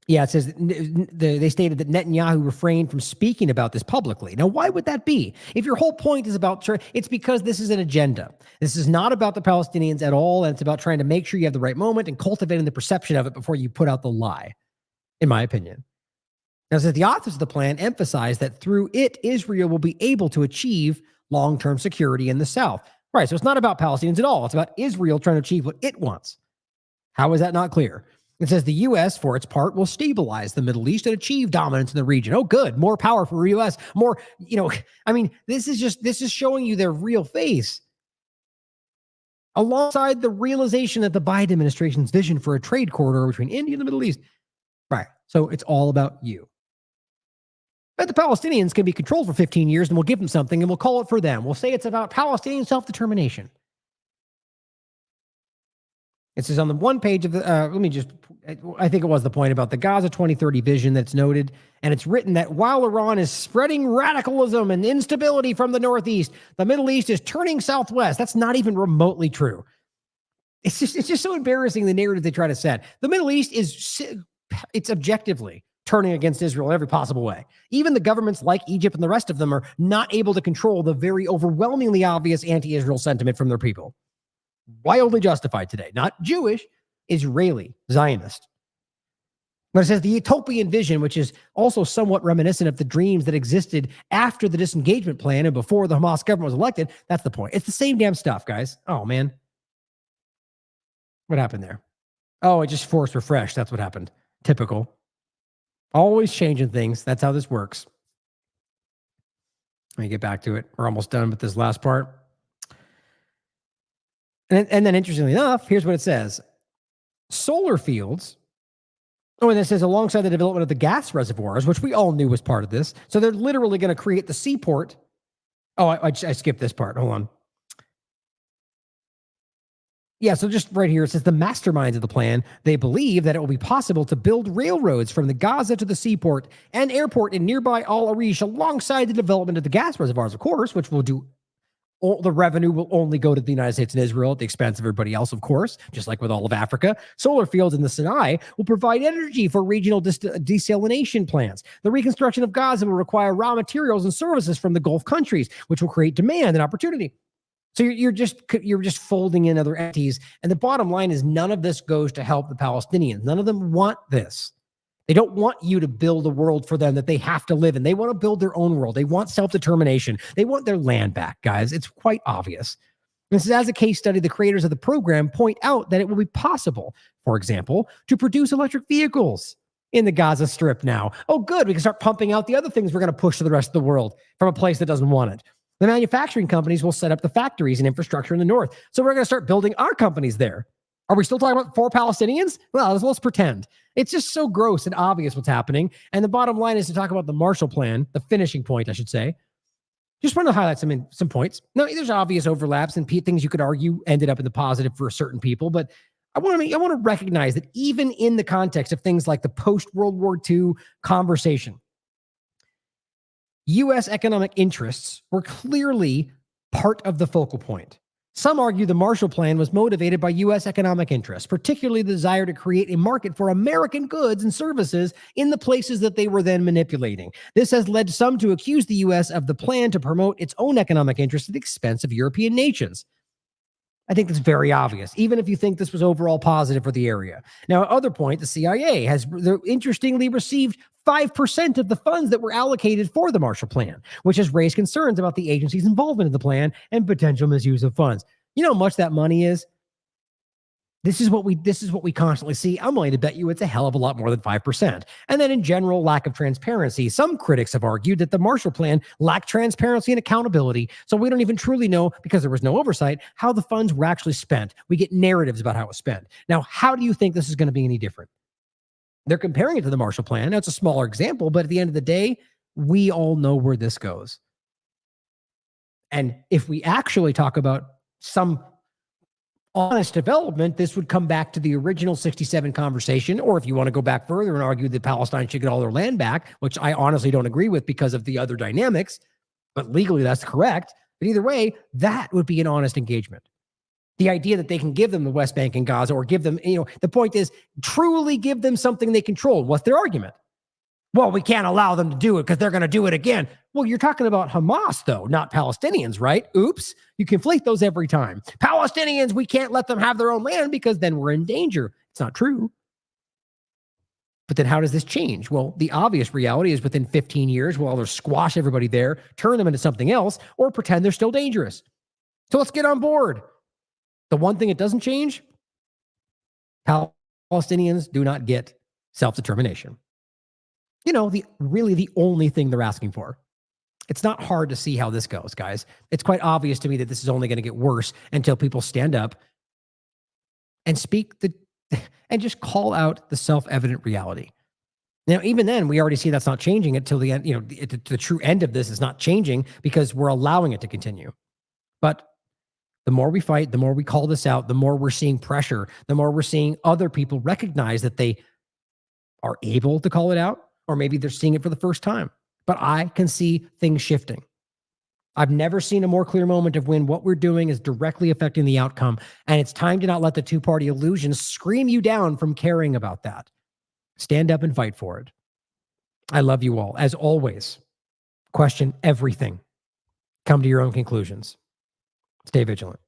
it says they stated that Netanyahu refrained from speaking about this publicly. Now, why would that be? If your whole point is about, it's because this is an agenda. This is not about the Palestinians at all, and it's about trying to make sure you have the right moment and cultivating the perception of it before you put out the lie, in my opinion. Now, it says the authors of the plan emphasize that through it, Israel will be able to achieve long-term security in the South. Right, so it's not about Palestinians at all. It's about Israel trying to achieve what it wants. How is that not clear? It says the U.S., for its part, will stabilize the Middle East and achieve dominance in the region. Oh, good. More power for the U.S. More, this is showing you their real face. Alongside the realization that the Biden administration's vision for a trade corridor between India and the Middle East. Right. So it's all about you. But the Palestinians can be controlled for 15 years and we'll give them something and we'll call it for them. We'll say it's about Palestinian self-determination. It says on the one page of the, I think it was the point about the Gaza 2030 vision that's noted, and it's written that while Iran is spreading radicalism and instability from the Northeast, the Middle East is turning southwest. That's not even remotely true. It's just so embarrassing, the narrative they try to set. The Middle East it's objectively turning against Israel in every possible way. Even the governments like Egypt and the rest of them are not able to control the very overwhelmingly obvious anti-Israel sentiment from their people. Wildly justified today, not Jewish, Israeli, Zionist. But it says the utopian vision, which is also somewhat reminiscent of the dreams that existed after the disengagement plan and before the Hamas government was elected. That's the point. It's the same damn stuff, guys. Oh, man. What happened there? Oh, it just forced refresh. That's what happened. Typical. Always changing things. That's how this works. Let me get back to it. We're almost done with this last part. And then interestingly enough, here's what it says. Solar fields. Oh, and it says alongside the development of the gas reservoirs, which we all knew was part of this. So they're literally going to create the seaport. Oh, I skipped this part. Hold on. Yeah, so just right here, it says the masterminds of the plan, they believe that it will be possible to build railroads from the Gaza to the seaport and airport in nearby Al Arish alongside the development of the gas reservoirs, of course, which will do. All the revenue will only go to the United States and Israel at the expense of everybody else, of course, just like with all of Africa. Solar fields in the Sinai will provide energy for regional desalination plants. The reconstruction of Gaza will require raw materials and services from the Gulf countries, which will create demand and opportunity. So you're just folding in other entities. And the bottom line is none of this goes to help the Palestinians. None of them want this. They don't want you to build a world for them that they have to live in. They want to build their own world. They want self-determination. They want their land back, guys. It's quite obvious. This is as a case study, the creators of the program point out that it will be possible, for example, to produce electric vehicles in the Gaza Strip now. Oh, good. We can start pumping out the other things we're going to push to the rest of the world from a place that doesn't want it. The manufacturing companies will set up the factories and infrastructure in the north. So we're going to start building our companies there. Are we still talking about 4 Palestinians? Well, let's pretend. It's just so gross and obvious what's happening. And the bottom line is to talk about the Marshall Plan, the finishing point, I should say. Just want to highlight some points. No, there's obvious overlaps and things you could argue ended up in the positive for certain people, but I want to recognize that even in the context of things like the post-World War II conversation, U.S. economic interests were clearly part of the focal point. Some argue the Marshall Plan was motivated by U.S. economic interests, particularly the desire to create a market for American goods and services in the places that they were then manipulating. This has led some to accuse the U.S. of the plan to promote its own economic interests at the expense of European nations. I think that's very obvious, even if you think this was overall positive for the area. Now, at other point, the CIA has interestingly received 5% of the funds that were allocated for the Marshall Plan, which has raised concerns about the agency's involvement in the plan and potential misuse of funds. You know how much that money is? This is what we constantly see. I'm willing to bet you it's a hell of a lot more than 5%. And then in general, lack of transparency. Some critics have argued that the Marshall Plan lacked transparency and accountability, so we don't even truly know, because there was no oversight, how the funds were actually spent. We get narratives about how it was spent. Now, how do you think this is going to be any different? They're comparing it to the Marshall Plan. Now, it's a smaller example, but at the end of the day, we all know where this goes. And if we actually talk about some honest development, this would come back to the original 67 conversation, or if you want to go back further and argue that Palestine should get all their land back, which I honestly don't agree with because of the other dynamics, but legally that's correct. But either way, that would be an honest engagement. The idea that they can give them the West Bank and Gaza, or give them, the point is truly give them something they control. What's their argument? Well, we can't allow them to do it because they're going to do it again. Well, you're talking about Hamas, though, not Palestinians, right? Oops. You conflate those every time. Palestinians, we can't let them have their own land because then we're in danger. It's not true. But then how does this change? Well, the obvious reality is within 15 years, we'll either squash everybody there, turn them into something else, or pretend they're still dangerous. So let's get on board. The one thing it doesn't change, Palestinians do not get self-determination. Really the only thing they're asking for. It's not hard to see how this goes, guys. It's quite obvious to me that this is only going to get worse until people stand up and and just call out the self-evident reality. Now, even then, we already see that's not changing until the end. The true end of this is not changing because we're allowing it to continue. But the more we fight, the more we call this out, the more we're seeing pressure, the more we're seeing other people recognize that they are able to call it out, or maybe they're seeing it for the first time. But I can see things shifting. I've never seen a more clear moment of when what we're doing is directly affecting the outcome, and it's time to not let the two-party illusion scream you down from caring about that. Stand up and fight for it. I love you all. As always, question everything. Come to your own conclusions. Stay vigilant.